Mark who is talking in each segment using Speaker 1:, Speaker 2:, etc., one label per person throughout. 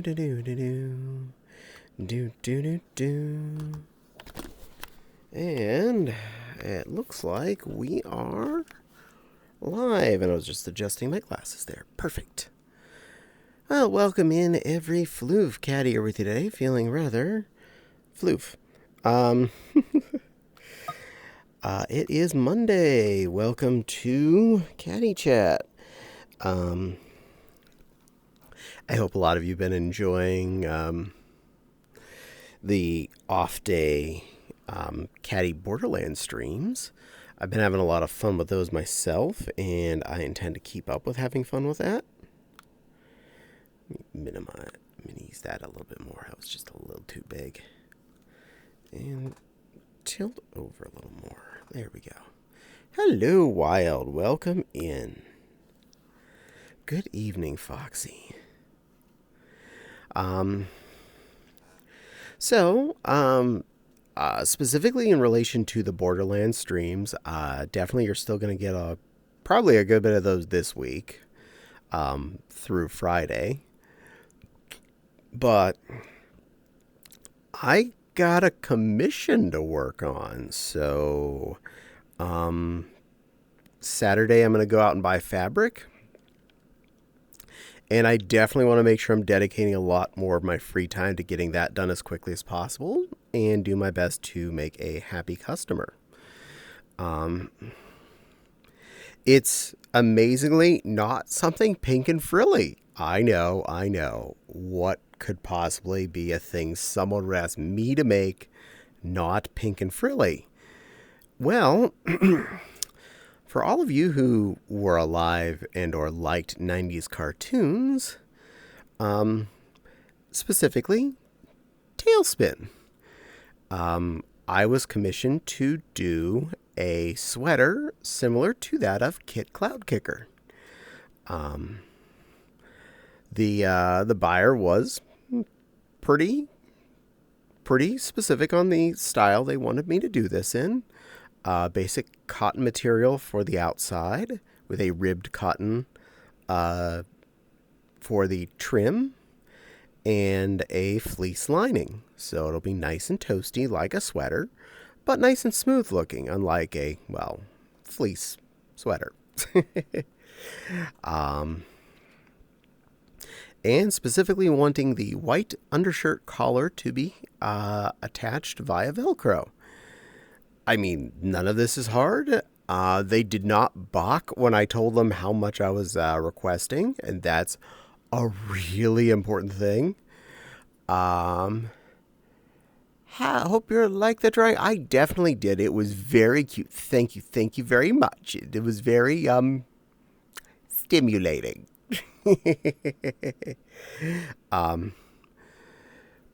Speaker 1: Do do do do do do do do. And it looks like we are live, and I was just adjusting my glasses there. Perfect. Well, welcome in every floof. Caddie here with you today, feeling rather floof. It is Monday. Welcome to Caddie Chat. I hope a lot of you have been enjoying the off-day Caddie Borderlands streams. I've been having a lot of fun with those myself, and I intend to keep up with having fun with that. Minis that a little bit more. That was just a little too big. And tilt over a little more. There we go. Hello, Wild. Welcome in. Good evening, Foxy. Specifically in relation to the Borderlands streams, definitely you're still going to get probably a good bit of those this week, through Friday. But I got a commission to work on, so, Saturday I'm going to go out and buy fabric. And I definitely want to make sure I'm dedicating a lot more of my free time to getting that done as quickly as possible and do my best to make a happy customer. It's amazingly not something pink and frilly. I know. What could possibly be a thing someone would ask me to make not pink and frilly? Well, for all of you who were alive and or liked 90s cartoons, specifically Tailspin, I was commissioned to do a sweater similar to that of Kit Cloudkicker. The buyer was pretty specific on the style they wanted me to do this in. Basic cotton material for the outside with a ribbed cotton for the trim and a fleece lining. So it'll be nice and toasty like a sweater, but nice and smooth looking, unlike a, fleece sweater. And specifically wanting the white undershirt collar to be attached via Velcro. I mean, none of this is hard. They did not balk when I told them how much I was requesting, and that's a really important thing. I hope you like the drawing. I definitely did. It was very cute. Thank you very much. It was very stimulating.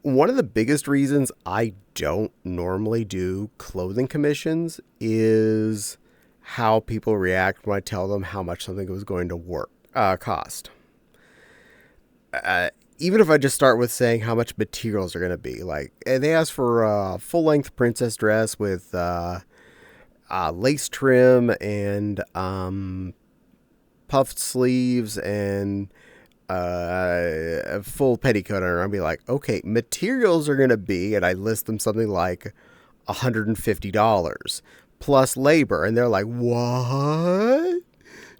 Speaker 1: One of the biggest reasons I don't normally do clothing commissions is how people react when I tell them how much something was going to cost. Even if I just start with saying how much materials are going to be, like they asked for a full-length princess dress with lace trim and puffed sleeves and a full petticoat on her. I'll be like, okay, materials are going to be, and I list them something like $150 plus labor. And they're like, what?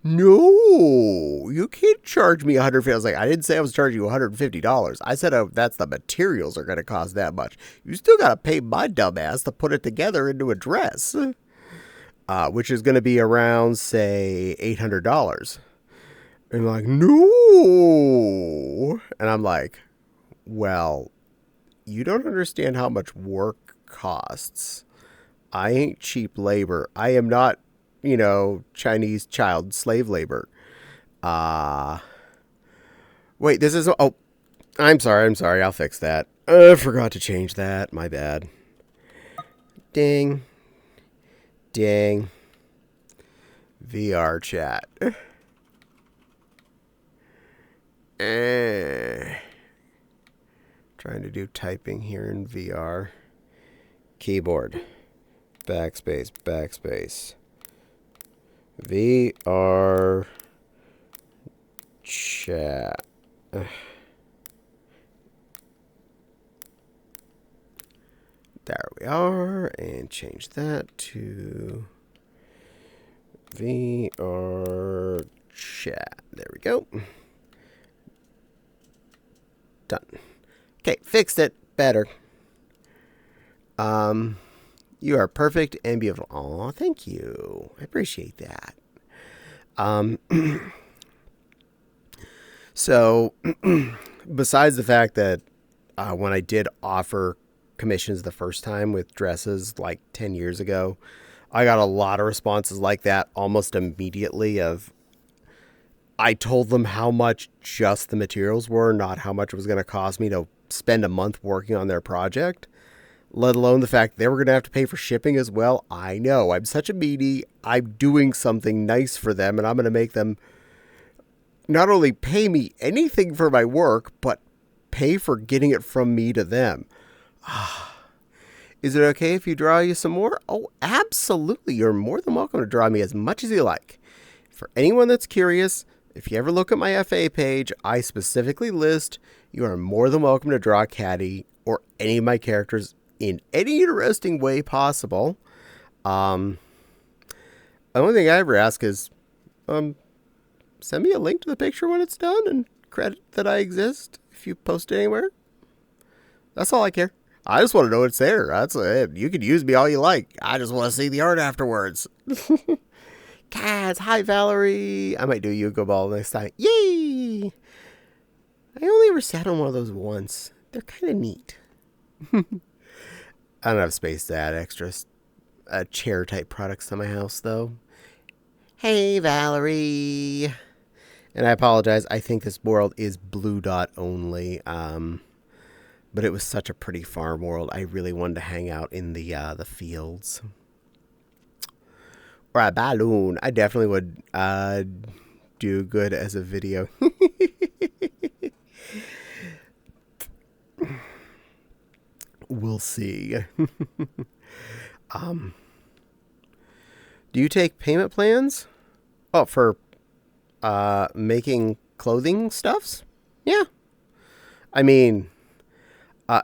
Speaker 1: No, you can't charge me $150. I was like, I didn't say I was charging you $150. I said, that's the materials are going to cost that much. You still got to pay my dumbass to put it together into a dress, which is going to be around, say, $800. And like, no. And I'm like, well, you don't understand how much work costs. I ain't cheap labor. I am not, Chinese child slave labor. Wait, this is, I'm sorry. I'll fix that. I forgot to change that. My bad. Ding. VR chat. Trying to do typing here in VR. Keyboard. Backspace. VR chat. There we are. And change that to VR chat. There we go. Done. Okay, fixed it. Better. You are perfect and beautiful. Aw, thank you. I appreciate that. So, besides the fact that when I did offer commissions the first time with dresses like 10 years ago, I got a lot of responses like that almost immediately of I told them how much just the materials were, not how much it was going to cost me to spend a month working on their project, let alone the fact they were going to have to pay for shipping as well. I know, I'm such a meanie. I'm doing something nice for them, and I'm going to make them not only pay me anything for my work, but pay for getting it from me to them. Is it okay if you draw you some more? Oh, absolutely. You're more than welcome to draw me as much as you like. For anyone that's curious, if you ever look at my FA page, I specifically list you are more than welcome to draw Caddie or any of my characters in any interesting way possible. The only thing I ever ask is, send me a link to the picture when it's done and credit that I exist if you post it anywhere. That's all I care. I just want to know it's there. That's it. You can use me all you like. I just want to see the art afterwards. Cats, hi Valerie. I might do a Yugo ball next time. Yay! I only ever sat on one of those once. They're kind of neat. I don't have space to add extra chair type products to my house though. Hey Valerie. And I apologize. I think this world is blue dot only. But it was such a pretty farm world. I really wanted to hang out in the fields. Or a balloon. I definitely would do good as a video. We'll see. Do you take payment plans? Oh, for making clothing stuffs? Yeah. I mean,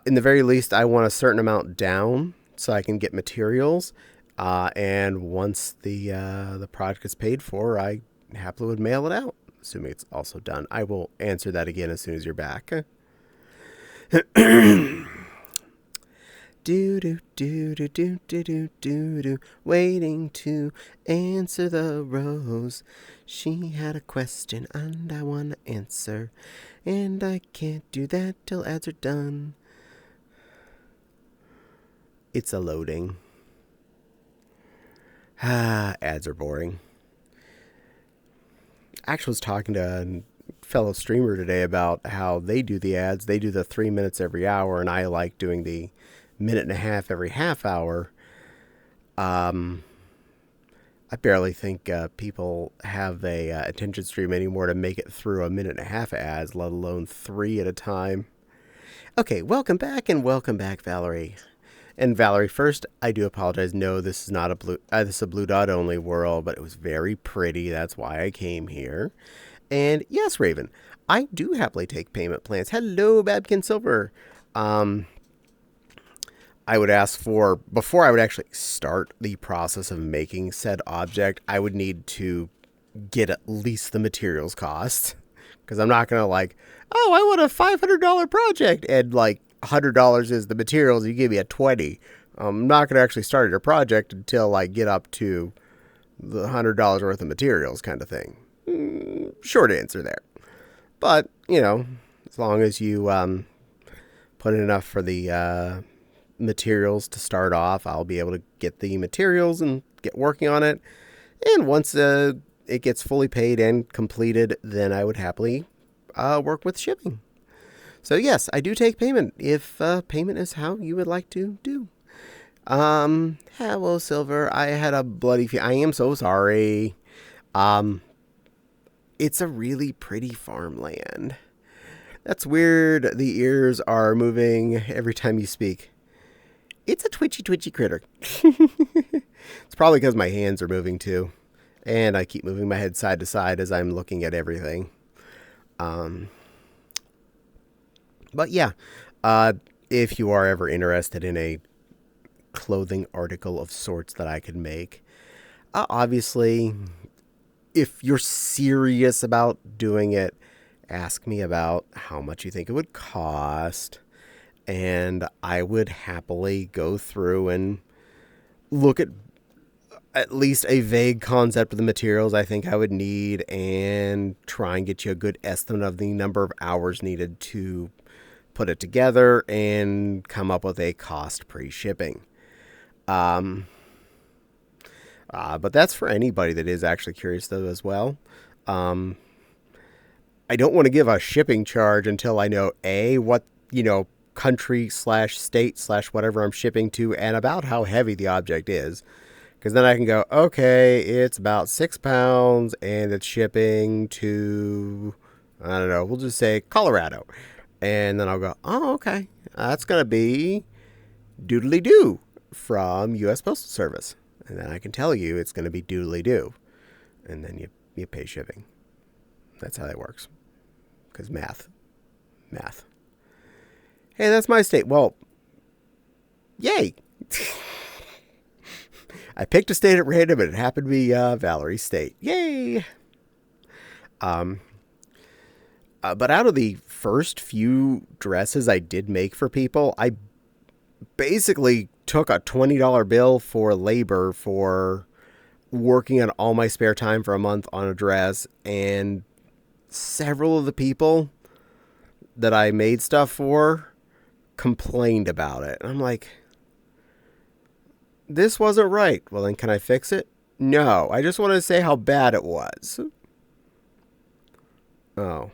Speaker 1: in the very least, I want a certain amount down so I can get materials. And once the product is paid for, I happily would mail it out, assuming it's also done. I will answer that again as soon as you're back. Do do do do do do do do do. Waiting to answer the rose. She had a question and I wanna answer, and I can't do that till ads are done. It's a loading. Ads are boring. I actually was talking to a fellow streamer today about how they do the ads. They do the 3 minutes every hour, and I like doing the minute and a half every half hour. I barely think people have a attention stream anymore to make it through a minute and a half of ads, let alone 3 at a time. Okay, welcome back, Valerie. And Valerie, first, I do apologize. No, this is not a blue. This is a blue dot only world, but it was very pretty. That's why I came here. And yes, Raven, I do happily take payment plans. Hello, Babkin Silver. I would ask for, before I would actually start the process of making said object, I would need to get at least the materials cost. Because I'm not going to like, oh, I want a $500 project. And like $100 is the materials. You give me a 20. I'm not going to actually start your project until I get up to the $100 worth of materials kind of thing. Short answer there. But, you know, as long as you put in enough for the materials to start off, I'll be able to get the materials and get working on it. And once it gets fully paid and completed, then I would happily work with shipping. So yes, I do take payment if payment is how you would like to do. Hello, Silver. I had a bloody I am so sorry. It's a really pretty farmland. That's weird. The ears are moving every time you speak. It's a twitchy critter. It's probably because my hands are moving too. And I keep moving my head side to side as I'm looking at everything. But yeah, if you are ever interested in a clothing article of sorts that I could make. Obviously, if you're serious about doing it, ask me about how much you think it would cost, and I would happily go through and look at least a vague concept of the materials I think I would need and try and get you a good estimate of the number of hours needed to put it together and come up with a cost pre-shipping. But that's for anybody that is actually curious, though, as well. I don't want to give a shipping charge until I know, A, what, country / state / whatever I'm shipping to and about how heavy the object is. Because then I can go, okay, it's about 6 pounds and it's shipping to, I don't know, we'll just say Colorado. And then I'll go, oh, okay, that's going to be doodly-doo from U.S. Postal Service. And then I can tell you it's going to be doodly-doo. And then you pay shipping. That's how that works. Because math. Hey, that's my state. Well, yay. I picked a state at random and it happened to be Valerie's state. Yay. But out of the first few dresses I did make for people, I basically took a $20 bill for labor for working on all my spare time for a month on a dress, and several of the people that I made stuff for complained about it. And I'm like, this wasn't right. Well, then can I fix it? No, I just want to say how bad it was. Oh.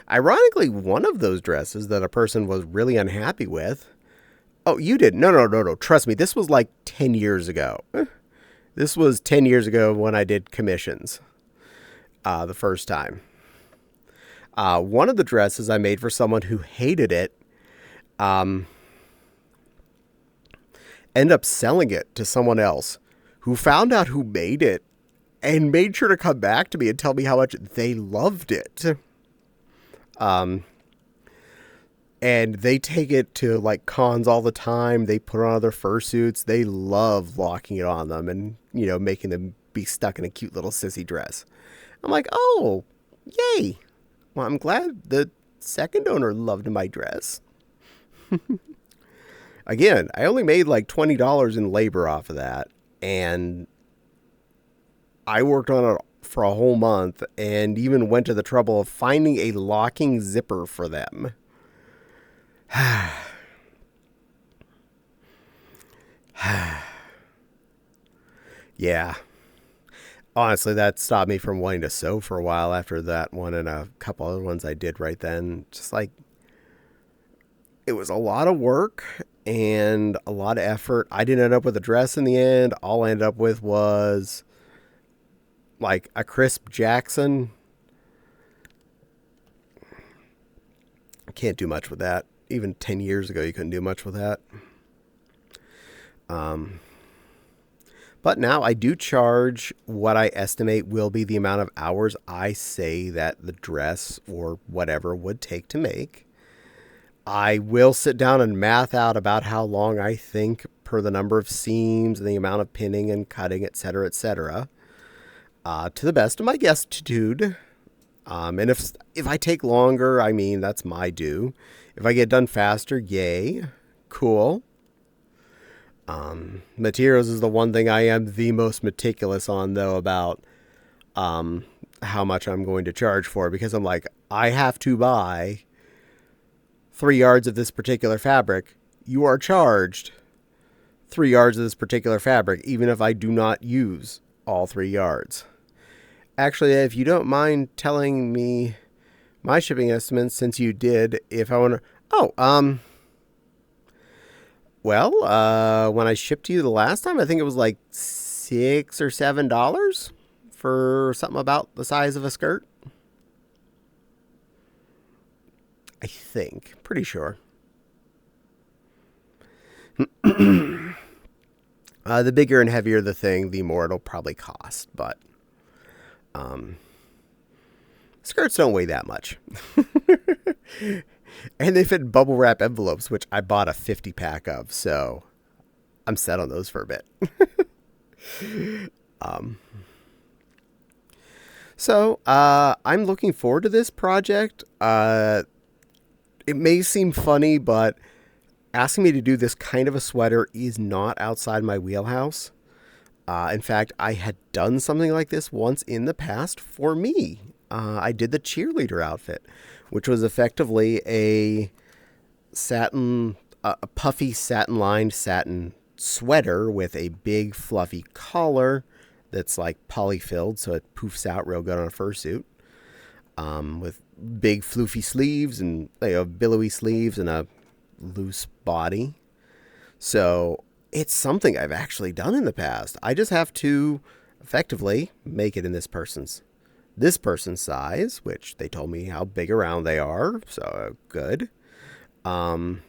Speaker 1: Ironically, one of those dresses that a person was really unhappy with. Oh, you did? No. Trust me, this was like 10 years ago. This was 10 years ago when I did commissions. The first time. One of the dresses I made for someone who hated it, ended up selling it to someone else who found out who made it and made sure to come back to me and tell me how much they loved it. And they take it to like cons all the time. They put it on other fursuits. They love locking it on them and, making them be stuck in a cute little sissy dress. I'm like, oh, yay. Well, I'm glad the second owner loved my dress. Again, I only made like $20 in labor off of that. And I worked on it for a whole month and even went to the trouble of finding a locking zipper for them. Yeah. Honestly, that stopped me from wanting to sew for a while after that one and a couple other ones I did right then. Just like, it was a lot of work and a lot of effort. I didn't end up with a dress in the end. All I ended up with was like a crisp Jackson. I can't do much with that. Even 10 years ago, you couldn't do much with that. But now I do charge what I estimate will be the amount of hours I say that the dress or whatever would take to make. I will sit down and math out about how long I think per the number of seams and the amount of pinning and cutting, etc., etc. To the best of my guessitude. And if I take longer, I mean, that's my due. If I get done faster, yay. Cool. Materials is the one thing I am the most meticulous on, though, about how much I'm going to charge for, because I'm like, I have to buy 3 yards of this particular fabric. You are charged 3 yards of this particular fabric, even if I do not use all 3 yards. Actually, if you don't mind telling me my shipping estimates, since you did, if I want to... Well, when I shipped to you the last time, I think it was like $6 or $7 for something about the size of a skirt. I think. Pretty sure. The bigger and heavier the thing, the more it'll probably cost. But skirts don't weigh that much. And they fit in bubble wrap envelopes, which I bought a 50 pack of. So I'm set on those for a bit. I'm looking forward to this project. It may seem funny, but asking me to do this kind of a sweater is not outside my wheelhouse. In fact, I had done something like this once in the past for me. I did the cheerleader outfit, which was effectively a puffy satin-lined satin sweater with a big fluffy collar that's like poly-filled, so it poofs out real good on a fursuit. With big floofy sleeves and billowy sleeves and a loose body. So it's something I've actually done in the past. I just have to effectively make it in this person's size, which they told me how big around they are, so good. And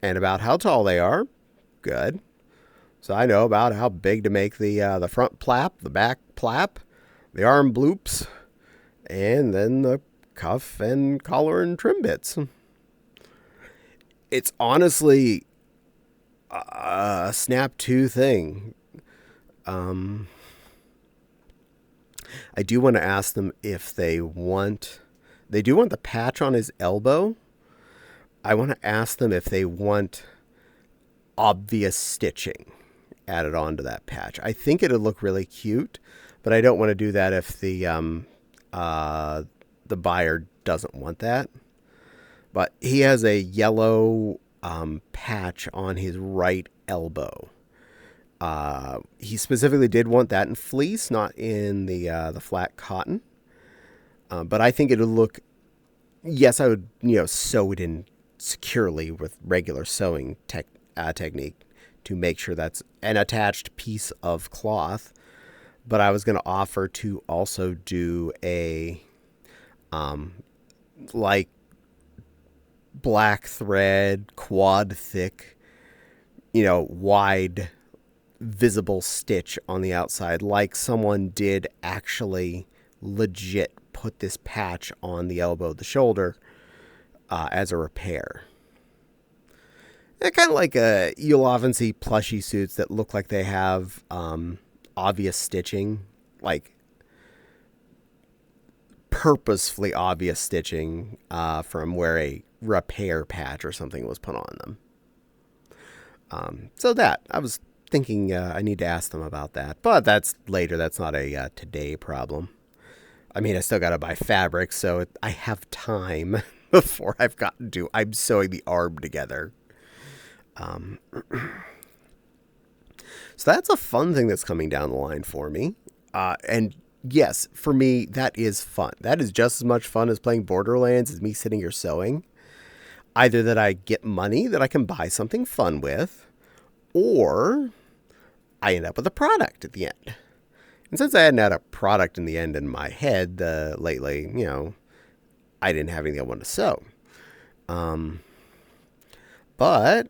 Speaker 1: about how tall they are, good. So I know about how big to make the front plap, the back plap, the arm bloops, and then the cuff and collar and trim bits. It's honestly a snap to thing. I do want to ask them if they do want the patch on his elbow. I want to ask them if they want obvious stitching added onto that patch. I think it'd look really cute, but I don't want to do that if the buyer doesn't want that. But he has a yellow patch on his right elbow. He specifically did want that in fleece, not in the flat cotton. But I think it would look. Yes, I would sew it in securely with regular sewing technique to make sure that's an attached piece of cloth. But I was going to offer to also do a like black thread, quad thick, wide visible stitch on the outside, like someone did actually legit put this patch on the elbow, the shoulder, as a repair. And kind of like you'll often see plushy suits that look like they have obvious stitching, like purposefully obvious stitching from where a repair patch or something was put on them. So that, I was thinking I need to ask them about that. But that's later. That's not a today problem. I mean, I still got to buy fabric, so I have time before I'm sewing the arm together. So that's a fun thing that's coming down the line for me. And yes, for me, that is fun. That is just as much fun as playing Borderlands as me sitting here sewing. Either that I get money that I can buy something fun with, or I end up with a product at the end. And since I hadn't had a product in the end in my head lately, I didn't have anything I wanted to sew. But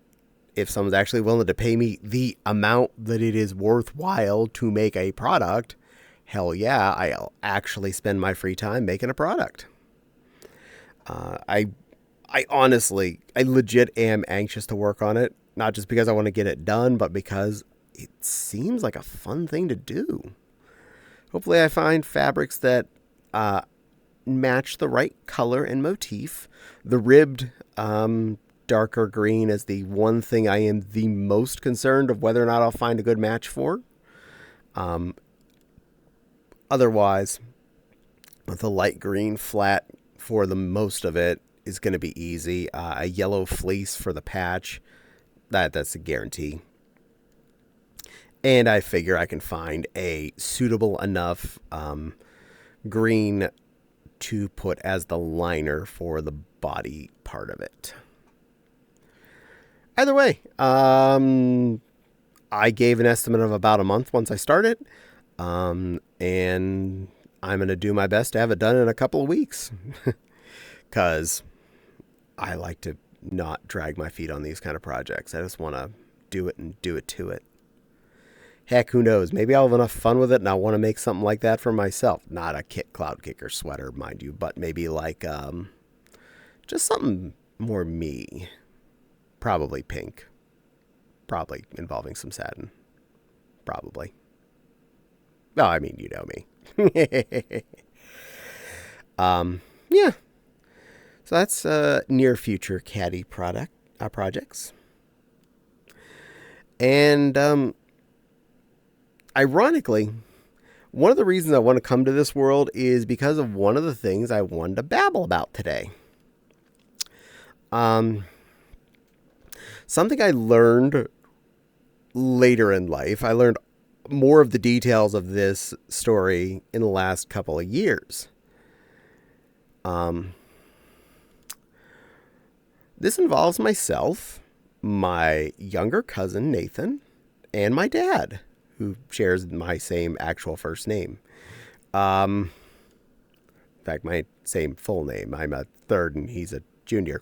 Speaker 1: if someone's actually willing to pay me the amount that it is worthwhile to make a product, hell yeah, I'll actually spend my free time making a product. I legit am anxious to work on it. Not just because I want to get it done, but because it seems like a fun thing to do. Hopefully I find fabrics that match the right color and motif. The ribbed darker green is the one thing I am the most concerned of whether or not I'll find a good match for. Otherwise, with the light green flat for the most of it is going to be easy. A yellow fleece for the patch, that's a guarantee. And I figure I can find a suitable enough green to put as the liner for the body part of it. Either way, I gave an estimate of about a month once I started, and I'm going to do my best to have it done in a couple of weeks, because I like to not drag my feet on these kind of projects. I just want to do it and do it to it. Heck, who knows? Maybe I'll have enough fun with it and I'll want to make something like that for myself. Not a Cloud Kicker sweater, mind you, but maybe like just something more me. Probably pink. probably involving some satin. Probably. No, I mean, you know me. Yeah. So that's near future Caddie projects. And ironically, one of the reasons I want to come to this world is because of one of the things I wanted to babble about today. Something I learned later in life. I learned more of the details of this story in the last couple of years. This involves myself, my younger cousin Nathan, and my dad, who shares my same actual first name. In fact, my same full name. I'm a third and he's a junior.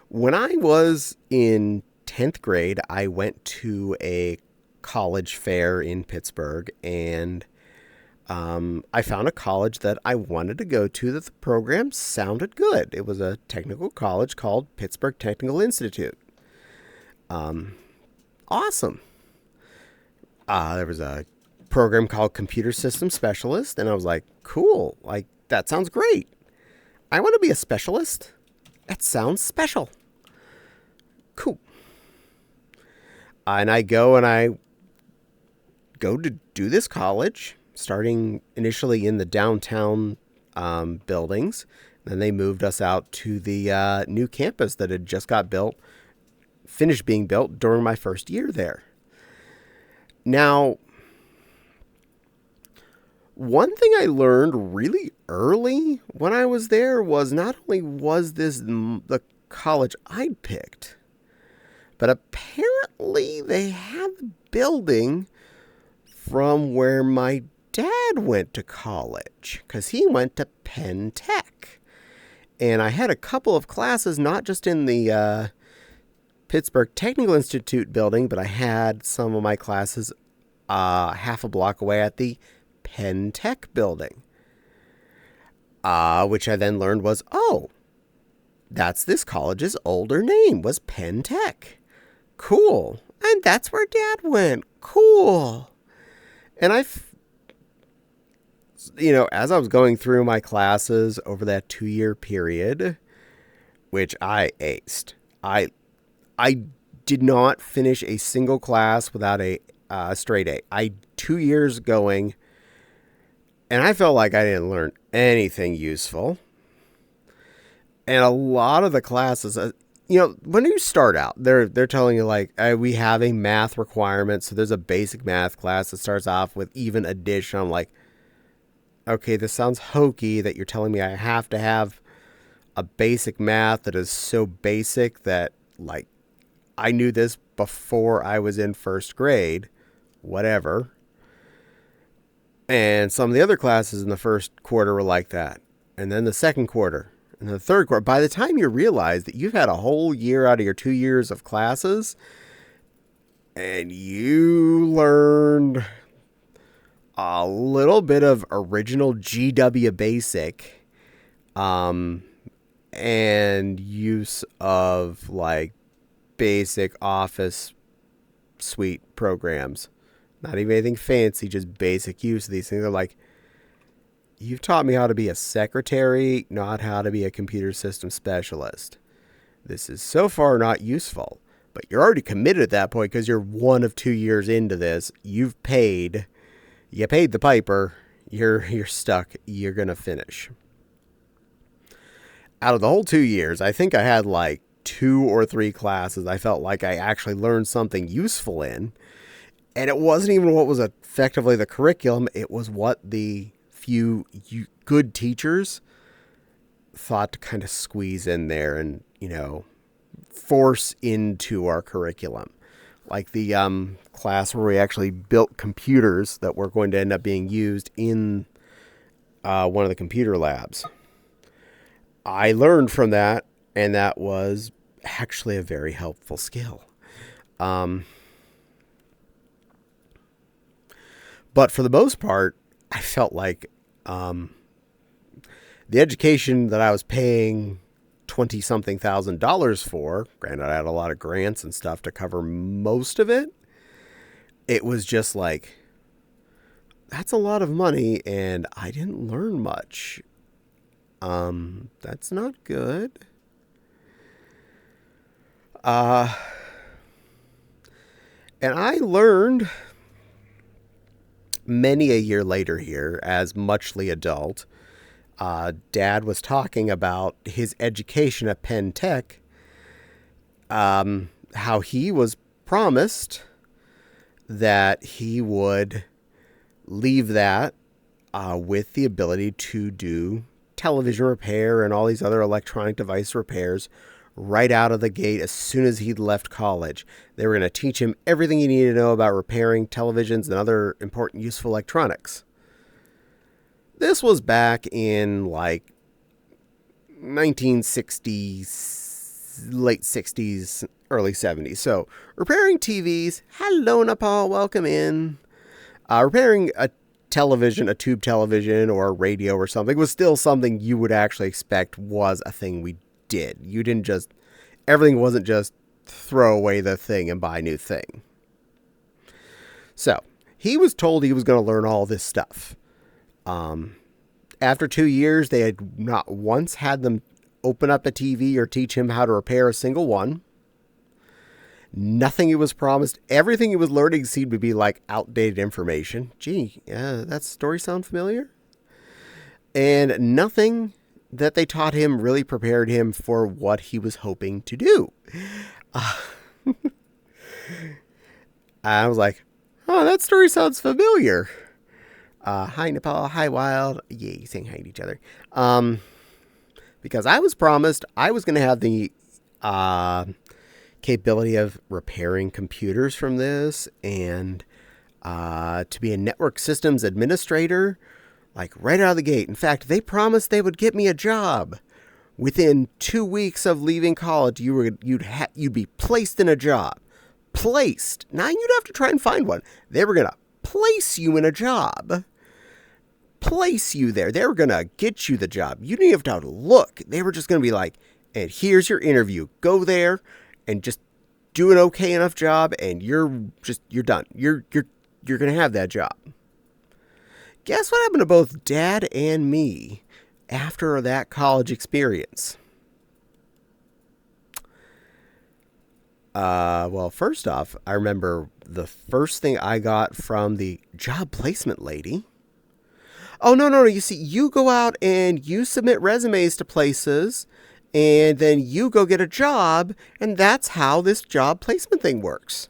Speaker 1: When I was in 10th grade, I went to a college fair in Pittsburgh, and I found a college that I wanted to go to that the program sounded good. It was a technical college called Pittsburgh Technical Institute. Awesome. There was a program called Computer System Specialist, and I was like, cool, like, that sounds great. I want to be a specialist. That sounds special. Cool. And I go to do this college, starting initially in the downtown buildings. Then they moved us out to the new campus that had just got finished being built during my first year there. Now, one thing I learned really early when I was there was not only was this the college I'd picked, but apparently they had the building from where my dad went to college, because he went to Penn Tech. And I had a couple of classes, not just in the Pittsburgh Technical Institute building, but I had some of my classes half a block away at the Penn Tech building, which I then learned was, that's this college's older name, was Penn Tech. Cool. And that's where Dad went. Cool. And as I was going through my classes over that 2-year period, which I aced, I did not finish a single class without a straight A. 2 years going, and I felt like I didn't learn anything useful. And a lot of the classes, when you start out, they're telling you, like, we have a math requirement. So there's a basic math class that starts off with even addition. I'm like, okay, this sounds hokey that you're telling me I have to have a basic math that is so basic that, like, I knew this before I was in first grade, whatever. And some of the other classes in the first quarter were like that. And then the second quarter and the third quarter. By the time you realize that you've had a whole year out of your 2 years of classes and you learned a little bit of original GW basic, and use of, like, basic office suite programs. Not even anything fancy, just basic use of these things. They're like, you've taught me how to be a secretary, not how to be a computer system specialist. This is so far not useful, but you're already committed at that point because you're 1 of 2 years into this. You paid the piper. You're stuck. You're going to finish. Out of the whole 2 years, I think I had like 2 or 3 classes I felt like I actually learned something useful in. And it wasn't even what was effectively the curriculum. It was what the few good teachers thought to kind of squeeze in there and, force into our curriculum. Like the class where we actually built computers that were going to end up being used in one of the computer labs. I learned from that, and that was actually a very helpful skill. But for the most part, I felt like the education that I was paying 20-something thousand dollars for. Granted, I had a lot of grants and stuff to cover most of it. It was just like, that's a lot of money, and I didn't learn much. That's not good. And I learned many a year later here, as muchly adult, Dad was talking about his education at Penn Tech, how he was promised that he would leave that with the ability to do television repair and all these other electronic device repairs right out of the gate as soon as he'd left college. They were going to teach him everything he needed to know about repairing televisions and other important, useful electronics. This was back in like 1960s, late 60s, early 70s. So repairing TVs, hello Nepal, welcome in. Repairing a television, a tube television or a radio or something was still something you would actually expect was a thing we did. You didn't just, everything wasn't just throw away the thing and buy a new thing. So he was told he was going to learn all this stuff. After 2 years, they had not once had them open up a TV or teach him how to repair a single one. Nothing he was promised. Everything he was learning seemed to be like outdated information. Gee, that story sound familiar? And nothing that they taught him really prepared him for what he was hoping to do. I was like, oh, that story sounds familiar. Hi, Nepal. Hi, Wild. Yay, saying hi to each other. Because I was promised I was going to have the capability of repairing computers from this and to be a network systems administrator, like right out of the gate. In fact, they promised they would get me a job. Within 2 weeks of leaving college, you'd be placed in a job. Placed. Now you'd have to try and find one. They were going to place you in a job. Place you there. They were going to get you the job. You didn't have to look. They were just going to be like, and here's your interview. Go there and just do an okay enough job and you're done. You're going to have that job. Guess what happened to both Dad and me after that college experience? Well, first off, I remember the first thing I got from the job placement lady. Oh, no. You see, you go out and you submit resumes to places and then you go get a job. And that's how this job placement thing works.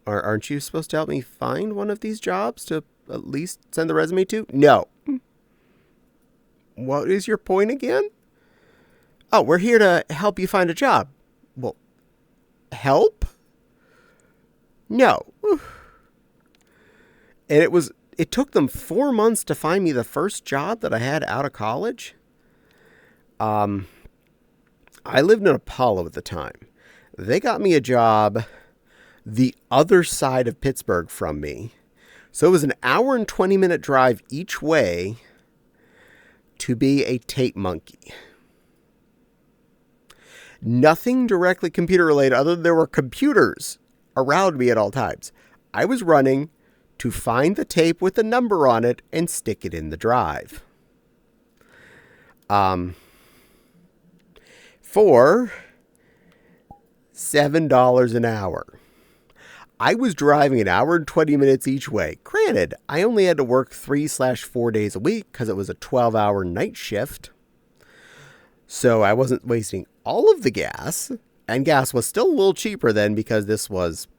Speaker 1: Aren't you supposed to help me find one of these jobs to at least send the resume to? No. What is your point again? Oh, we're here to help you find a job. Well, help? No. And it took them 4 months to find me the first job that I had out of college. I lived in Apollo at the time. They got me a job the other side of Pittsburgh from me. So it was an hour and 20-minute drive each way to be a tape monkey. Nothing directly computer related other than there were computers around me at all times. I was running to find the tape with the number on it and stick it in the drive. For $7 an hour. I was driving an hour and 20 minutes each way. Granted, I only had to work 3/4 days a week because it was a 12-hour night shift. So I wasn't wasting all of the gas. And gas was still a little cheaper then because this was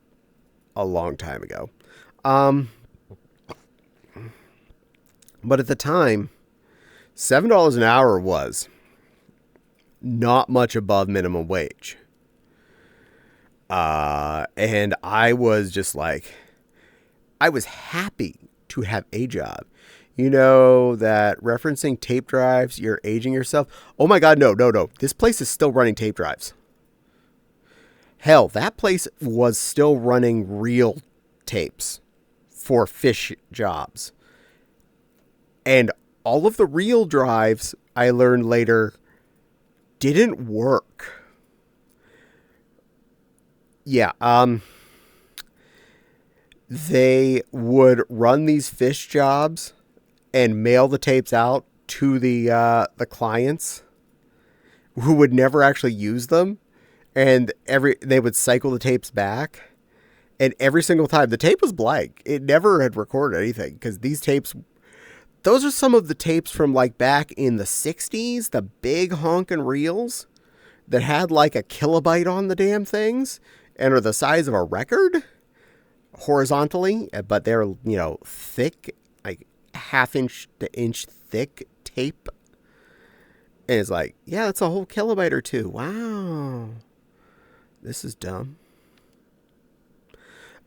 Speaker 1: a long time ago. But at the time, $7 an hour was not much above minimum wage. And I was just like, I was happy to have a job. You know that referencing tape drives, you're aging yourself. Oh my God, no. This place is still running tape drives. Hell, that place was still running real tapes for fish jobs. And all of the real drives, I learned later, didn't work. Yeah, they would run these fish jobs and mail the tapes out to the clients who would never actually use them, and they would cycle the tapes back, and every single time the tape was blank. It never had recorded anything, because those are some of the tapes from like back in the 60s, the big honkin' reels that had like a kilobyte on the damn things and are the size of a record horizontally, but they're, thick, like half-inch to inch thick tape. And it's like, yeah, that's a whole kilobyte or two. Wow. This is dumb.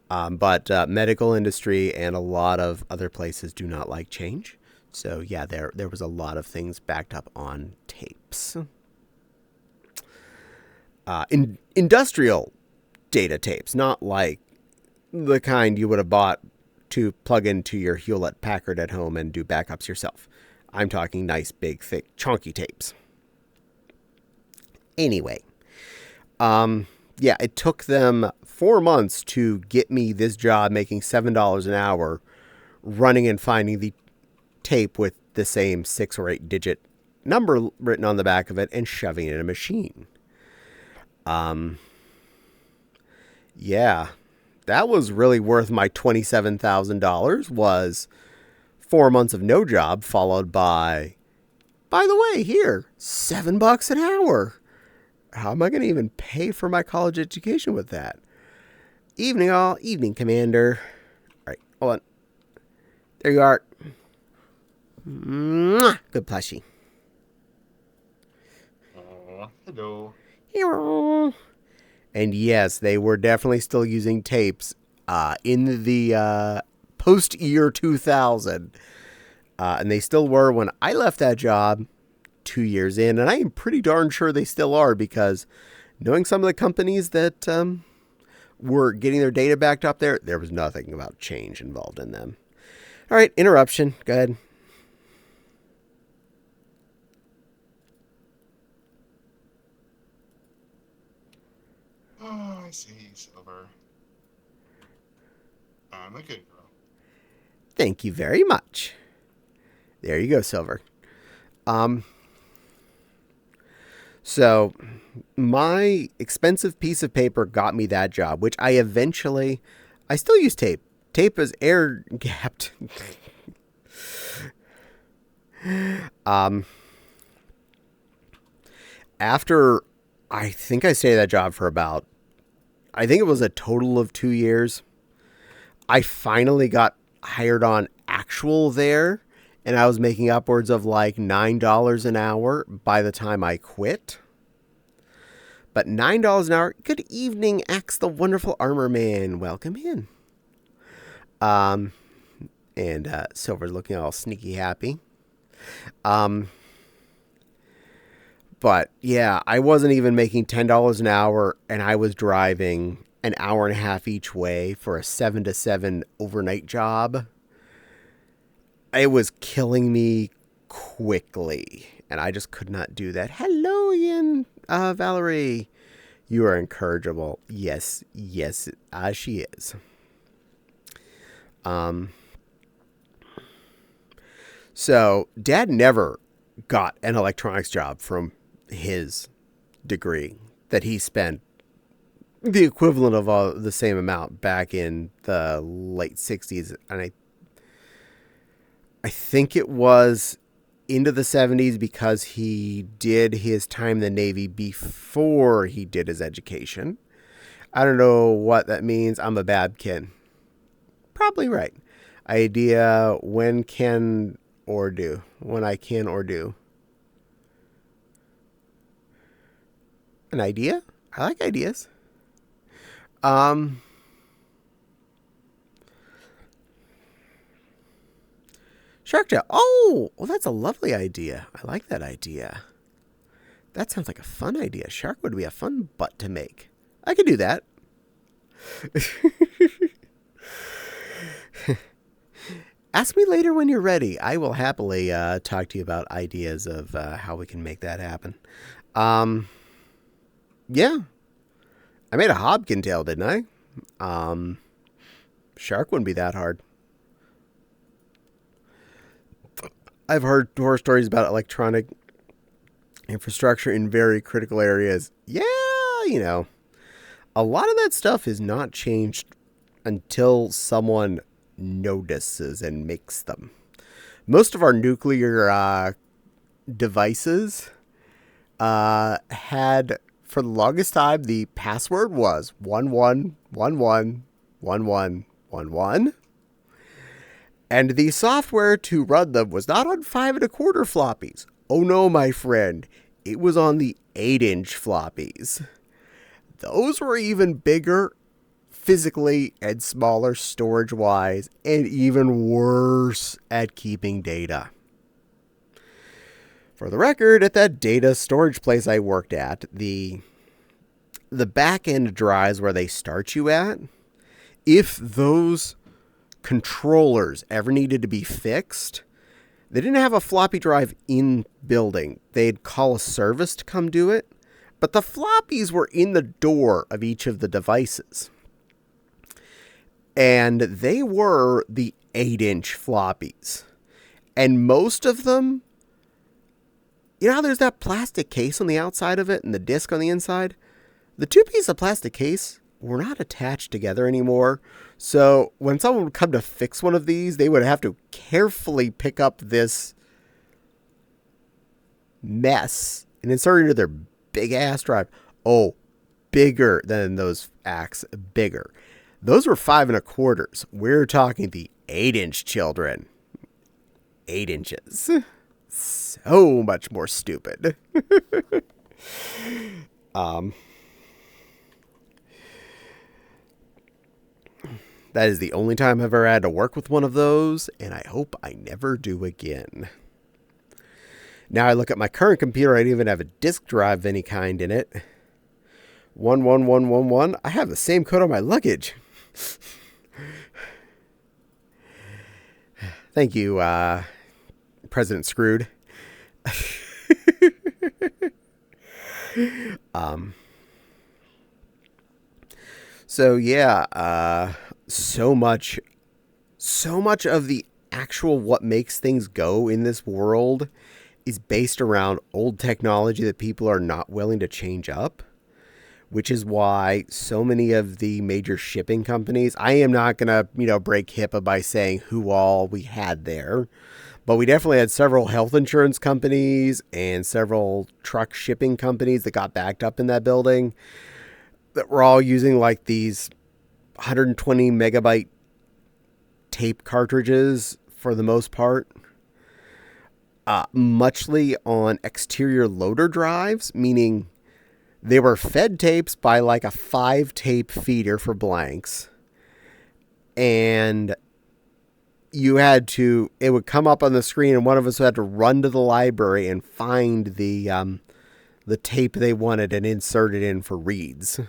Speaker 1: But medical industry and a lot of other places do not like change. So, yeah, there was a lot of things backed up on tapes. Industrial data tapes, not like the kind you would have bought to plug into your Hewlett-Packard at home and do backups yourself. I'm talking nice, big, thick, chunky tapes. Anyway, yeah, it took them 4 months to get me this job making $7 an hour, running and finding the tape with the same 6 or 8 digit number written on the back of it and shoving it in a machine. Yeah, that was really worth my $27,000, was 4 months of no job, followed by the way, here, $7 an hour. How am I going to even pay for my college education with that? Evening all, evening, Commander. All right, hold on. There you are. Mwah! Good plushie.
Speaker 2: Hello.
Speaker 1: Hello. And yes, they were definitely still using tapes in the post-year 2000. And they still were when I left that job 2 years in. And I am pretty darn sure they still are, because knowing some of the companies that were getting their data backed up there was nothing about change involved in them. All right, interruption. Go ahead.
Speaker 2: Oh, I see, Silver. I'm a good girl.
Speaker 1: Thank you very much. There you go, Silver. So my expensive piece of paper got me that job, which I still use tape. Tape is air gapped. After, I think I stayed at that job for about, I think it was a total of 2 years. I finally got hired on actual there, and I was making upwards of like $9 an hour by the time I quit. But $9 an hour. Good evening, Axe the Wonderful Armor Man. Welcome in. And Silver's looking all sneaky happy. But yeah, I wasn't even making $10 an hour, and I was driving an hour and a half each way for a 7 to 7 overnight job. It was killing me quickly, and I just could not do that. Hello, Ian. Valerie, you are incorrigible. Yes, she is. So Dad never got an electronics job from his degree that he spent the equivalent of the same amount back in the late 60s. And I think it was into the 70s, because he did his time in the Navy before he did his education. I don't know what that means. I'm a bad kid. Probably right. Idea when I can or do. An idea? I like ideas. Shark Tale. Oh, well, that's a lovely idea. I like that idea. That sounds like a fun idea. Shark would be a fun butt to make. I could do that. Ask me later when you're ready. I will happily talk to you about ideas of how we can make that happen. Um, yeah, I made a Hobkin tail, didn't I? Shark wouldn't be that hard. I've heard horror stories about electronic infrastructure in very critical areas. Yeah, you know, a lot of that stuff is not changed until someone notices and makes them. Most of our nuclear devices had, for the longest time, the password was 11111111. And the software to run them was not on 5 1/4 floppies. Oh no, my friend. It was on the 8-inch floppies. Those were even bigger physically and smaller storage wise, and even worse at keeping data. For the record, at that data storage place I worked at, the back end drives where they start you at, if those controllers ever needed to be fixed, they didn't have a floppy drive in building. They'd call a service to come do it, but the floppies were in the door of each of the devices. And they were the 8-inch floppies. And most of them, you know how there's that plastic case on the outside of it and the disc on the inside? The two pieces of plastic case were not attached together anymore. So when someone would come to fix one of these, they would have to carefully pick up this mess and insert it into their big ass drive. Oh, bigger than those acts, bigger. Those were 5 1/4. We're talking the 8-inch children. 8 inches. So much more stupid. That is the only time I've ever had to work with one of those, and I hope I never do again. Now I look at my current computer, I don't even have a disk drive of any kind in it. 11111, I have the same code on my luggage. Thank you, President Screwed. So yeah, so much of the actual what makes things go in this world is based around old technology that people are not willing to change up, which is why so many of the major shipping companies, I am not going to, break HIPAA by saying who all we had there, but we definitely had several health insurance companies and several truck shipping companies that got backed up in that building that were all using like these 120 megabyte tape cartridges for the most part. Muchly on exterior loader drives, meaning they were fed tapes by like a 5-tape feeder for blanks. And it would come up on the screen and one of us had to run to the library and find the tape they wanted and insert it in for reads.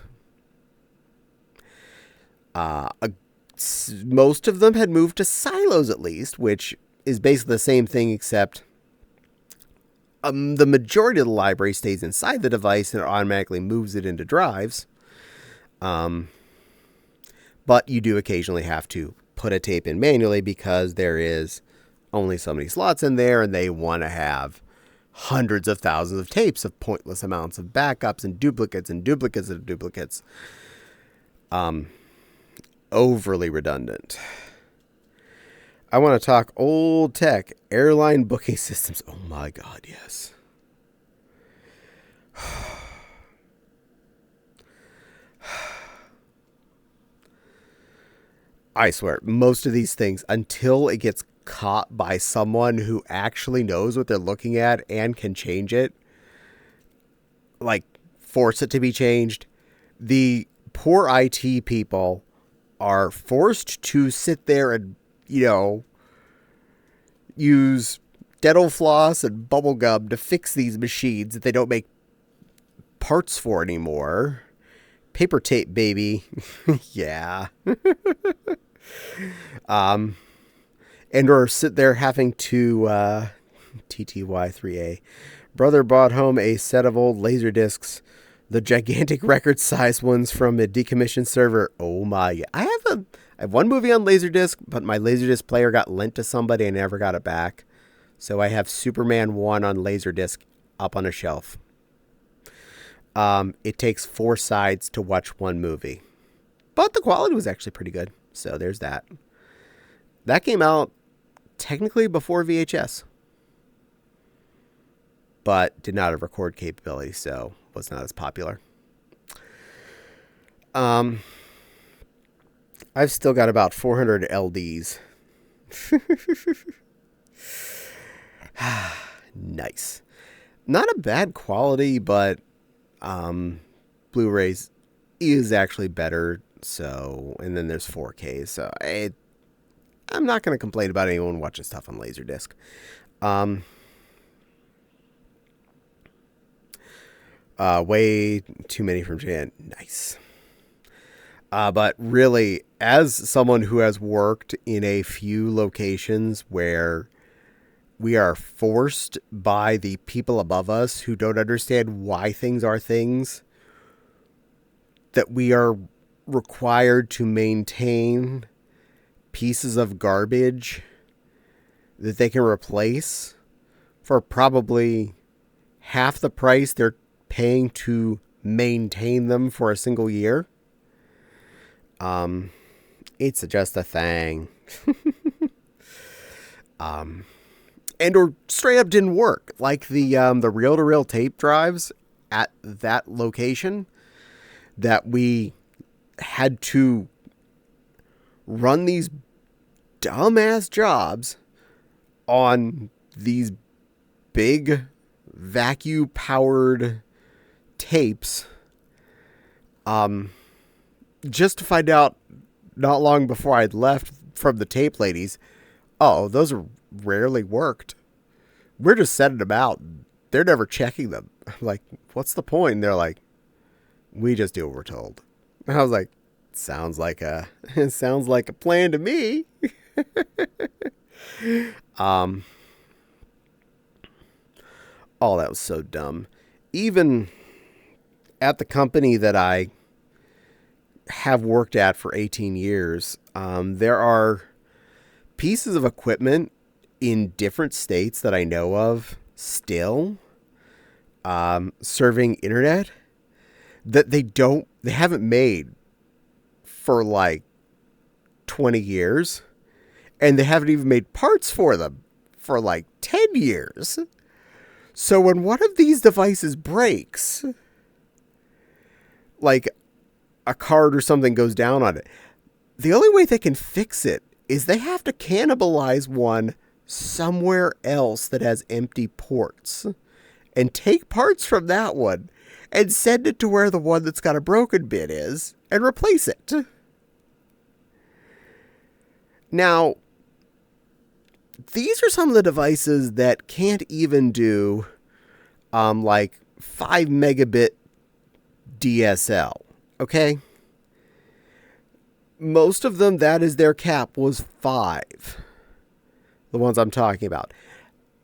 Speaker 1: Most of them had moved to silos at least, which is basically the same thing except the majority of the library stays inside the device and it automatically moves it into drives. But you do occasionally have to put a tape in manually because there is only so many slots in there and they want to have hundreds of thousands of tapes of pointless amounts of backups and duplicates and duplicates of duplicates. Overly redundant. I want to talk old tech, airline booking systems. Oh my God, yes. I swear, most of these things, until it gets caught by someone who actually knows what they're looking at and can change it, like force it to be changed, the poor IT people are forced to sit there and, use dental floss and bubble gum to fix these machines that they don't make parts for anymore. Paper tape, baby. Yeah. And or sit there having to TTY3A Brother bought home a set of old laser discs, the gigantic record-sized ones from a decommissioned server. Oh my! I have one movie on Laserdisc, but my Laserdisc player got lent to somebody and never got it back. So I have Superman 1 on Laserdisc up on a shelf. It takes 4 sides to watch one movie. But the quality was actually pretty good. So there's that. That came out technically before VHS. But did not have record capability, so was not as popular. I've still got about 400 LDs. Nice. Not a bad quality, but Blu-rays is actually better. So, and then there's 4K. So I'm not going to complain about anyone watching stuff on Laserdisc. Way too many from Jan. Nice. But really, as someone who has worked in a few locations where we are forced by the people above us who don't understand why things are things, that we are required to maintain pieces of garbage that they can replace for probably half the price they're paying to maintain them for a single year. It's just a thing. And or straight up didn't work. Like the reel-to-reel tape drives at that location that we had to run these dumbass jobs on these big vacuum-powered tapes. Just to find out not long before I'd left from the tape ladies, oh, those rarely worked. We're just sending them out. They're never checking them. I'm like, what's the point? And they're like, we just do what we're told. And I was like, sounds like a plan to me. Oh, that was so dumb. Even at the company that I have worked at for 18 years, there are pieces of equipment in different states that I know of still serving internet that they haven't made for like 20 years, and they haven't even made parts for them for like 10 years. So when one of these devices breaks, like a card or something goes down on it, the only way they can fix it is they have to cannibalize one somewhere else that has empty ports and take parts from that one and send it to where the one that's got a broken bit is and replace it. Now, these are some of the devices that can't even do like 5 megabit DSL, okay? Most of them, that is their cap, was 5. The ones I'm talking about.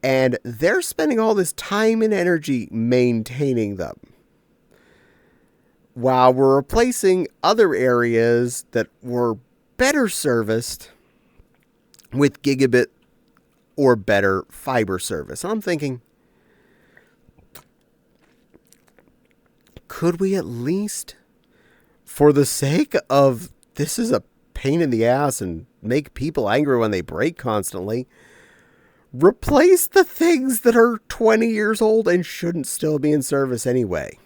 Speaker 1: And they're spending all this time and energy maintaining them, while we're replacing other areas that were better serviced with gigabit or better fiber service. And I'm thinking, could we at least, for the sake of this is a pain in the ass and make people angry when they break constantly, replace the things that are 20 years old and shouldn't still be in service anyway?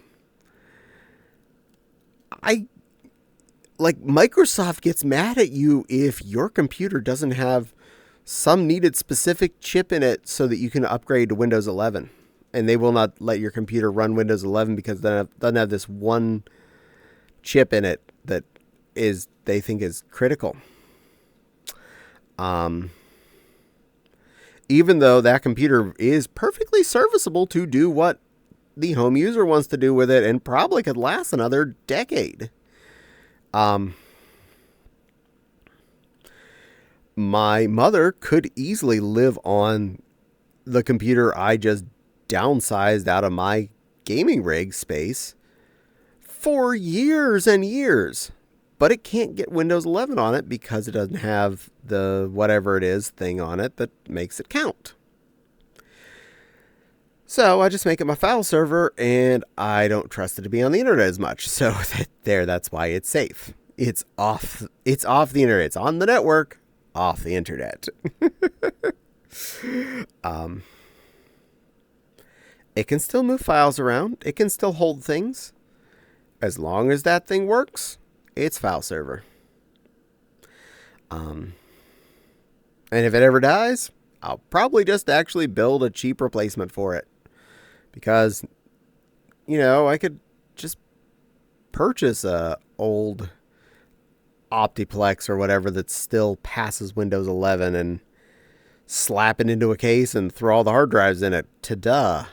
Speaker 1: Microsoft gets mad at you if your computer doesn't have some needed specific chip in it so that you can upgrade to Windows 11. And they will not let your computer run Windows 11 because it doesn't have this one chip in it that they think is critical. Even though that computer is perfectly serviceable to do what the home user wants to do with it and probably could last another decade. My mother could easily live on the computer I just downsized out of my gaming rig space for years and years. But it can't get Windows 11 on it because it doesn't have the whatever it is thing on it that makes it count. So I just make it my file server, and I don't trust it to be on the internet as much. So that's why it's safe. It's off the internet. It's on the network, off the internet. It can still move files around. It can still hold things. As long as that thing works, it's file server. And if it ever dies, I'll probably just actually build a cheap replacement for it. Because, I could just purchase a old Optiplex or whatever that still passes Windows 11 and slap it into a case and throw all the hard drives in it. Ta-da.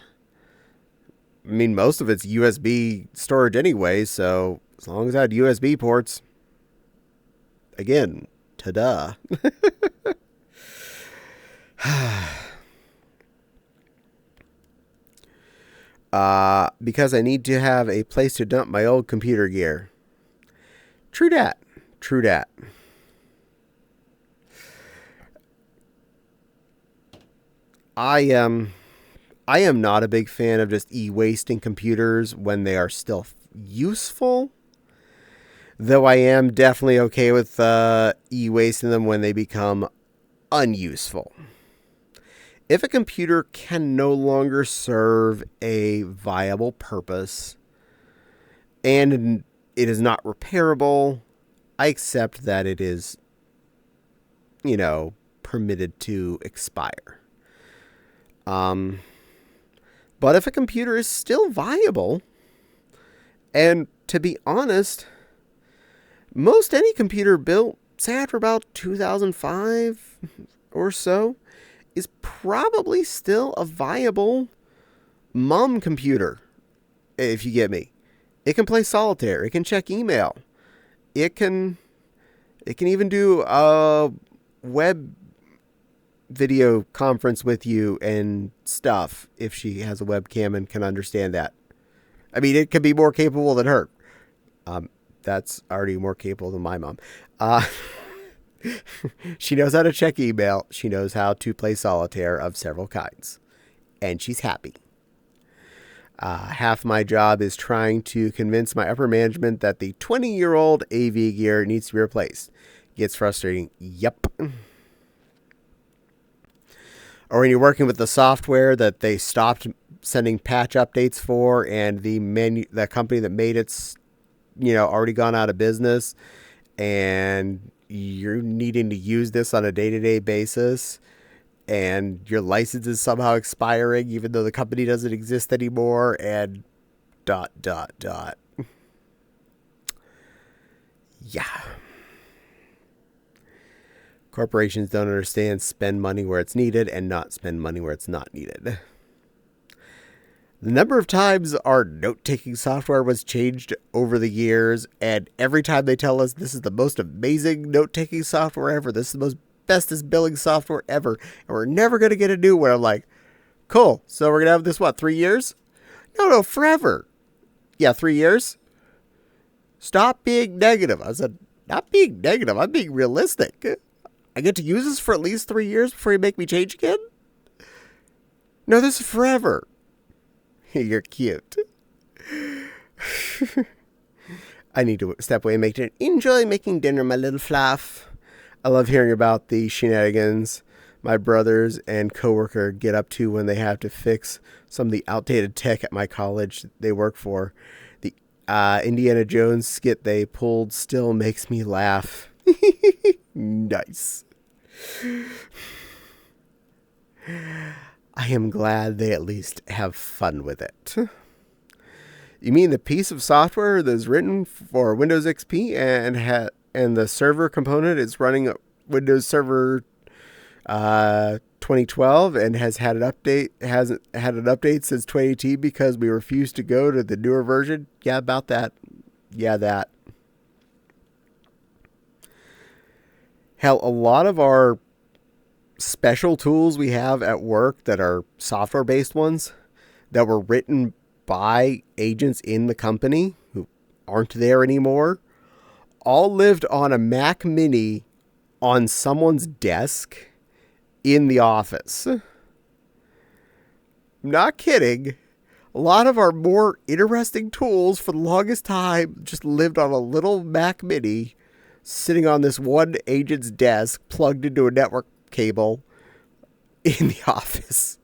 Speaker 1: I mean, most of it's USB storage anyway, so as long as I had USB ports, again, ta-da. Because I need to have a place to dump my old computer gear. True dat. I am not a big fan of just e-wasting computers when they are still useful. Though I am definitely okay with e-wasting them when they become unuseful. If a computer can no longer serve a viable purpose and it is not repairable, I accept that it is, permitted to expire. But if a computer is still viable, and to be honest, most any computer built, say after about 2005 or so, is probably still a viable mom computer, if you get me. It can play solitaire. It can check email. It can even do a web video conference with you and stuff if she has a webcam and can understand that. I mean, it can be more capable than her. That's already more capable than my mom. She knows how to check email. She knows how to play solitaire of several kinds. And she's happy. Half my job is trying to convince my upper management that the 20-year-old AV gear needs to be replaced. Gets frustrating. Yep. Or when you're working with the software that they stopped sending patch updates for, and the company that made it's, already gone out of business, and you're needing to use this on a day-to-day basis, and your license is somehow expiring even though the company doesn't exist anymore, and ... Yeah. Corporations don't understand spend money where it's needed and not spend money where it's not needed. The number of times our note-taking software was changed over the years, and every time they tell us this is the most amazing note-taking software ever, this is the most bestest billing software ever, and we're never going to get a new one, I'm like, cool, so we're going to have this, 3 years? No, forever. Yeah, 3 years? Stop being negative. I said, not being negative, I'm being realistic. I get to use this for at least 3 years before you make me change again? No, this is forever. You're cute. I need to step away and make dinner. Enjoy making dinner, my little fluff. I love hearing about the shenanigans my brothers and coworker get up to when they have to fix some of the outdated tech at my college they work for. The Indiana Jones skit they pulled still makes me laugh. Nice. I am glad they at least have fun with it. You mean the piece of software that is written for Windows XP and the server component is running Windows Server 2012 and hasn't had an update since 2018 because we refused to go to the newer version? Yeah, about that. Yeah, that. Hell, a lot of our special tools we have at work that are software-based ones, that were written by agents in the company who aren't there anymore all lived on a Mac Mini on someone's desk in the office. Not kidding. A lot of our more interesting tools for the longest time just lived on a little Mac Mini sitting on this one agent's desk plugged into a network cable in the office.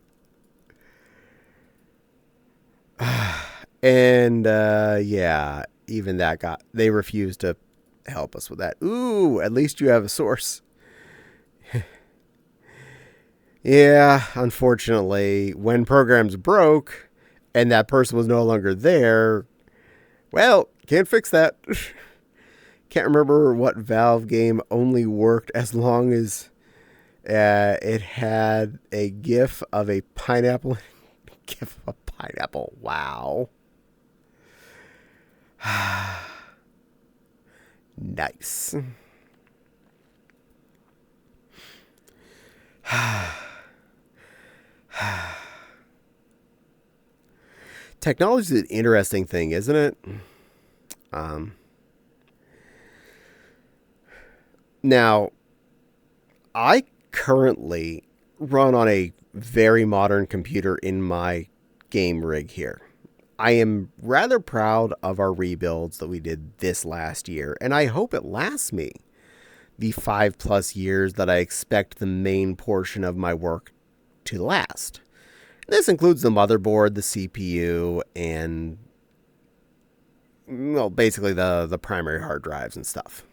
Speaker 1: And yeah, even that they refused to help us with that. Ooh, at least you have a source. Yeah, unfortunately, when programs broke and that person was no longer there, well, can't fix that. Can't remember what Valve game only worked as long as it had a GIF of a pineapple. GIF of a pineapple. Wow. Nice. Technology is an interesting thing, isn't it? Now, I currently run on a very modern computer in my game rig here. I am rather proud of our rebuilds that we did this last year, and I hope it lasts me the 5+ years that I expect the main portion of my work to last. This includes the motherboard, the CPU, and well, basically the primary hard drives and stuff.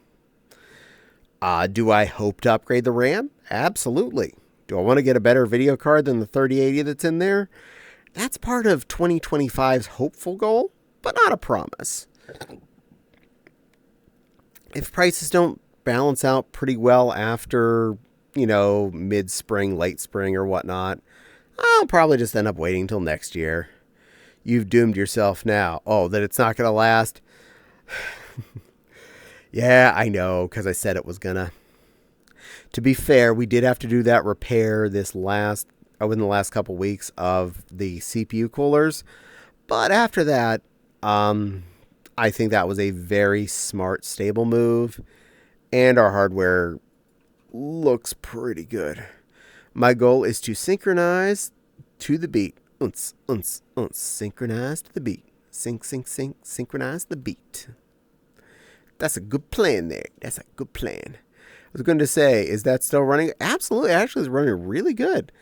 Speaker 1: Do I hope to upgrade the RAM? Absolutely. Do I want to get a better video card than the 3080 that's in there? That's part of 2025's hopeful goal, but not a promise. If prices don't balance out pretty well after, mid-spring, late spring, or whatnot, I'll probably just end up waiting until next year. You've doomed yourself now. Oh, that it's not going to last? Yeah, I know, because I said it was gonna. To be fair, we did have to do that repair within the last couple weeks of the CPU coolers. But after that, I think that was a very smart, stable move. And our hardware looks pretty good. My goal is to synchronize to the beat. Unce, unce, unce. Synchronize to the beat. Sync, sync, sync. Synchronize the beat. That's a good plan there. That's a good plan. I was going to say, is that still running? Absolutely. Actually, it's running really good.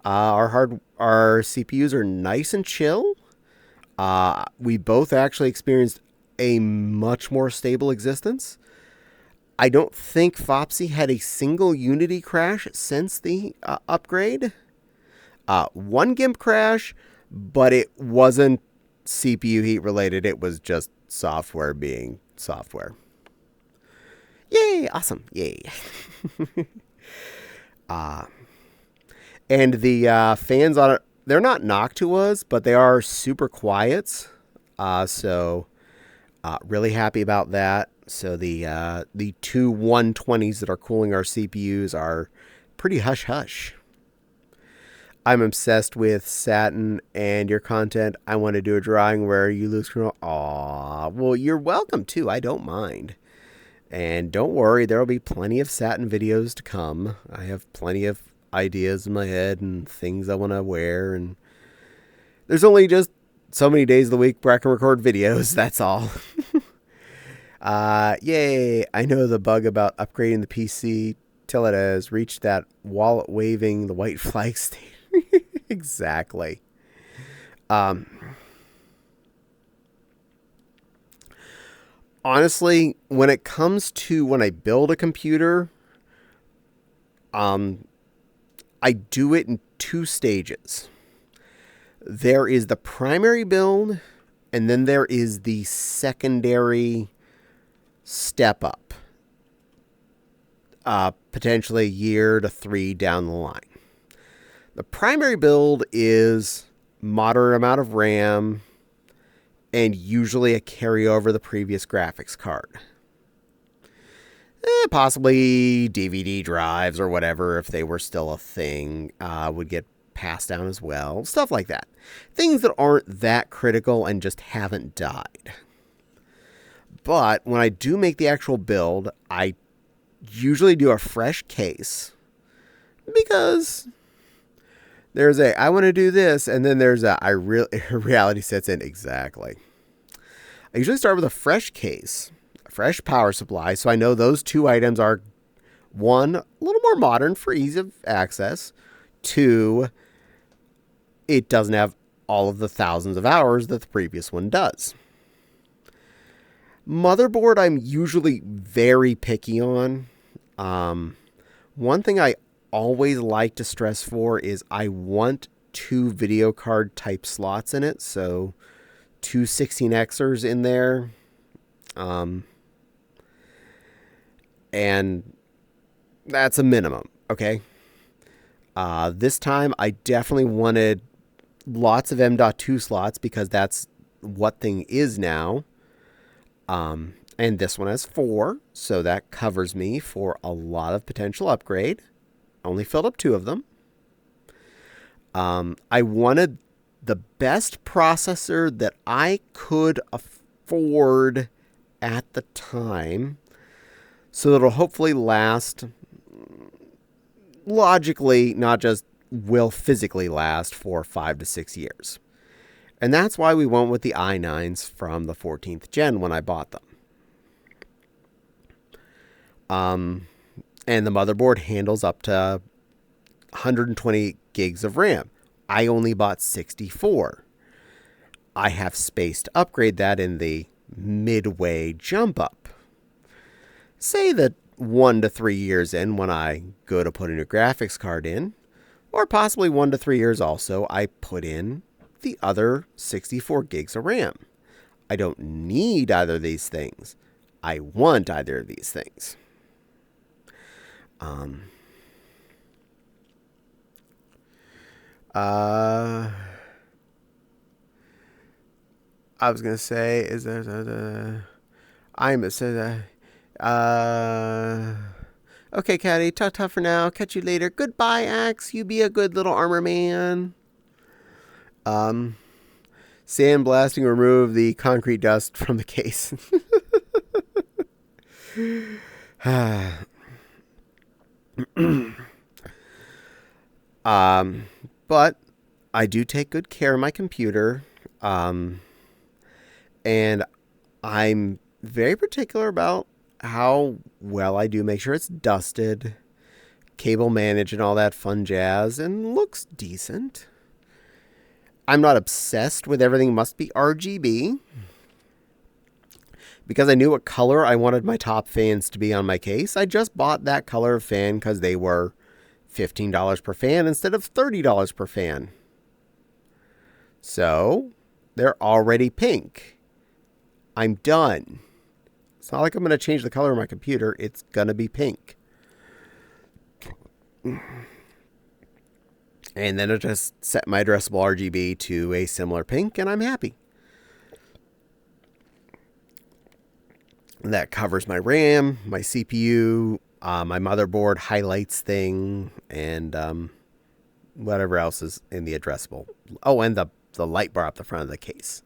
Speaker 1: Our CPUs are nice and chill. We both actually experienced a much more stable existence. I don't think Fopsy had a single Unity crash since the upgrade. One GIMP crash, but it wasn't CPU heat related. It was just software being software. Yay, awesome, yay. And the fans on it, they're not Noctuas, but they are super quiet. So really happy about that. So the two 120s that are cooling our CPUs are pretty hush-hush. I'm obsessed with Satin and your content. I want to do a drawing where you lose control. Aw, well, you're welcome to. I don't mind. And don't worry, there will be plenty of Satin videos to come. I have plenty of ideas in my head and things I want to wear. And there's only just so many days of the week where I can record videos. That's all. Yay. I know the bug about upgrading the PC till it has reached that wallet waving the white flag state. Exactly. Honestly, when it comes to when I build a computer, I do it in 2 stages. There is the primary build, and then there is the secondary step up. Potentially a year to 3 down the line. The primary build is moderate amount of RAM and usually a carryover of the previous graphics card. Possibly DVD drives or whatever, if they were still a thing, would get passed down as well. Stuff like that. Things that aren't that critical and just haven't died. But when I do make the actual build, I usually do a fresh case because there's I want to do this, and then there's reality sets in. Exactly. I usually start with a fresh case, a fresh power supply, so I know those two items are, one, a little more modern for ease of access, two, it doesn't have all of the thousands of hours that the previous one does. Motherboard, I'm usually very picky on. One thing I always like to stress for is I want 2 video card type slots in it, so 2 16Xers in there. And that's a minimum, okay? This time I definitely wanted lots of M.2 slots because that's what thing is now. And this one has 4, so that covers me for a lot of potential upgrade. Only filled up 2 of them. I wanted the best processor that I could afford at the time, so that it'll hopefully last, logically, not just will physically last, for 5 to 6 years. And that's why we went with the i9s from the 14th gen when I bought them. And the motherboard handles up to 120 gigs of RAM. I only bought 64. I have space to upgrade that in the midway jump up. Say that 1 to 3 years in, when I go to put a new graphics card in, or possibly 1 to 3 years also, I put in the other 64 gigs of RAM. I don't need either of these things. I want either of these things. I was gonna say, is there okay, Caddie, ta-ta for now. Catch you later. Goodbye, Axe. You be a good little armor man. Sandblasting, remove the concrete dust from the case. But I do take good care of my computer. And I'm very particular about how well I do make sure it's dusted, cable managed, and all that fun jazz, and looks decent. I'm not obsessed with everything must be RGB, because I knew what color I wanted my top fans to be on my case. I just bought that color of fan because they were $15 per fan instead of $30 per fan. So they're already pink. I'm done. It's not like I'm going to change the color of my computer. It's going to be pink. And then I just set my addressable RGB to a similar pink, and I'm happy. That covers my RAM, my CPU, my motherboard highlights thing, and whatever else is in the addressable. Oh, and the light bar up the front of the case.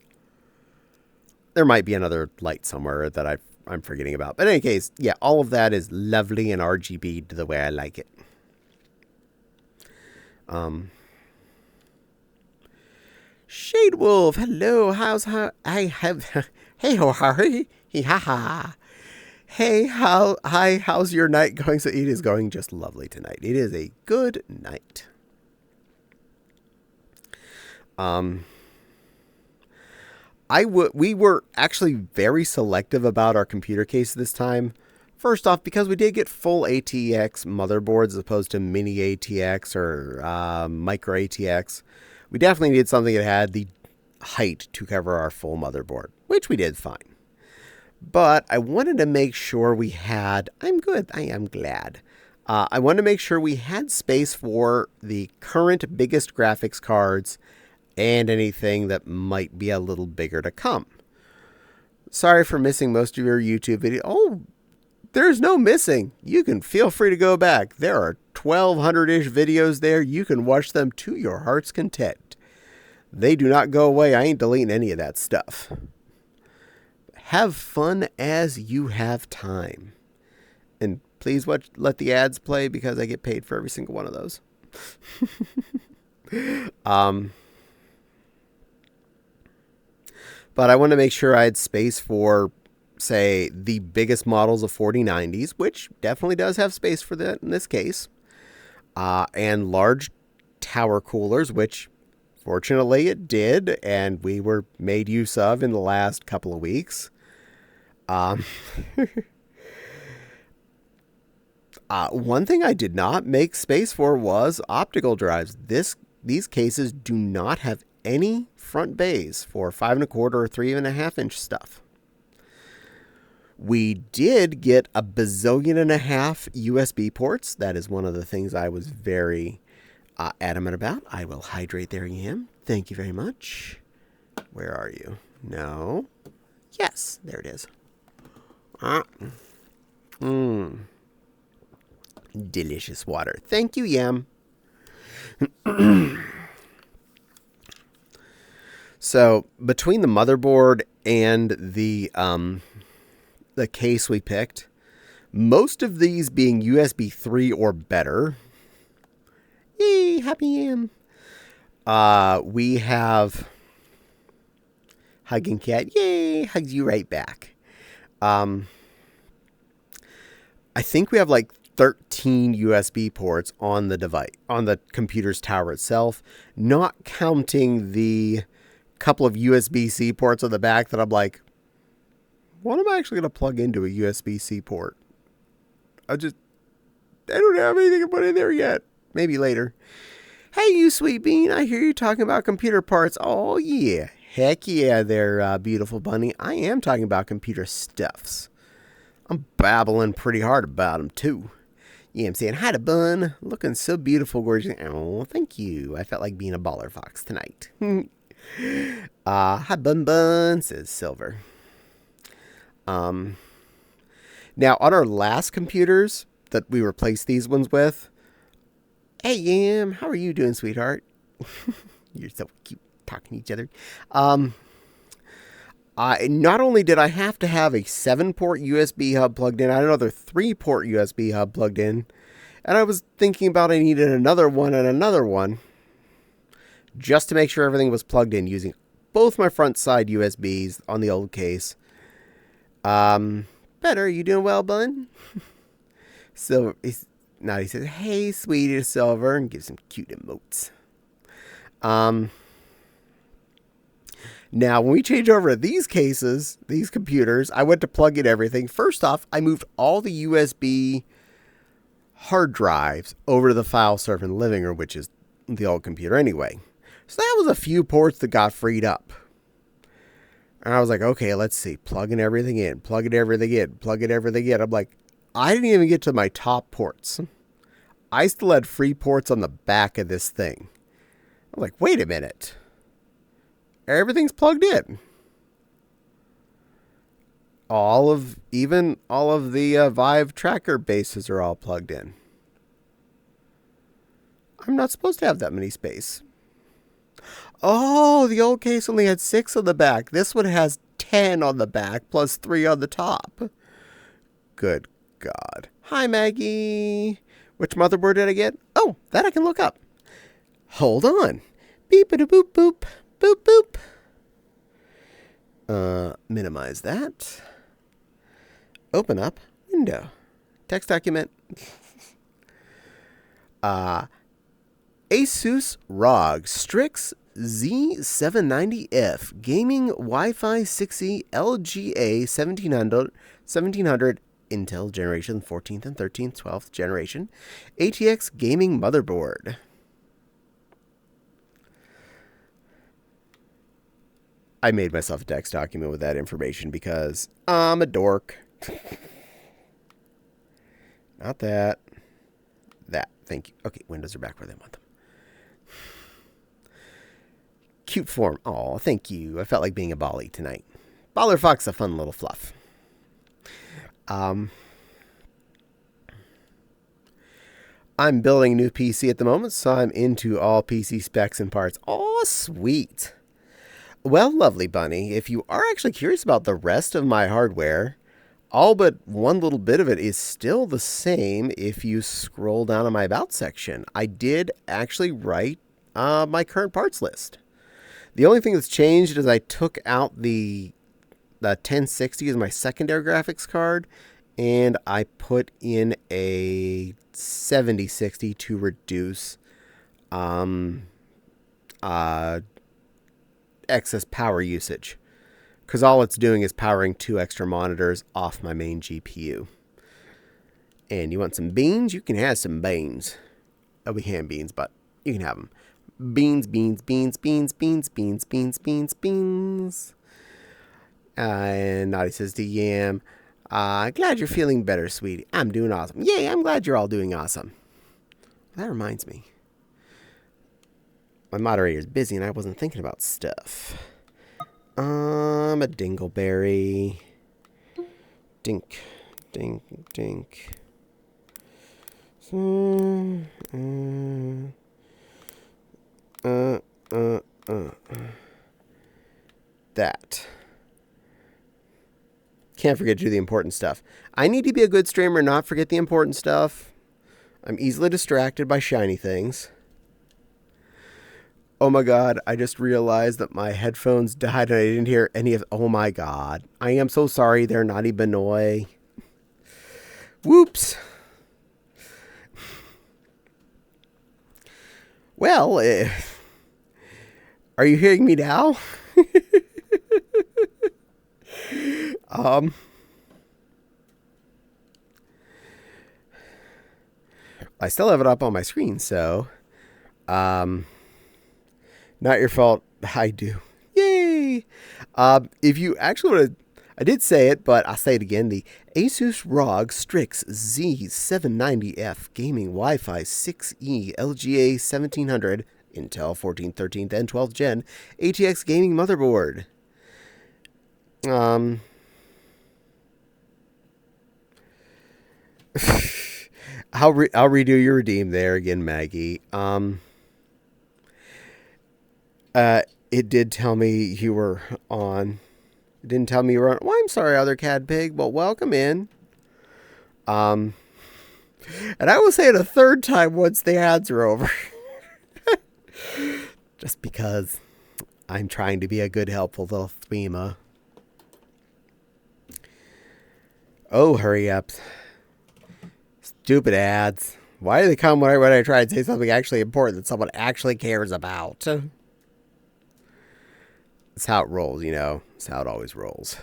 Speaker 1: There might be another light somewhere that I'm forgetting about. But in any case, yeah, all of that is lovely and RGB'd the way I like it. Shade Wolf, hello. Hey ho, Harry. Ha. Hey, how's your night going? So it is going just lovely tonight. It is a good night. We were actually very selective about our computer case this time. First off, because we did get full ATX motherboards as opposed to mini ATX or micro ATX. We definitely needed something that had the height to cover our full motherboard, which we did fine. But I wanted to make sure we had... I'm good. I am glad. I wanted to make sure we had space for the current biggest graphics cards and anything that might be a little bigger to come. Sorry for missing most of your YouTube video. Oh, There's no missing. You can feel free to go back. There are 1,200-ish videos there. You can watch them to your heart's content. They do not go away. I ain't deleting any of that stuff. Have fun as you have time. And please let the ads play because I get paid for every single one of those. But I want to make sure I had space for, say, the biggest models of 4090s, which definitely does have space for that in this case, and large tower coolers, which fortunately it did, and we were made use of in the last couple of weeks. One thing I did not make space for was optical drives. These cases do not have any front bays for 5.25 or 3.5 inch stuff. We did get a bazillion and a half USB ports. That is one of the things I was very adamant about. I will hydrate. There you am. Thank you very much. Where are you? No. Yes, there it is. Delicious water. Thank you, Yam. So between the motherboard and the case we picked, most of these being USB 3 or better. Yay, happy Yam. We have Hugging Cat. Yay, hugs you right back. I think we have like 13 USB ports on the device, on the computer's tower itself, not counting the couple of USB-C ports on the back that I'm like, what am I actually going to plug into a USB-C port? I don't have anything to put in there yet. Maybe later. Hey, you sweet bean, I hear you talking about computer parts. Oh, yeah. Heck yeah there, beautiful bunny. I am talking about computer stuffs. I'm babbling pretty hard about them, too. Yeah, I'm saying hi to Bun. Looking so beautiful, gorgeous. Oh, thank you. I felt like being a baller fox tonight. Hi, Bun Bun, says Silver. Now, on our last computers that we replaced these ones with, hey, Yam, how are you doing, sweetheart? You're so cute talking to each other. Not only did I have to have a 7-port USB hub plugged in, I had another 3-port USB hub plugged in, and I was thinking about I needed another one and another one just to make sure everything was plugged in using both my front side USBs on the old case. Better, you doing well, bud? So now he says, hey, sweetie Silver, and gives some cute emotes. Now, when we change over to these cases, these computers, I went to plug in everything. First off, I moved all the USB hard drives over to the file server in the living room, which is the old computer anyway. So that was a few ports that got freed up. And I was like, okay, let's see. Plugging everything in, plugging everything in, plugging everything in. I'm like, I didn't even get to my top ports. I still had free ports on the back of this thing. I'm like, wait a minute. Everything's plugged in. All of the Vive tracker bases are all plugged in. I'm not supposed to have that many space. Oh, the old case only had 6 on the back. This one has 10 on the back plus 3 on the top. Good God. Hi, Maggie. Which motherboard did I get? Oh, that I can look up. Hold on. Beep-a-da-boop boop. Boop boop. Minimize that. Open up. Window. Text document. Asus ROG Strix Z790F Gaming Wi-Fi 6E LGA 1700 Intel Generation 14th and 13th 12th Generation ATX Gaming Motherboard. I made myself a text document with that information because I'm a dork. Not that. That. Thank you. Okay, windows are back where they want them. Cute form. Aw, thank you. I felt like being a Bali tonight. Baller Fox, a fun little fluff. I'm building a new PC at the moment, so I'm into all PC specs and parts. Oh, sweet. Well, lovely bunny, if you are actually curious about the rest of my hardware, all but one little bit of it is still the same if you scroll down on my About section. I did actually write my current parts list. The only thing that's changed is I took out the 1060 as my secondary graphics card, and I put in a 7060 to reduce excess power usage. Because all it's doing is powering 2 extra monitors off my main GPU. And you want some beans? You can have some beans. Oh, we can beans, but you can have them. Beans, beans, beans, beans, beans, beans, beans, beans, beans. And Naughty says to Yam, glad you're feeling better, sweetie. I'm doing awesome. Yay, I'm glad you're all doing awesome. That reminds me. My moderator's busy and I wasn't thinking about stuff. A dingleberry. Dink, dink, dink. That. Can't forget to do the important stuff. I need to be a good streamer, not forget the important stuff. I'm easily distracted by shiny things. Oh my god, I just realized that my headphones died and I didn't hear any of... Oh my god. I am so sorry there, Naughty Benoy. Whoops. Well, are you hearing me now? I still have it up on my screen, so not your fault. I do. Yay! If you actually want to, I did say it, but I'll say it again. The Asus ROG Strix Z790F Gaming Wi-Fi 6E LGA 1700 Intel 14th, 13th, and 12th Gen ATX gaming motherboard. I'll redo your redeem there again, Maggie. It did tell me you were on. It didn't tell me you were on. Well, I'm sorry, other Cad Pig, but welcome in. And I will say it a third time once the ads are over. Just because I'm trying to be a good, helpful little thweema. Oh, hurry up. Stupid ads. Why do they come when I try and say something actually important that someone actually cares about? That's how it rolls, you know. That's how it always rolls.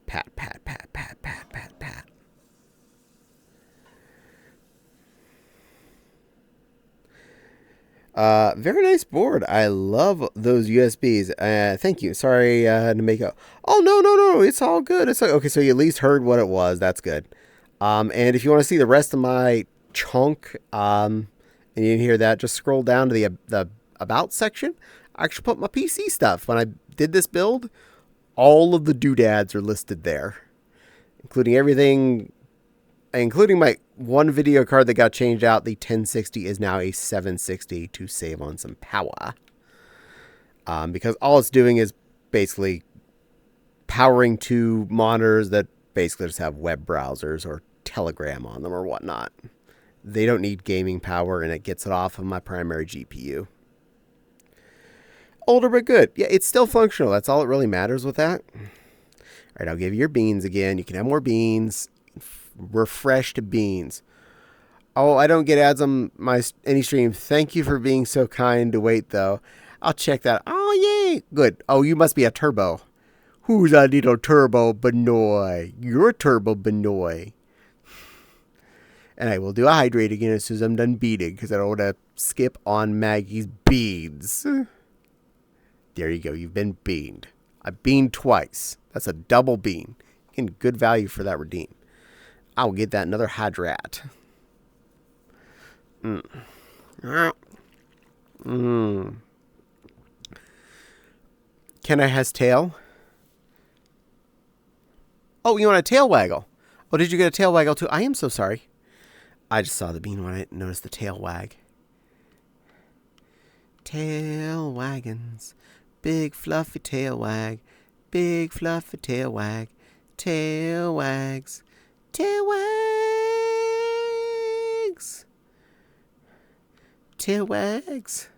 Speaker 1: Pat, pat, pat, pat, pat, pat, pat. Very nice board. I love those USBs. Thank you. Sorry to make a... Oh, no. It's all good. It's like, okay, so you at least heard what it was. That's good. And if you want to see the rest of my chunk, and you didn't hear that, just scroll down to the About section. I actually put my PC stuff. When I did this build, all of the doodads are listed there, including everything, including my one video card that got changed out. The 1060 is now a 760 to save on some power. Because all it's doing is basically powering 2 monitors that basically just have web browsers or Telegram on them or whatnot. They don't need gaming power, and it gets it off of my primary GPU. Older but good. Yeah, it's still functional. That's all that really matters with that. All right, I'll give you your beans again. You can have more beans. Refreshed beans. Oh, I don't get ads on any stream. Thank you for being so kind to wait, though. I'll check that. Oh, yay. Good. Oh, you must be a turbo. Who's a little turbo Benoy? You're a turbo Benoy. And I will do a hydrate again as soon as I'm done beading, because I don't want to skip on Maggie's beads. There you go. You've been beaned. I beaned twice. That's a double bean. Getting good value for that redeem. I'll get that another hydrate. Can I has tail? Oh, you want a tail waggle? Oh, did you get a tail waggle too? I am so sorry. I just saw the bean when I noticed the tail wag. Tail wagons, big fluffy tail wag, big fluffy tail wag, tail wags, tail wags, tail wags.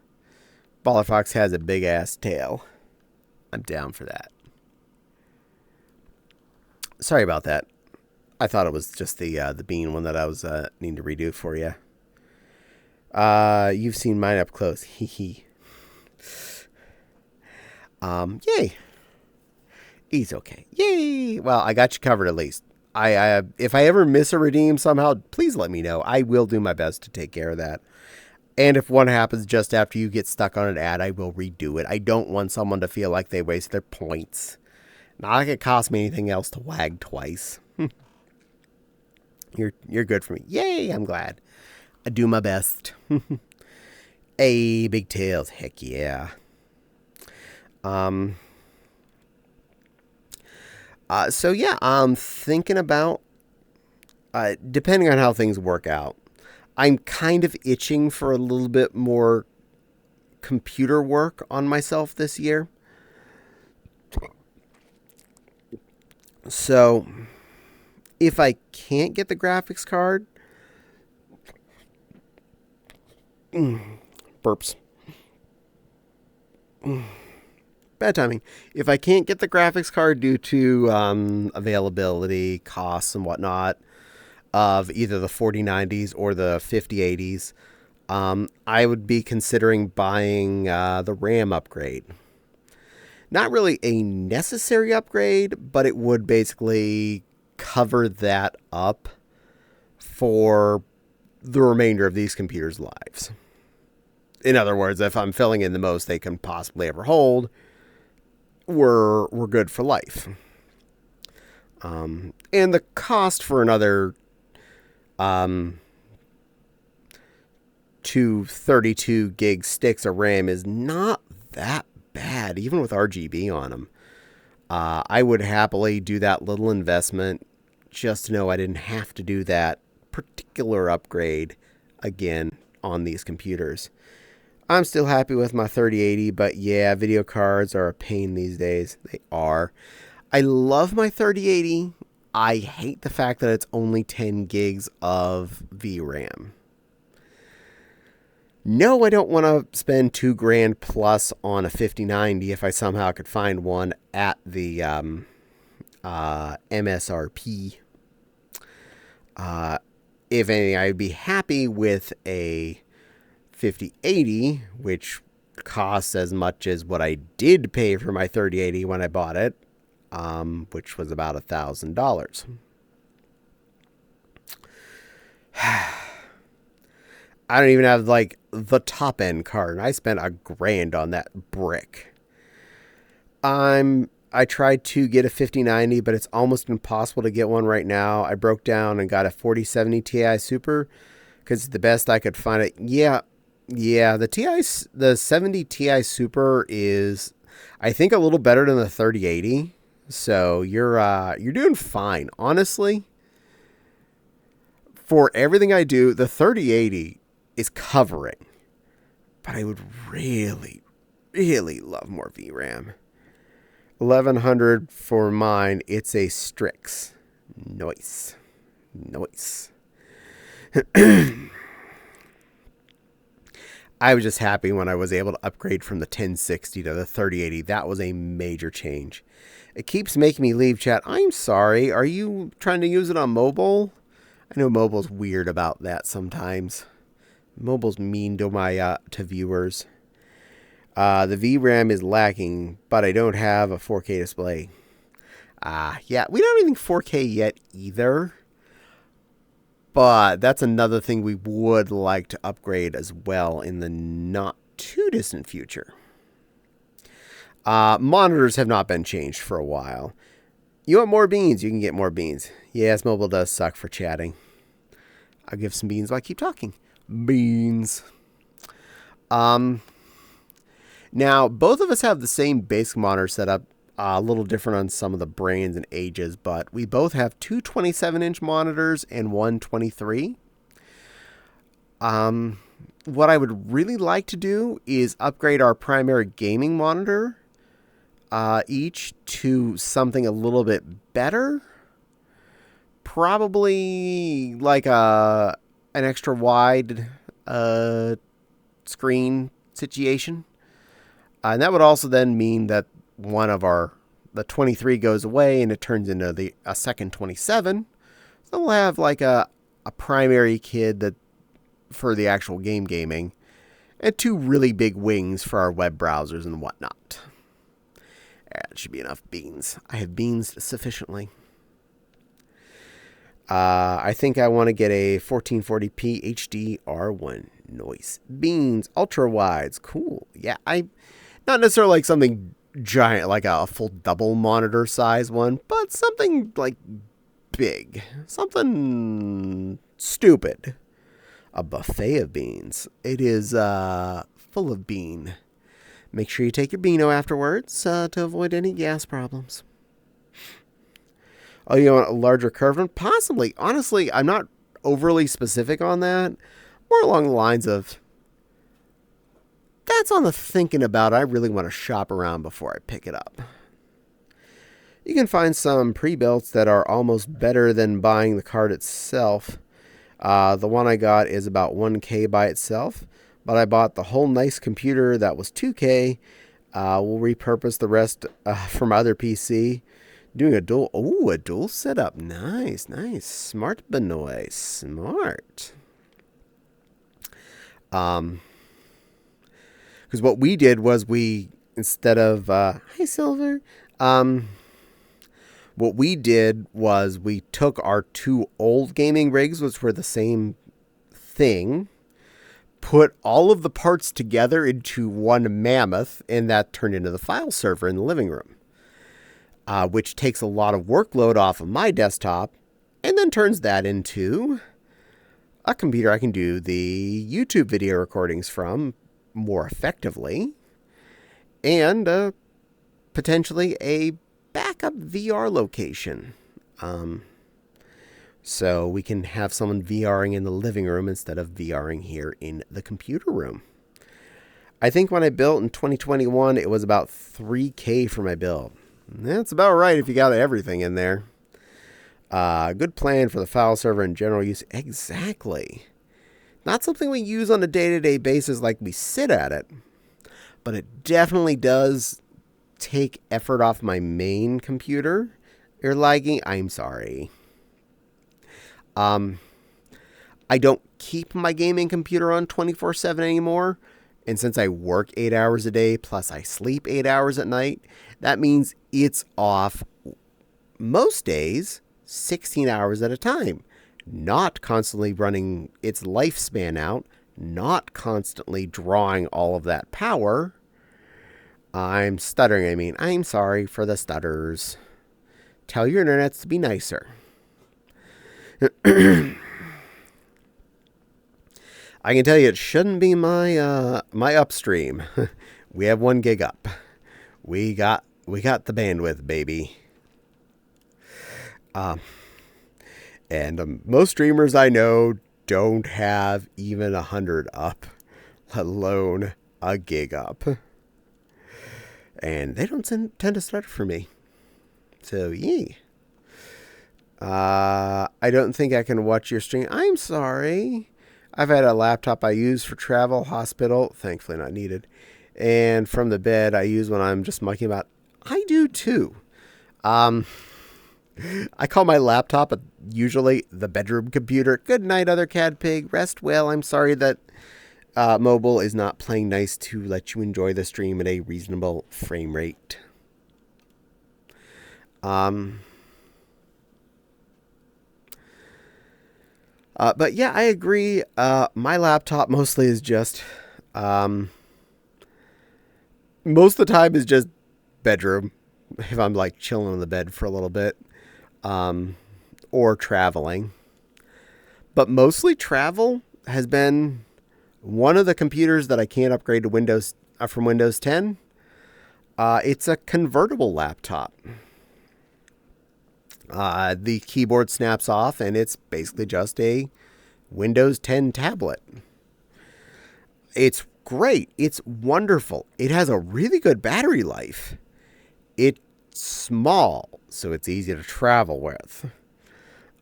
Speaker 1: Baller Fox has a big ass tail. I'm down for that. Sorry about that. I thought it was just the bean one that I was needing to redo for you. You've seen mine up close. Hee hee. Yay. He's okay. Yay. Well, I got you covered at least. I if I ever miss a redeem somehow, please let me know. I will do my best to take care of that. And if one happens just after you get stuck on an ad, I will redo it. I don't want someone to feel like they waste their points. Not like it cost me anything else to wag twice. You're good for me. Yay, I'm glad. I do my best. Hey, big tails. Heck yeah. So yeah, I'm thinking about, depending on how things work out, I'm kind of itching for a little bit more computer work on myself this year. So if I can't get the graphics card, burps. Bad timing. If I can't get the graphics card due to availability, costs, and whatnot of either the 4090s or the 5080s, I would be considering buying the RAM upgrade. Not really a necessary upgrade, but it would basically cover that up for the remainder of these computers' lives. In other words, if I'm filling in the most they can possibly ever hold, we're good for life. And the cost for another 2 32 gig sticks of RAM is not that bad, even with RGB on them. I would happily do that little investment just to know I didn't have to do that particular upgrade again on these computers. I'm still happy with my 3080, but yeah, video cards are a pain these days. They are. I love my 3080. I hate the fact that it's only 10 gigs of VRAM. No, I don't want to spend $2,000 plus on a 5090 if I somehow could find one at the MSRP. If anything, I'd be happy with a 5080, which costs as much as what I did pay for my 3080 when I bought it, which was about $1,000. I don't even have like the top end card. I spent $1,000 on that brick. I tried to get a 5090, but it's almost impossible to get one right now. I broke down and got a 4070 Ti Super because it's the best I could find it. Yeah, the 70 Ti Super is, I think, a little better than the 3080. So you're doing fine, honestly. For everything I do, the 3080 is covering, but I would really, really love more VRAM. 1100 for mine. It's a Strix. Nice. I was just happy when I was able to upgrade from the 1060 to the 3080. That was a major change. It keeps making me leave chat. I'm sorry. Are you trying to use it on mobile? I know mobile's weird about that sometimes. Mobile's mean to my to viewers. The VRAM is lacking, but I don't have a 4K display. Yeah, we don't have anything 4K yet either. But that's another thing we would like to upgrade as well in the not too distant future. Monitors have not been changed for a while. You want more beans? You can get more beans. Yes, mobile does suck for chatting. I'll give some beans while I keep talking. Beans. Now, both of us have the same basic monitor setup. A little different on some of the brands and ages, but we both have two 27-inch monitors and one 23. What I would really like to do is upgrade our primary gaming monitor each to something a little bit better. Probably like an extra wide screen situation. And that would also then mean that one of the 23 goes away and it turns into a second 27. So we'll have like a primary kid that for the actual gaming, and two really big wings for our web browsers and whatnot. That should be enough beans. I have beans sufficiently. I think I want to get a 1440p HD R1 noise. Beans, ultra wides, cool. Yeah, not necessarily like something giant, like a full double monitor size one, but something like big, something stupid. A buffet of beans. It is full of bean. Make sure you take your Beano afterwards to avoid any gas problems. Oh, you want a larger curved one? Possibly. Honestly, I'm not overly specific on that. More along the lines of, that's on the thinking about. I really want to shop around before I pick it up. You can find some pre-builts that are almost better than buying the card itself. The one I got is about 1K by itself, but I bought the whole nice computer that was 2K. We'll repurpose the rest from other PC. Doing a dual setup. Nice. Smart Benoy. Smart. Because what we did was instead of, hi Silver, what we did was we took our two old gaming rigs, which were the same thing, put all of the parts together into one mammoth, and that turned into the file server in the living room. Which takes a lot of workload off of my desktop, and then turns that into a computer I can do the YouTube video recordings from more effectively, and potentially a backup VR location. So we can have someone VRing in the living room instead of VRing here in the computer room. I think when I built in 2021, it was about 3K for my build. That's about right if you got everything in there. Good plan for the file server and general use. Exactly. Not something we use on a day-to-day basis like we sit at it. But it definitely does take effort off my main computer. You're lagging? I'm sorry. I don't keep my gaming computer on 24/7 anymore. And since I work 8 hours a day, plus I sleep 8 hours at night, that means it's off most days 16 hours at a time. Not constantly running its lifespan out, not constantly drawing all of that power. I'm stuttering, I'm sorry for the stutters. Tell your internets to be nicer. I can tell you it shouldn't be my my upstream. We have 1 gig up. We got the bandwidth, baby. And most streamers I know don't have even 100 up, let alone a gig up. And they don't tend to stutter for me. So, yeah. I don't think I can watch your stream. I'm sorry. I've had a laptop I use for travel, hospital, thankfully not needed. And from the bed I use when I'm just mucking about. I do too. I call my laptop usually the bedroom computer. Good night, other cad pig. Rest well. I'm sorry that mobile is not playing nice to let you enjoy the stream at a reasonable frame rate. But yeah, I agree. My laptop mostly is just, most of the time is just bedroom. If I'm like chilling on the bed for a little bit, or traveling. But mostly travel has been one of the computers that I can't upgrade to Windows from Windows 10. It's a convertible laptop. The keyboard snaps off and it's basically just a Windows 10 tablet. It's great. It's wonderful. It has a really good battery life. It's small, so it's easy to travel with.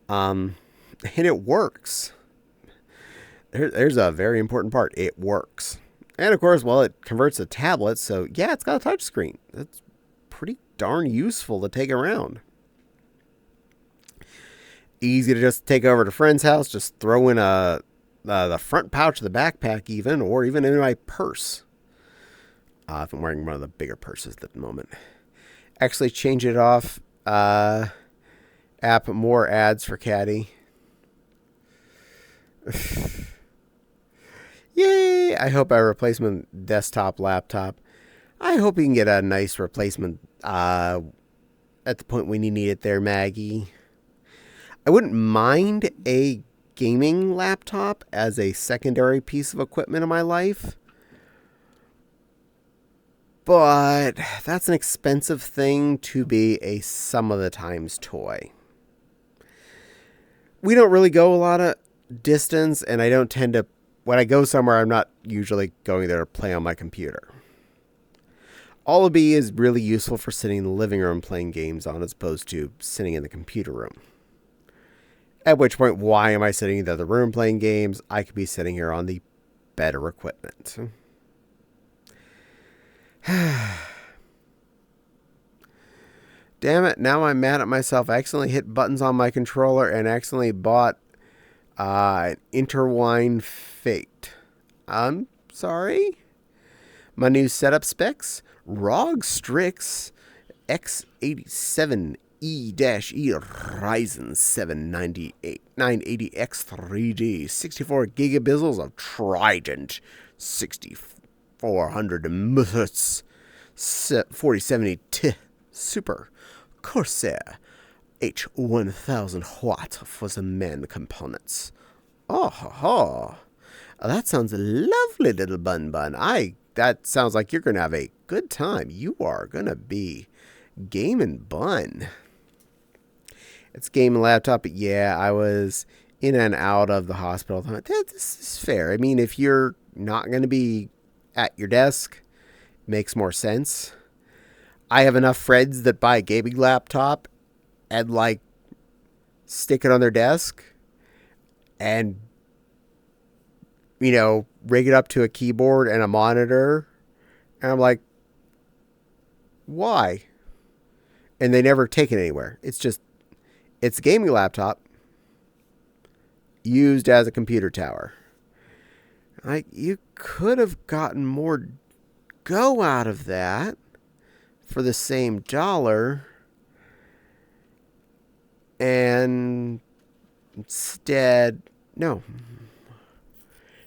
Speaker 1: And it works. There's a very important part. It works. And of course, well, it converts to tablet, so yeah, it's got a touchscreen. That's pretty darn useful to take around. Easy to just take over to a friend's house, just throw in the front pouch of the backpack, even, or even in my purse. If I'm wearing one of the bigger purses at the moment. Actually, change it off. App more ads for Caddie. Yay! I hope a replacement desktop laptop. I hope you can get a nice replacement at the point when you need it there, Maggie. I wouldn't mind a gaming laptop as a secondary piece of equipment in my life. But that's an expensive thing to be a some of the times toy. We don't really go a lot of distance, and I don't tend to, when I go somewhere, I'm not usually going there to play on my computer. All of B is really useful for sitting in the living room playing games on as opposed to sitting in the computer room. At which point, why am I sitting in the other room playing games? I could be sitting here on the better equipment. Damn it, now I'm mad at myself. I accidentally hit buttons on my controller and accidentally bought an Interwine Fate. I'm sorry? My new setup specs? ROG Strix X87E-E Ryzen 7 980X 3D 64 gigabizels of Trident 6400 MHz 4070 T Super Corsair H1000 watt for the main components. Oh, ho, ho. That sounds a lovely, little bun. That sounds like you're going to have a good time. You are going to be gaming bun. It's gaming laptop, but yeah, I was in and out of the hospital. This is fair. I mean, if you're not going to be at your desk, it makes more sense. I have enough friends that buy a gaming laptop and stick it on their desk and rig it up to a keyboard and a monitor. And I'm like, why? And they never take it anywhere. It's a gaming laptop used as a computer tower. You could have gotten more go out of that for the same dollar. And instead, no.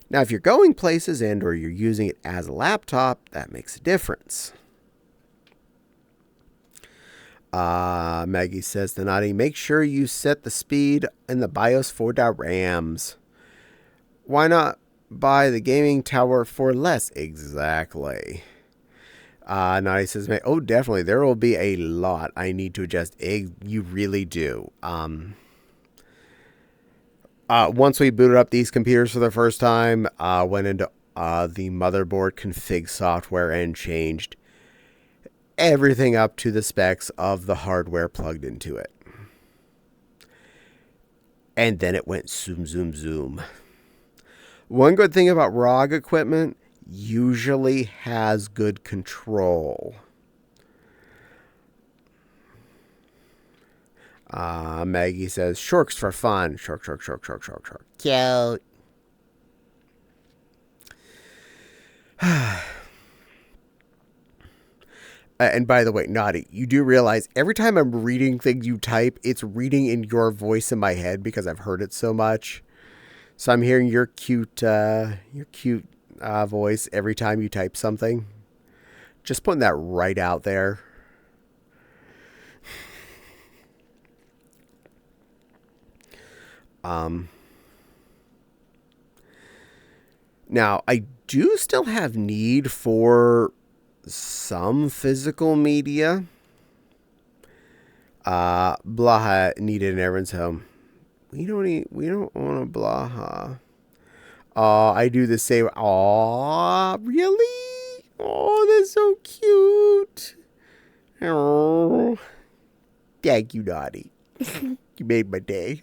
Speaker 1: Now, if you're going places and or you're using it as a laptop, that makes a difference. Maggie says to Noddy, make sure you set the speed in the BIOS for the RAMs. Why not buy the gaming tower for less? Exactly. Noddy says, oh, definitely. There will be a lot I need to adjust. You really do. Once we booted up these computers for the first time, went into the motherboard config software and changed everything up to the specs of the hardware plugged into it. And then it went zoom, zoom, zoom. One good thing about ROG equipment, usually has good control. Maggie says, shorks for fun. Shork. Cute. And by the way, Naughty, you do realize every time I'm reading things you type, it's reading in your voice in my head because I've heard it so much. So I'm hearing your cute voice every time you type something. Just putting that right out there. Now, I do still have need for some physical media. Blaha needed in everyone's home. We don't want a Blaha. I do the same. Aw, really? Oh, that's so cute. Oh, thank you, Naughty. You made my day.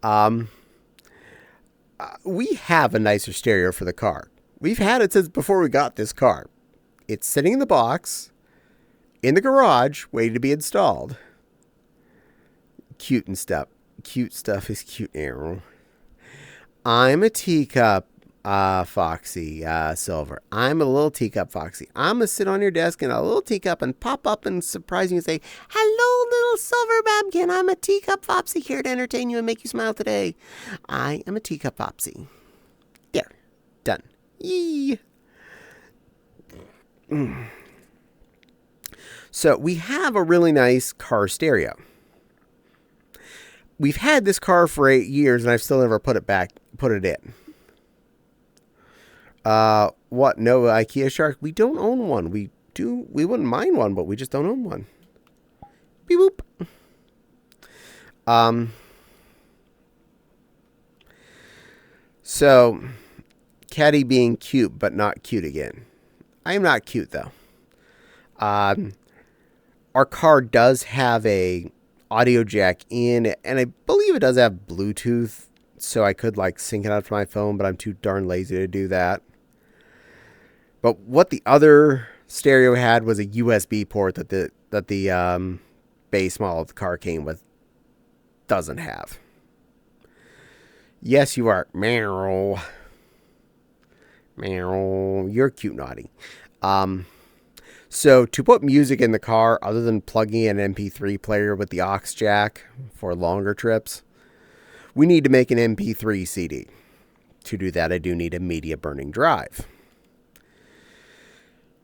Speaker 1: um, we have a nicer stereo for the car. We've had it since before we got this car. It's sitting in the box, in the garage, waiting to be installed. Cute and stuff. Cute stuff is cute, Arrow. I'm a teacup, Foxy, Silver. I'm a little teacup, Foxy. I'm going to sit on your desk in a little teacup and pop up and surprise you and say, hello, little Silver Babkin. I'm a teacup, Foxy, here to entertain you and make you smile today. I am a teacup, Foxy. There. Done. Yee. So we have a really nice car stereo. We've had this car for 8 years and I've still never put it in. What? No IKEA Shark? We don't own one. We wouldn't mind one, but we just don't own one. Beep boop. So, Caddie being cute, but not cute again. I am not cute though. Our car does have a audio jack in, and I believe it does have Bluetooth, so I could like sync it out to my phone, but I'm too darn lazy to do that. But what the other stereo had was a USB port that the base model of the car came with doesn't have. Yes, you are. Meow. Meow. You're cute, Naughty. So to put music in the car, other than plugging in an MP3 player with the aux jack for longer trips, we need to make an MP3 CD. To do that, I do need a media burning drive.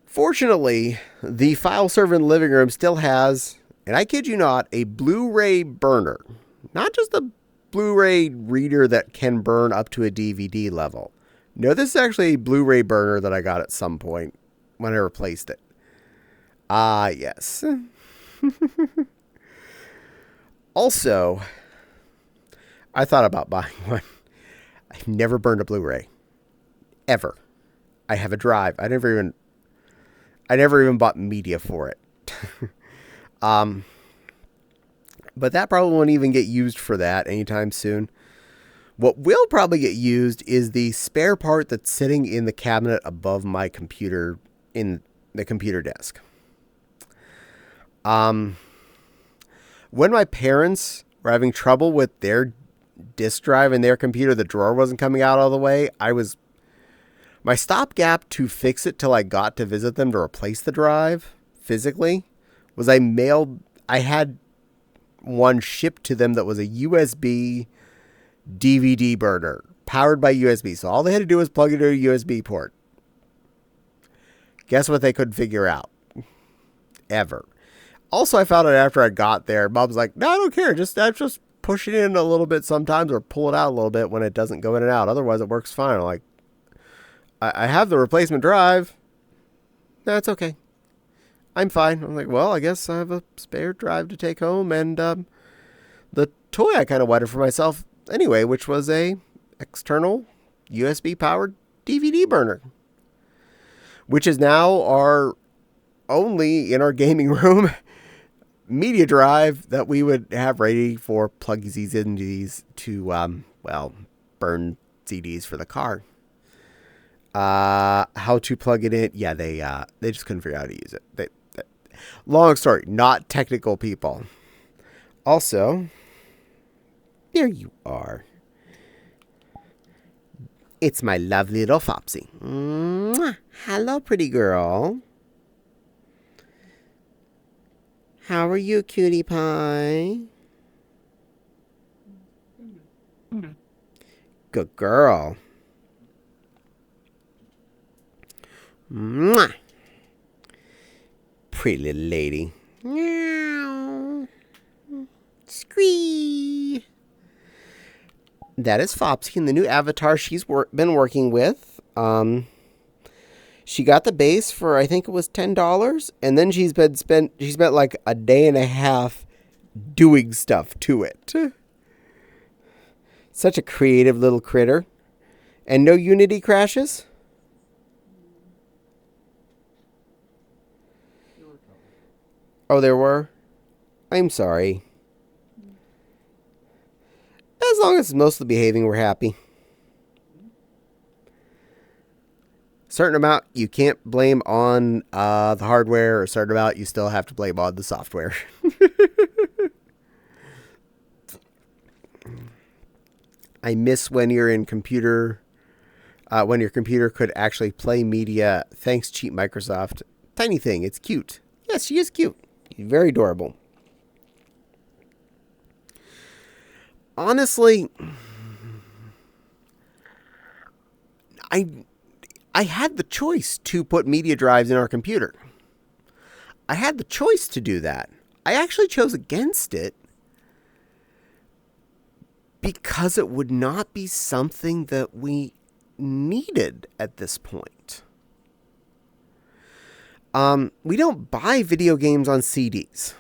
Speaker 1: Fortunately, the file server in the living room still has, and I kid you not, a Blu-ray burner. Not just a Blu-ray reader that can burn up to a DVD level. No, this is actually a Blu-ray burner that I got at some point when I replaced it. Ah, yes. Also, I thought about buying one. I've never burned a Blu-ray. Ever. I have a drive. I never even bought media for it. But that probably won't even get used for that anytime soon. What will probably get used is the spare part that's sitting in the cabinet above my computer in the computer desk. When my parents were having trouble with their disk drive in their computer, the drawer wasn't coming out all the way. My stopgap to fix it till I got to visit them to replace the drive physically was I had one shipped to them that was a USB DVD burner powered by USB. So all they had to do was plug it into a USB port. Guess what they couldn't figure out? Ever. Also, I found out after I got there, Mom's like, no, I don't care. Just push it in a little bit sometimes or pull it out a little bit when it doesn't go in and out. Otherwise, it works fine. I'm like, I have the replacement drive. No, it's okay. I'm fine. I'm like, well, I guess I have a spare drive to take home. And the toy I kind of wanted for myself anyway, which was a external USB-powered DVD burner. Which is now our only in our gaming room media drive that we would have ready for plugging these into these to, burn CDs for the car. How to plug it in? Yeah, they just couldn't figure out how to use it. Long story, not technical people. Also, there you are. It's my lovely little Fopsy. Mwah. Hello, pretty girl. How are you, cutie pie? Good girl. Mwah. Pretty little lady. Meow. Squee. That is Fopsy and the new avatar she's been working with. She got the base for, I think it was $10, and then she spent like a day and a half doing stuff to it. Such a creative little critter. And no Unity crashes?
Speaker 2: There were a couple.
Speaker 1: Oh, there were? I'm sorry. As long as it's mostly behaving, we're happy. Certain amount you can't blame on the hardware, or certain amount you still have to blame on the software. I miss when you're in computer, when your computer could actually play media. Thanks, cheap Microsoft. Tiny thing, it's cute. Yes, she is cute. Very adorable. Honestly, I had the choice to put media drives in our computer. I had the choice to do that. I actually chose against it because it would not be something that we needed at this point. We don't buy video games on CDs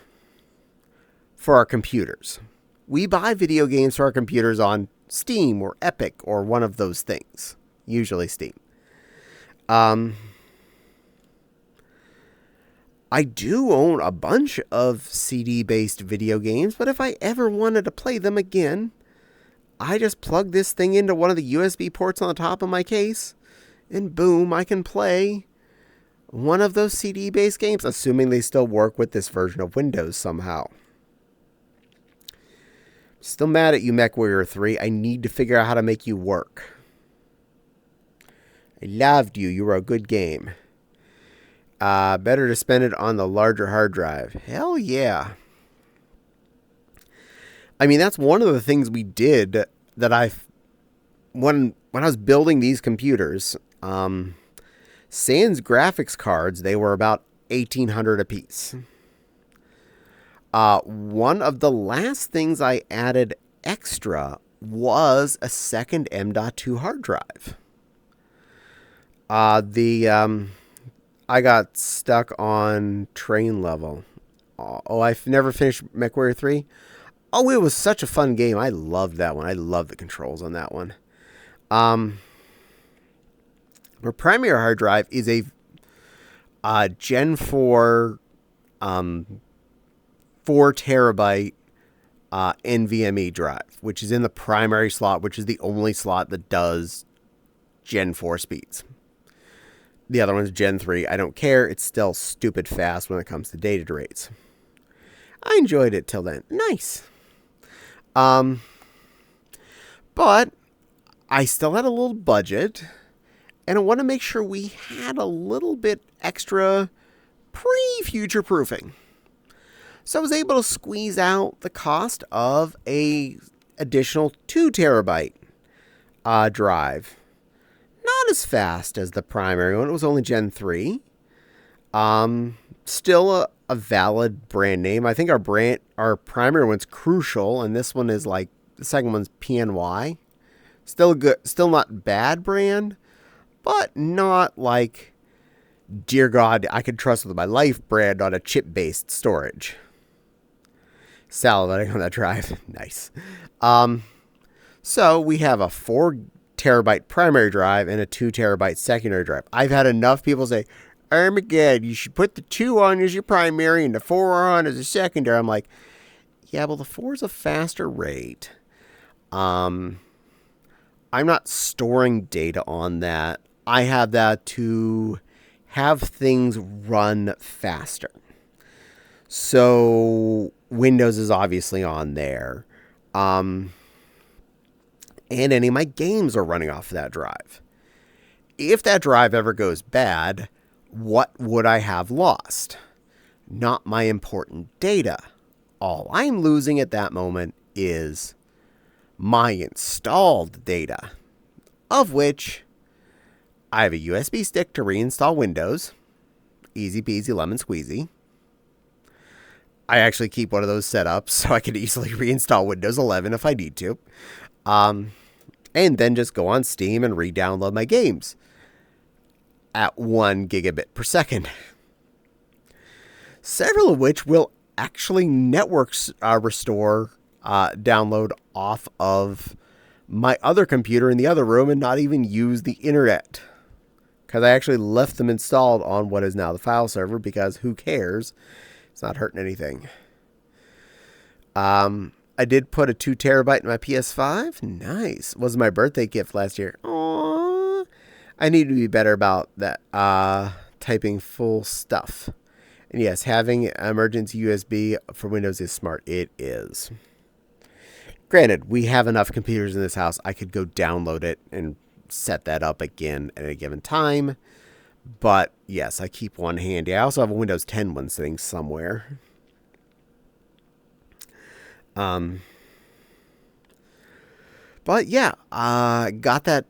Speaker 1: for our computers. We buy video games for our computers on Steam or Epic or one of those things. Usually Steam. I do own a bunch of CD-based video games, but if I ever wanted to play them again, I just plug this thing into one of the USB ports on the top of my case, and boom, I can play one of those CD-based games, assuming they still work with this version of Windows somehow. Still mad at you, MechWarrior 3. I need to figure out how to make you work. I loved you. You were a good game. Better to spend it on the larger hard drive. Hell yeah. I mean, that's one of the things we did that when I was building these computers, Sans graphics cards, they were about $1,800 a piece. One of the last things I added extra was a second M.2 hard drive. I got stuck on train level. Oh, I've never finished MechWarrior 3. Oh, it was such a fun game. I loved that one. I love the controls on that one. Our primary hard drive is a Gen 4 4 terabyte NVMe drive, which is in the primary slot, which is the only slot that does Gen 4 speeds. The other one's Gen 3. I don't care. It's still stupid fast when it comes to data rates. I enjoyed it till then. Nice. But I still had a little budget, and I want to make sure we had a little bit extra pre-future proofing. So I was able to squeeze out the cost of a additional 2 terabyte drive. Not as fast as the primary one. It was only Gen 3. Still a valid brand name. I think our primary one's Crucial, and this one is like, the second one's PNY. Still good, still not bad brand, but not like, dear God, I could trust with my life brand on a chip-based storage. Salivating on that drive. Nice. So we have a 4 terabyte primary drive and a 2 terabyte secondary drive. I've had enough people say, Armageddon, you should put the 2 on as your primary and the 4 on as a secondary. I'm like, yeah, well, the 4 is a faster rate. I'm not storing data on that. I have that to have things run faster. So Windows is obviously on there. And any of my games are running off of that drive. If that drive ever goes bad, what would I have lost? Not my important data. All I'm losing at that moment is my installed data, of which I have a USB stick to reinstall Windows. Easy peasy lemon squeezy. I actually keep one of those set up so I can easily reinstall Windows 11 if I need to. And then just go on Steam and re-download my games at 1 gigabit per second. Several of which will actually network restore download off of my other computer in the other room and not even use the internet. Because I actually left them installed on what is now the file server because who cares? It's not hurting anything. I did put a 2 terabyte in my PS5. Nice. Was my birthday gift last year. Aww. I need to be better about that. Typing full stuff. And yes, having emergency USB for Windows is smart. It is. Granted, we have enough computers in this house. I could go download it and set that up again at a given time. But yes, I keep one handy. I also have a Windows 10 one sitting somewhere. But yeah, got that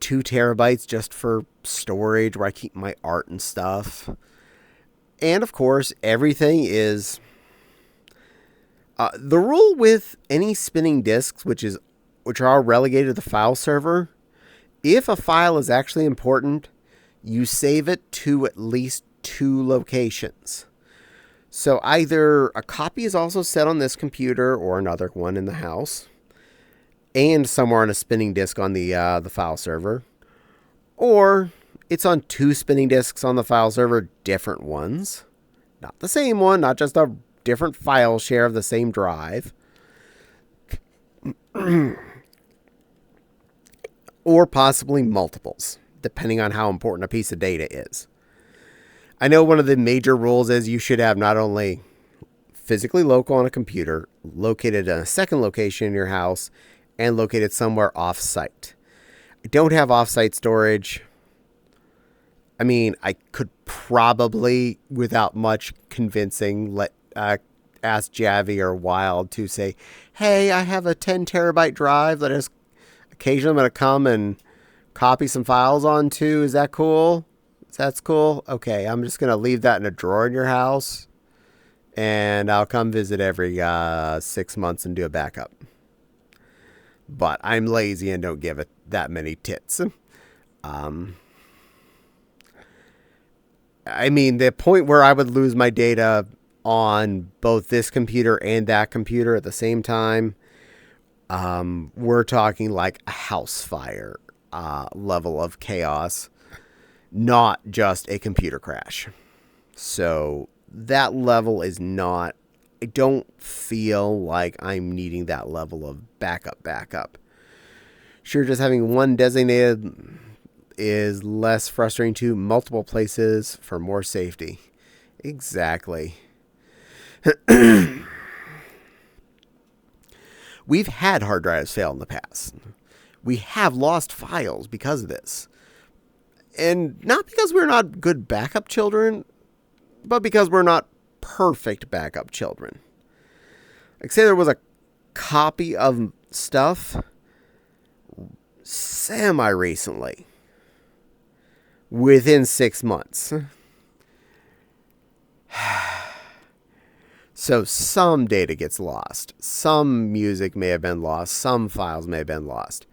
Speaker 1: 2 terabytes just for storage where I keep my art and stuff. And of course, everything is the rule with any spinning disks, which are relegated to the file server. If a file is actually important, you save it to at least 2 locations. So either a copy is also set on this computer or another one in the house, and somewhere on a spinning disk on the file server, or it's on 2 spinning disks on the file server, different ones, not the same one, not just a different file share of the same drive, or possibly multiples, depending on how important a piece of data is. I know one of the major rules is you should have not only physically local on a computer, located in a second location in your house, and located somewhere off-site. I don't have off-site storage. I mean, I could probably, without much convincing, ask Javi or Wild to say, hey, I have a 10 terabyte drive that is occasionally I'm going to come and copy some files onto. Is that cool? That's cool. Okay, I'm just going to leave that in a drawer in your house, and I'll come visit every 6 months and do a backup. But I'm lazy and don't give it that many tits. I mean, the point where I would lose my data on both this computer and that computer at the same time, we're talking like a house fire level of chaos, not just a computer crash. So that level is not, I don't feel like I'm needing that level of backup. Sure, just having one designated is less frustrating to multiple places for more safety. Exactly. We've had hard drives fail in the past. We have lost files because of this. And not because we're not good backup children, but because we're not perfect backup children. Like, say there was a copy of stuff semi-recently, within 6 months. So some data gets lost. Some music may have been lost. Some files may have been lost.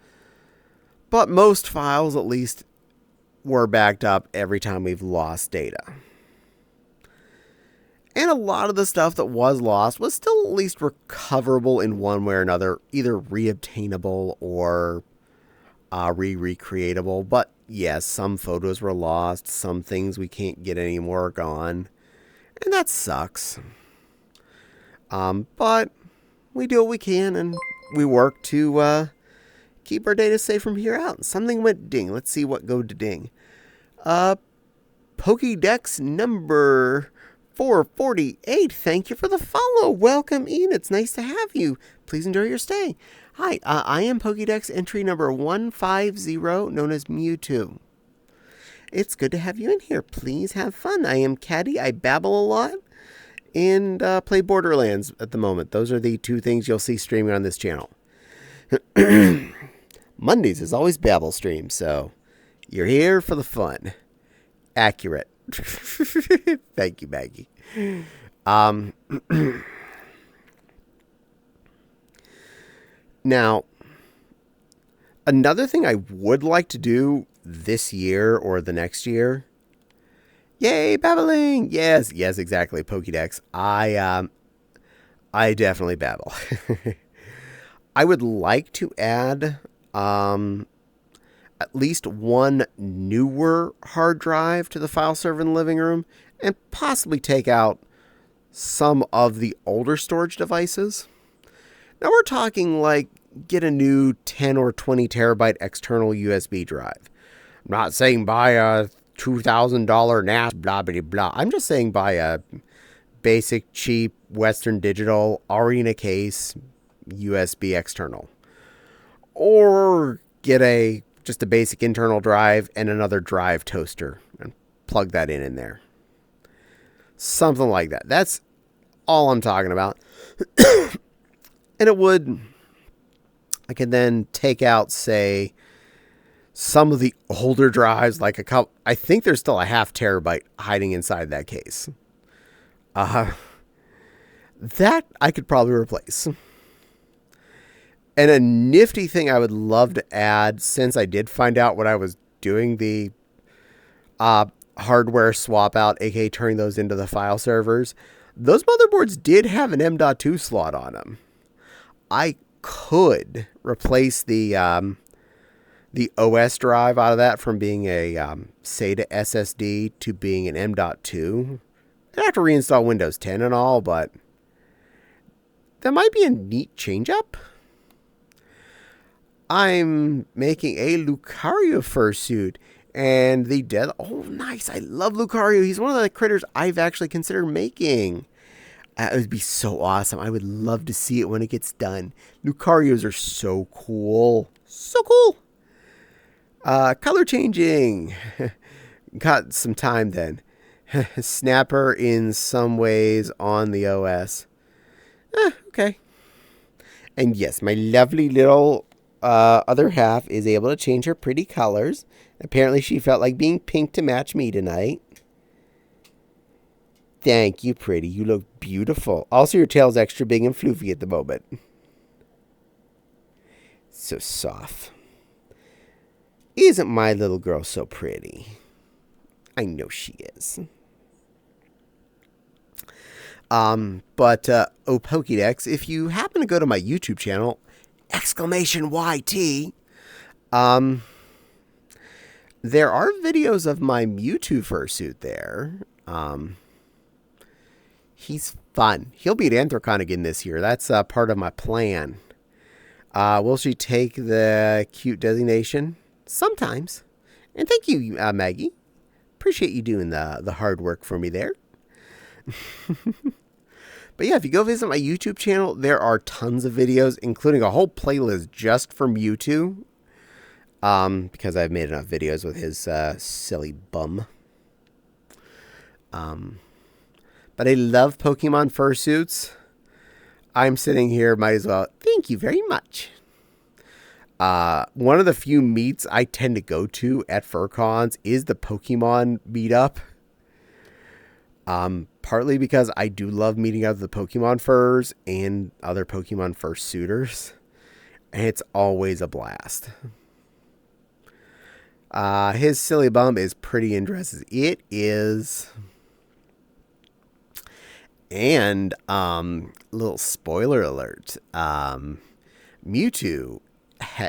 Speaker 1: But most files, at least, were backed up every time we've lost data. And a lot of the stuff that was lost was still at least recoverable in one way or another, either reobtainable or recreatable. But yes, some photos were lost, some things we can't get anymore are gone, and that sucks. But we do what we can, and we work to keep our data safe from here out. Something went ding. Let's see what go to ding. Pokédex number 448. Thank you for the follow. Welcome, Ian. It's nice to have you. Please enjoy your stay. Hi, I am Pokédex entry number 150, known as Mewtwo. It's good to have you in here. Please have fun. I am Caddie. I babble a lot and play Borderlands at the moment. Those are the 2 things you'll see streaming on this channel. Mondays is always babble stream, so you're here for the fun. Accurate. Thank you, Maggie. Now, another thing I would like to do this year or the next year. Yay, babbling! Yes, exactly. Pokédex. I definitely babble. I would like to add at least one newer hard drive to the file server in the living room and possibly take out some of the older storage devices. Now we're talking like get a new 10 or 20 terabyte external USB drive. I'm not saying buy a $2,000 NAS, blah, blah, blah. I'm just saying buy a basic, cheap Western Digital, already in a case, USB external. Or get just a basic internal drive and another drive toaster and plug that in there. Something like that. That's all I'm talking about. And I can then take out, say, some of the older drives, like a couple. I think there's still a half terabyte hiding inside that case. That I could probably replace. And a nifty thing I would love to add, since I did find out when I was doing the hardware swap out, aka turning those into the file servers, those motherboards did have an M.2 slot on them. I could replace the OS drive out of that from being a SATA SSD to being an M.2. I'd have to reinstall Windows 10 and all, but that might be a neat change up. I'm making a Lucario fursuit, and the dead. Oh, nice! I love Lucario. He's one of the critters I've actually considered making. It would be so awesome. I would love to see it when it gets done. Lucarios are so cool, so cool. Color changing. Got some time then. Snapper in some ways on the OS. Okay. And yes, my lovely little other half is able to change her pretty colors. Apparently she felt like being pink to match me tonight. Thank you, pretty. You look beautiful. Also, your tail's extra big and floofy at the moment. So soft. Isn't my little girl so pretty? I know she is. Pokédex, if you happen to go to my YouTube channel, exclamation YT, there are videos of my Mewtwo fursuit there. He's fun. He'll be at Anthrocon again this year. That's part of my plan. Will she take the cute designation? Sometimes. And thank you, Maggie. Appreciate you doing the hard work for me there. But yeah, if you go visit my YouTube channel, there are tons of videos, including a whole playlist just for Mewtwo. Because I've made enough videos with his silly bum. But I love Pokemon fursuits. I'm sitting here, might as well. Thank you very much. One of the few meets I tend to go to at FurCons is the Pokemon meetup. Partly because I do love meeting other Pokemon furs and other Pokemon fursuiters. And it's always a blast. His silly bum is pretty in dresses. It is. And, little spoiler alert. Mewtwo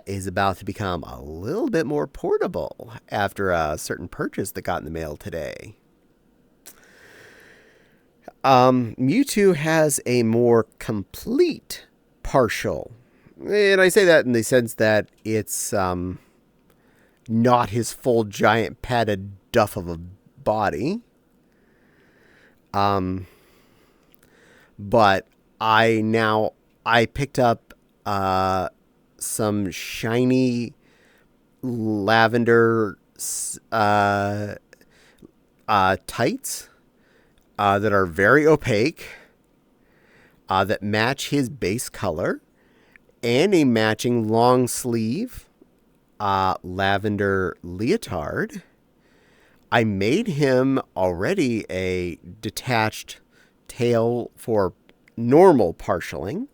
Speaker 1: is about to become a little bit more portable after a certain purchase that got in the mail today. Mewtwo has a more complete partial. And I say that in the sense that it's not his full giant padded duff of a body. But I picked up some shiny lavender tights that are very opaque, that match his base color, and a matching long sleeve lavender leotard. I made him already a detached tail for normal partialing.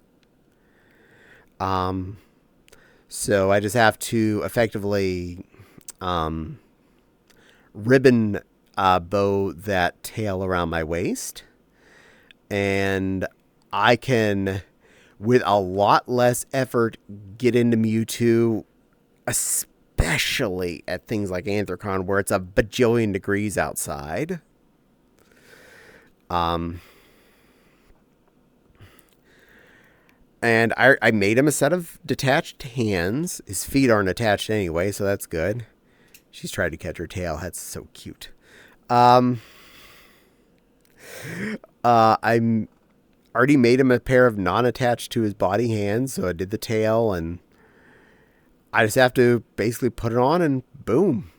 Speaker 1: So I just have to effectively ribbon bow that tail around my waist. And I can with a lot less effort, get into Mewtwo, especially at things like Anthrocon, where it's a bajillion degrees outside. And I made him a set of detached hands. His feet aren't attached anyway, so that's good. She's trying to catch her tail. That's so cute. I already made him a pair of non-attached to his body hands, so I did the tail, and I just have to basically put it on, and boom.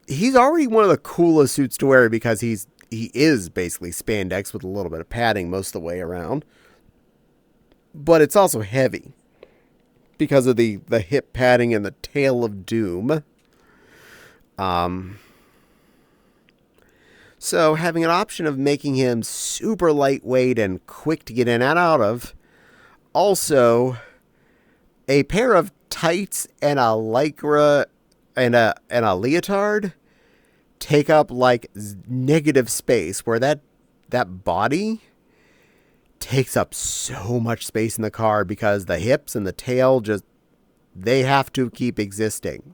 Speaker 1: He's already one of the coolest suits to wear because he is basically spandex with a little bit of padding most of the way around. But it's also heavy because of the hip padding and the tail of doom. So having an option of making him super lightweight and quick to get in and out of. Also, a pair of tights and a lycra and a leotard take up like negative space, where that body takes up so much space in the car because the hips and the tail they have to keep existing.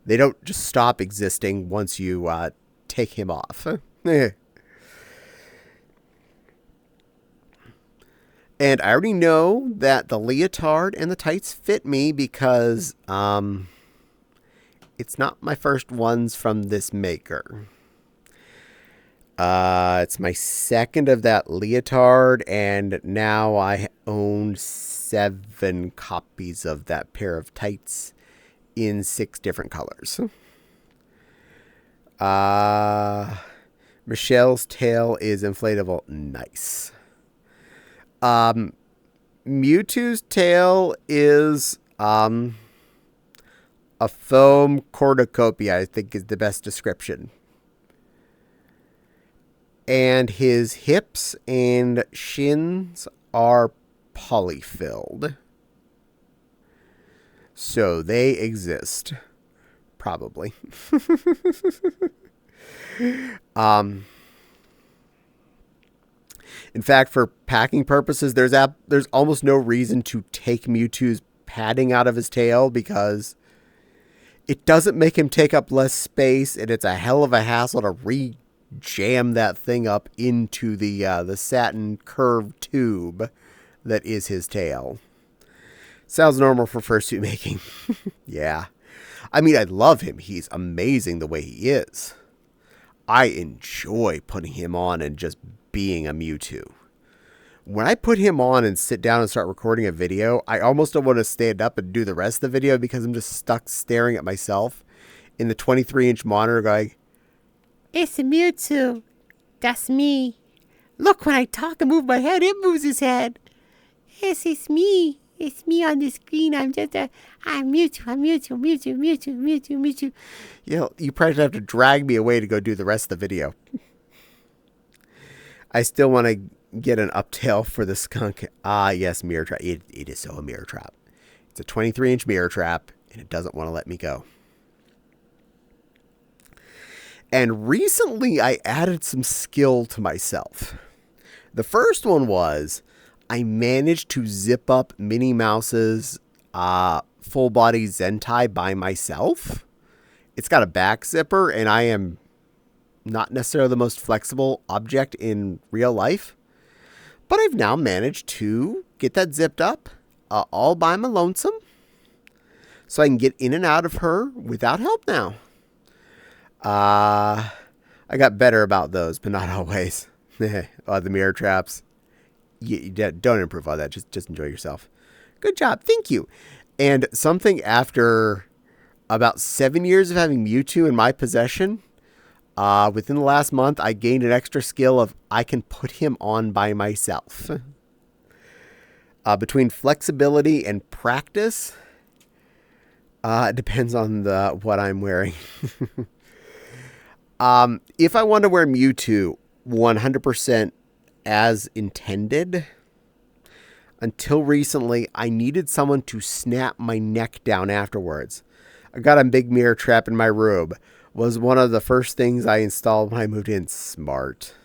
Speaker 1: They don't just stop existing once you take him off. And I already know that the leotard and the tights fit me because it's not my first ones from this maker. It's my second of that leotard, and now I own 7 copies of that pair of tights in 6 different colors. Michelle's tail is inflatable. Nice. Mewtwo's tail is a foam cornucopia, I think is the best description. And his hips and shins are polyfilled. So they exist. Probably. In fact, for packing purposes, there's almost no reason to take Mewtwo's padding out of his tail because it doesn't make him take up less space, and it's a hell of a hassle to re-jam that thing up into the satin curved tube that is his tail. Sounds normal for fursuit making. Yeah. I mean, I love him. He's amazing the way he is. I enjoy putting him on and just being a Mewtwo. When I put him on and sit down and start recording a video, I almost don't want to stand up and do the rest of the video because I'm just stuck staring at myself in the 23-inch monitor going, "It's a Mewtwo. That's me. Look, when I talk and move my head, it moves his head. Yes, it's me. It's me on the screen. I'm Mewtwo. I'm Mewtwo. You know, you probably have to drag me away to go do the rest of the video. I still want to get an uptail for the skunk. Yes, mirror trap. It is so a mirror trap. It's a 23-inch mirror trap, and it doesn't want to let me go. And recently, I added some skill to myself. The first one was I managed to zip up Minnie Mouse's full body Zentai by myself. It's got a back zipper, and I am not necessarily the most flexible object in real life. But I've now managed to get that zipped up all by my lonesome. So I can get in and out of her without help now. I got better about those, but not always. The mirror traps. You don't improve on that. Just enjoy yourself. Good job. Thank you. And something after about 7 years of having Mewtwo in my possession, within the last month, I gained an extra skill of I can put him on by myself. Between flexibility and practice, it depends on what I'm wearing. If I want to wear Mewtwo 100% as intended, until recently, I needed someone to snap my neck down afterwards. I got a big mirror trap in my room. Was one of the first things I installed when I moved in. Smart.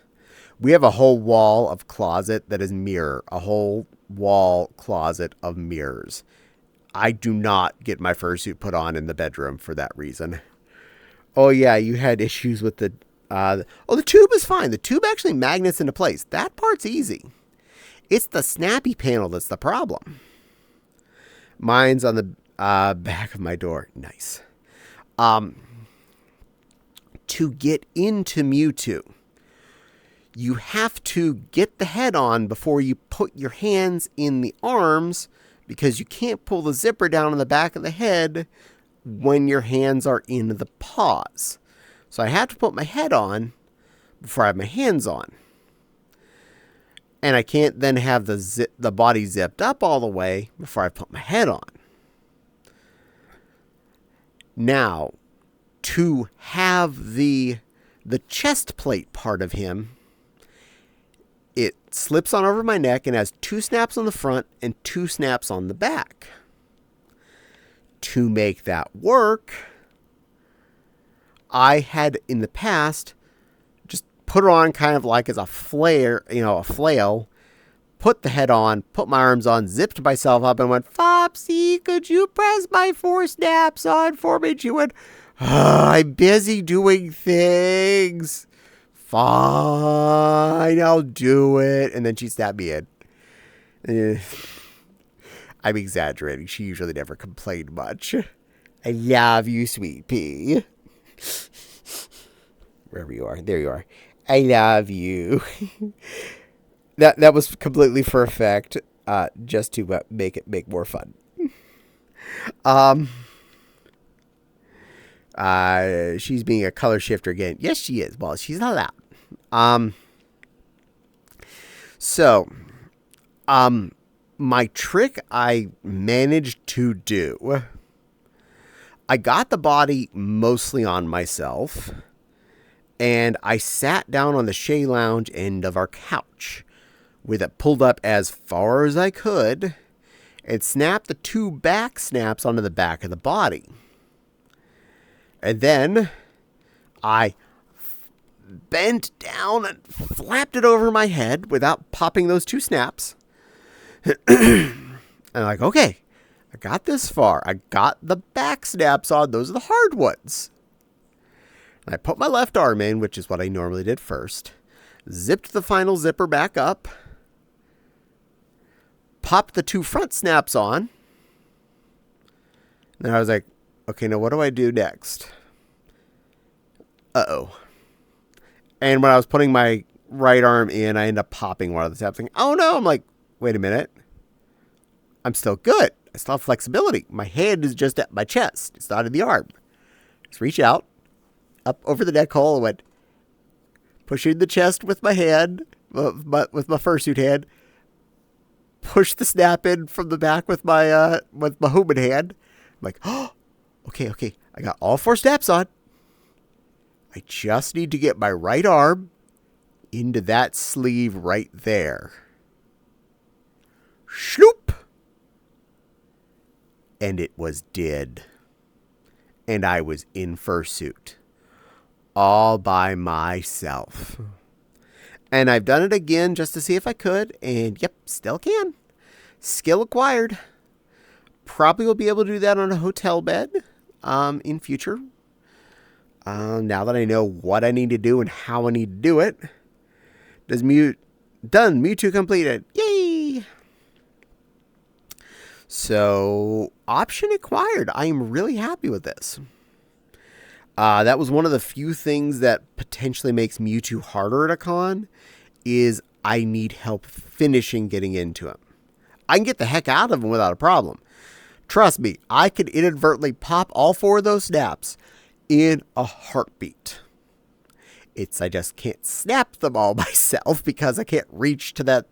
Speaker 1: We have a whole wall of closet that is mirror, a whole wall closet of mirrors. I do not get my fursuit put on in the bedroom for that reason. Oh yeah, you had issues with the. The tube is fine. The tube actually magnets into place. That part's easy. It's the snappy panel that's the problem. Mine's on the back of my door. Nice. To get into Mewtwo, you have to get the head on before you put your hands in the arms, because you can't pull the zipper down on the back of the head when your hands are in the paws. So I have to put my head on before I have my hands on. And I can't then have the body zipped up all the way before I put my head on. Now, to have the chest plate part of him, it slips on over my neck and has 2 snaps on the front and 2 snaps on the back. To make that work, I had in the past just put it on kind of like as a flare, a flail, put the head on, put my arms on, zipped myself up and went, Fopsy, could you press my 4 snaps on for me? She went, I'm busy doing things. Fine, I'll do it. And then she snapped me in. I'm exaggerating. She usually never complained much. I love you, sweet pea. Wherever you are. There you are. I love you. That was completely for effect, just to make more fun. She's being a color shifter again. Yes, she is. Well, she's not allowed. My trick I managed to do. I got the body mostly on myself, and I sat down on the Shea Lounge end of our couch with it pulled up as far as I could and snapped the 2 back snaps onto the back of the body. And then I bent down and flapped it over my head without popping those 2 snaps. And I'm like, okay, I got this far. I got the back snaps on. Those are the hard ones. And I put my left arm in, which is what I normally did first. Zipped the final zipper back up. Popped the 2 front snaps on. And I was like, okay, now what do I do next? Uh-oh. And when I was putting my right arm in, I ended up popping one of the snaps. Oh no, I'm like, wait a minute. I'm still good. I still have flexibility. My hand is just at my chest. It's not in the arm. Just reach out, up over the neck hole, and went pushing the chest with my hand, with my fursuit hand. Push the snap in from the back with my human hand. I'm like, oh, okay. I got all 4 snaps on. I just need to get my right arm into that sleeve right there. Shloop! And it was dead. And I was in fursuit. All by myself. And I've done it again just to see if I could. And yep, still can. Skill acquired. Probably will be able to do that on a hotel bed in future. Now that I know what I need to do and how I need to do it. Done. Mewtwo completed. Yay! So, option acquired. I am really happy with this. That was one of the few things that potentially makes Mewtwo harder at a con, is I need help finishing getting into him. I can get the heck out of him without a problem. Trust me, I could inadvertently pop all 4 of those snaps in a heartbeat. I just can't snap them all myself because I can't reach to that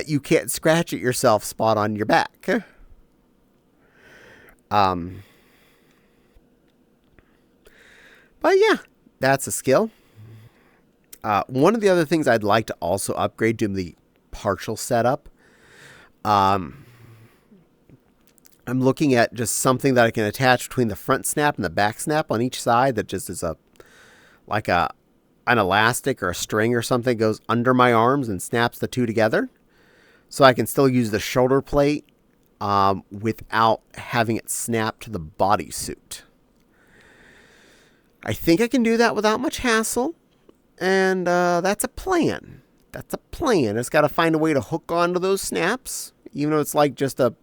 Speaker 1: you can't scratch it yourself spot on your back. But yeah, that's a skill. One of the other things I'd like to also upgrade to the partial setup. I'm looking at just something that I can attach between the front snap and the back snap on each side that just is like a an elastic or a string or something goes under my arms and snaps the two together. So I can still use the shoulder plate without having it snap to the bodysuit. I think I can do that without much hassle. And that's a plan. That's a plan. It's got to find a way to hook onto those snaps, even though it's like just a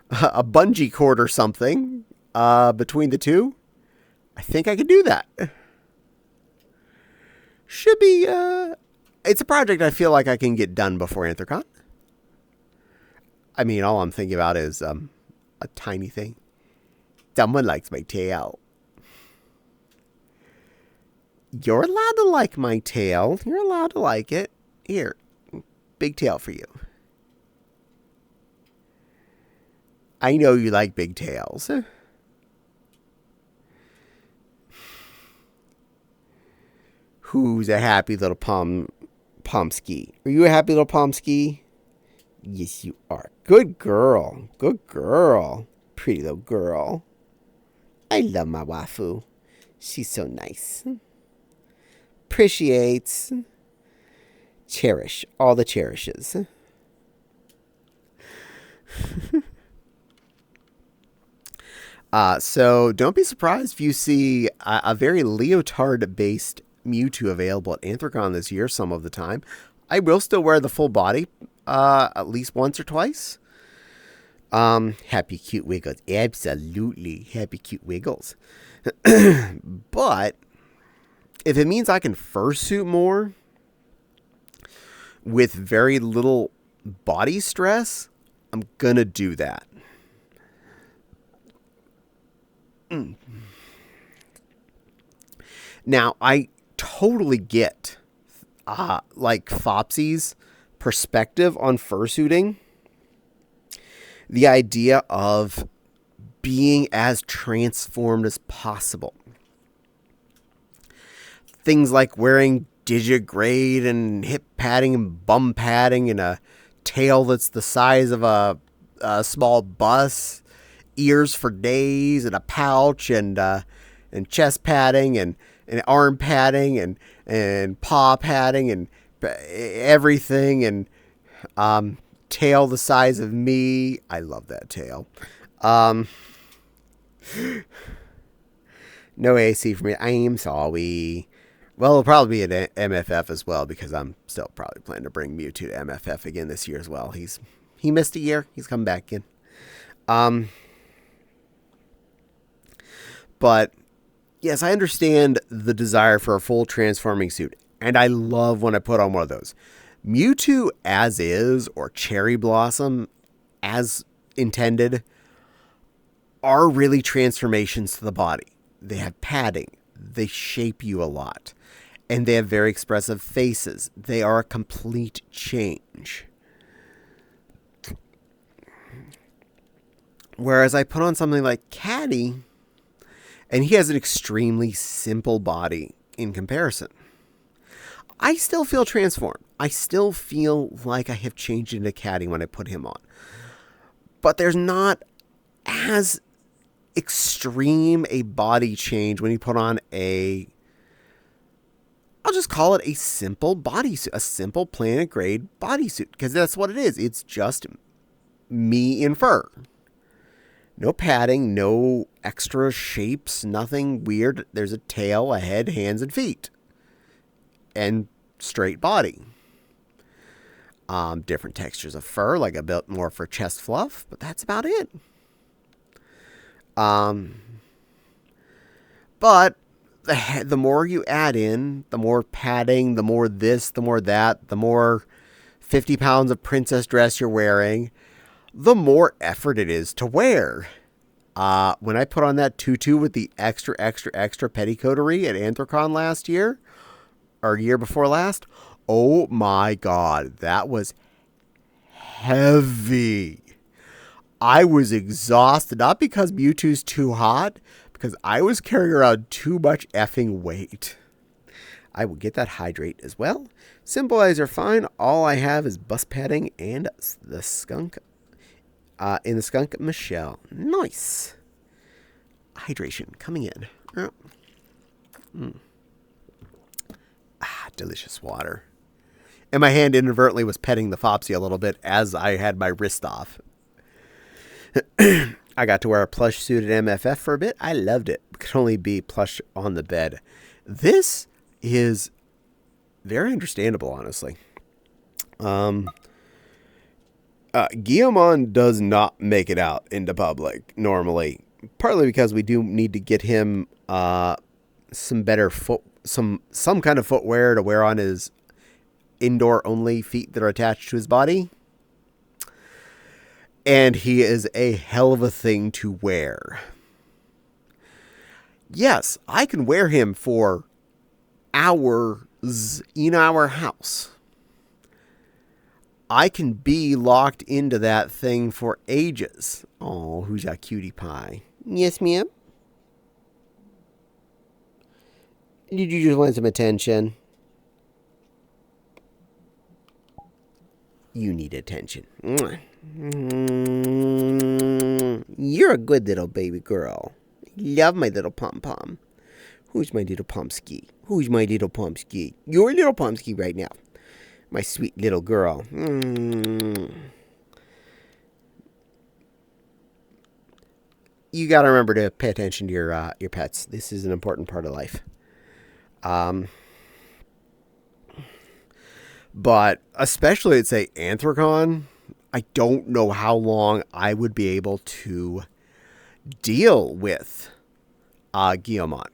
Speaker 1: bungee cord or something between the two. I think I could do that. Should be. It's a project I feel like I can get done before Anthrocon. I mean, all I'm thinking about is a tiny thing. Someone likes my tail. You're allowed to like my tail. You're allowed to like it. Here, big tail for you. I know you like big tails. Who's a happy little Pomsky? Are you a happy little Pomsky? Yes, you are. Good girl. Good girl. Pretty little girl. I love my waifu. She's so nice. Appreciates. Cherish. All the cherishes. So don't be surprised if you see a very leotard-based Mewtwo available at Anthrocon this year some of the time. I will still wear the full body at least once or twice. Happy cute wiggles. Absolutely. Happy cute wiggles. But if it means I can fursuit more with very little body stress, I'm going to do that. Now, I totally get like Fopsy's perspective on fursuiting. The idea of being as transformed as possible. Things like wearing digigrade and hip padding and bum padding and a tail that's the size of a small bus, ears for days and a pouch and chest padding and arm padding and paw padding and everything and tail the size of me. I love that tail. No AC for me. I'm sorry. Well, it'll probably be an MFF as well because I'm still probably planning to bring Mewtwo to MFF again this year as well. He missed a year. He's come back in. But yes, I understand the desire for a full transforming suit, and I love when I put on one of those. Mewtwo as is or Cherry Blossom as intended are really transformations to the body. They have padding. They shape you a lot. And they have very expressive faces. They are a complete change. Whereas I put on something like Caddie, and he has an extremely simple body in comparison. I still feel transformed. I still feel like I have changed into Caddie when I put him on. But there's not as extreme a body change when you put on I'll just call it a simple bodysuit, a simple planet grade bodysuit, because that's what it is. It's just me in fur. No padding, no extra shapes, nothing weird. There's a tail, a head, hands, and feet. And straight body. Different textures of fur, like a bit more for chest fluff, but that's about it. But the more you add in, the more padding, the more this, the more that, the more 50 pounds of princess dress you're wearing, the more effort it is to wear. When I put on that tutu with the extra petticoatery at Anthrocon last year, or year before last, oh my god, that was heavy. I was exhausted, not because Mewtwo's too hot, because I was carrying around too much effing weight. I will get that hydrate as well. Symbolize are fine. All I have is bus padding and the skunk. In the skunk Michelle. Nice. Hydration coming in. delicious water. And my hand inadvertently was petting the Fopsy a little bit as I had my wrist off. I got to wear a plush suit at MFF for a bit. I loved it. It could only be plush on the bed. This is very understandable, honestly. Guillemon does not make it out into public normally, partly because we do need to get him some better some kind of footwear to wear on his indoor only feet that are attached to his body. And he is a hell of a thing to wear. Yes, I can wear him for hours in our house. I can be locked into that thing for ages. Oh, who's that cutie pie? Yes, ma'am? Did you just want some attention? You need attention. You're a good little baby girl. Love my little pom-pom. Who's my little pomsky? Who's my little pomsky? You're a little pomsky right now. My sweet little girl. You gotta remember to pay attention to your pets. This is an important part of life. But especially at, say, Anthracon, I don't know how long I would be able to deal with Guillemon.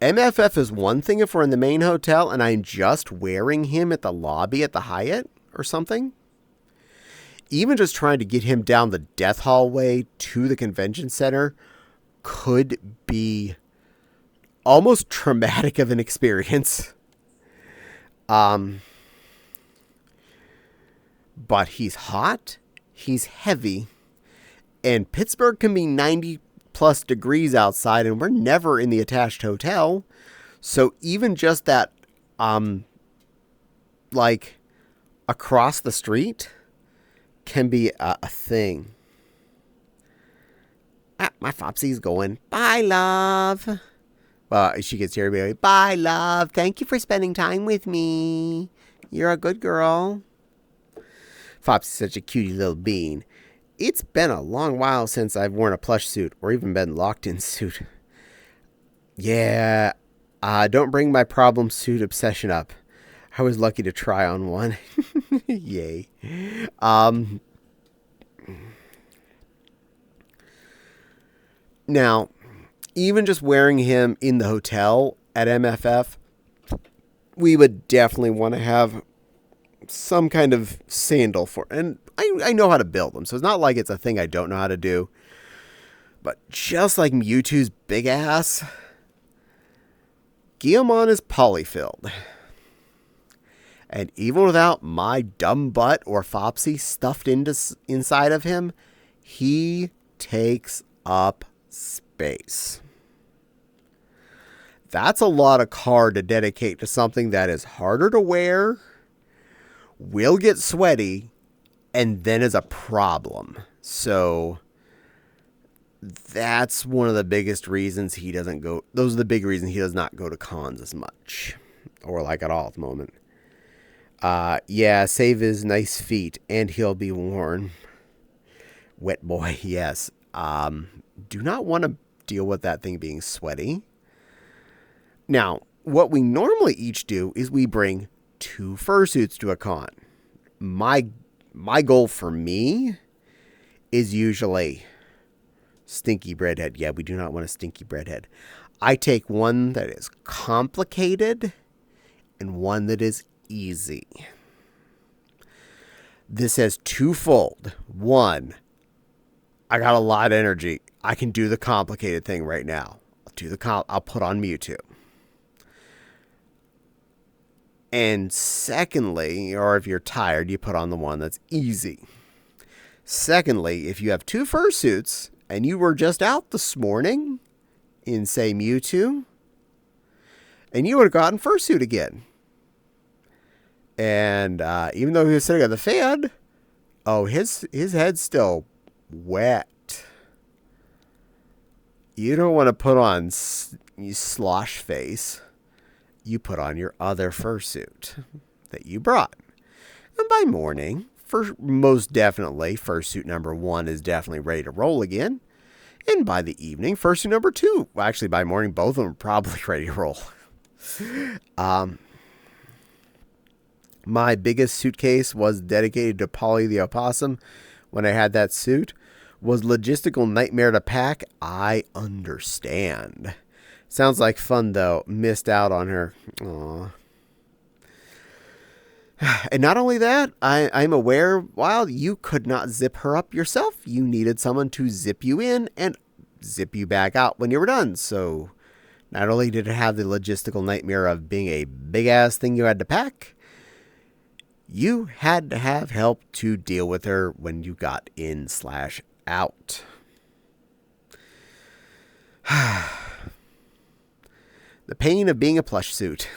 Speaker 1: MFF is one thing if we're in the main hotel and I'm just wearing him at the lobby at the Hyatt or something. Even just trying to get him down the death hallway to the convention center could be almost traumatic of an experience. But he's hot, he's heavy, and Pittsburgh can be 90 plus degrees outside, and we're never in the attached hotel. So even just that, like, across the street can be a thing. My Fopsy's going, bye, love. Well, she gets here, baby. Bye, love. Thank you for spending time with me. You're a good girl. Fopsy's such a cutie little bean. It's been a long while since I've worn a plush suit or even been locked in suit. Yeah, don't bring my problem suit obsession up. I was lucky to try on one. Yay. Now, even just wearing him in the hotel at MFF, we would definitely want to have some kind of sandal for, and I know how to build them, so it's not like it's a thing I don't know how to do. But just like Mewtwo's big ass, Guillemon is polyfilled. And even without my dumb butt or Fopsy stuffed inside of him, he takes up space. That's a lot of card to dedicate to something that is harder to wear, will get sweaty, and then is a problem. So that's one of the biggest reasons he doesn't go. Those are the big reasons he does not go to cons as much, or like at all at the moment. Yeah, save his nice feet, and he'll be worn. Wet boy, yes. Do not want to deal with that thing being sweaty. Now, what we normally each do is we bring 2 fursuits to a con. My goal for me is usually stinky breadhead. Yeah, we do not want a stinky breadhead. I take one that is complicated and one that is easy. This has twofold. One, I got a lot of energy. I can do the complicated thing right now. I'll put on Mewtwo. And secondly, or if you're tired, you put on the one that's easy. Secondly, if you have 2 fursuits and you were just out this morning in, say, Mewtwo, and you would have gotten fursuit again. And even though he was sitting on the fan, his head's still wet. You don't want to put on slosh face. you put on your other fursuit that you brought. And by morning, for most definitely, fursuit number 1 is definitely ready to roll again. And by the evening, fursuit number 2, well, actually by morning, both of them are probably ready to roll. My biggest suitcase was dedicated to Polly the Opossum when I had that suit. Was logistical nightmare to pack? I understand. Sounds like fun, though. Missed out on her. Aww. And not only that, I'm aware, while you could not zip her up yourself, you needed someone to zip you in and zip you back out when you were done. So not only did it have the logistical nightmare of being a big-ass thing you had to pack, you had to have help to deal with her when you got in/out. The pain of being a plush suit.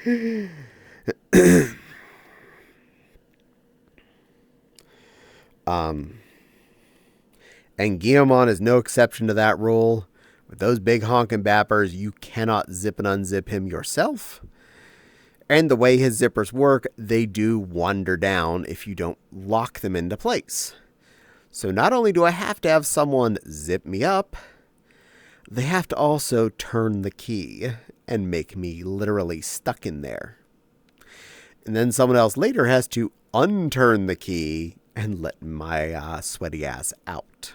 Speaker 1: And Guillemon is no exception to that rule. With those big honking bappers, you cannot zip and unzip him yourself. And the way his zippers work, they do wander down if you don't lock them into place. So not only do I have to have someone zip me up, they have to also turn the key and make me literally stuck in there. And then someone else later has to unturn the key and let my sweaty ass out.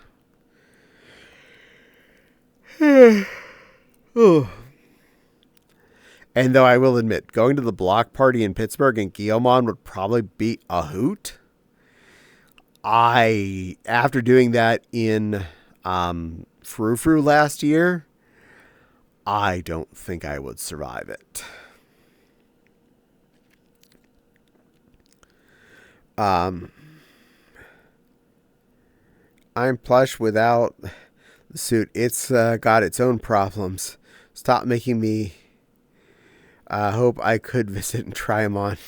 Speaker 1: And though I will admit, going to the block party in Pittsburgh and Guillemon would probably be a hoot. After doing that in Frou Frou last year, I don't think I would survive it. I'm plush without the suit. It's got its own problems. Stop making me hope I could visit and try him on.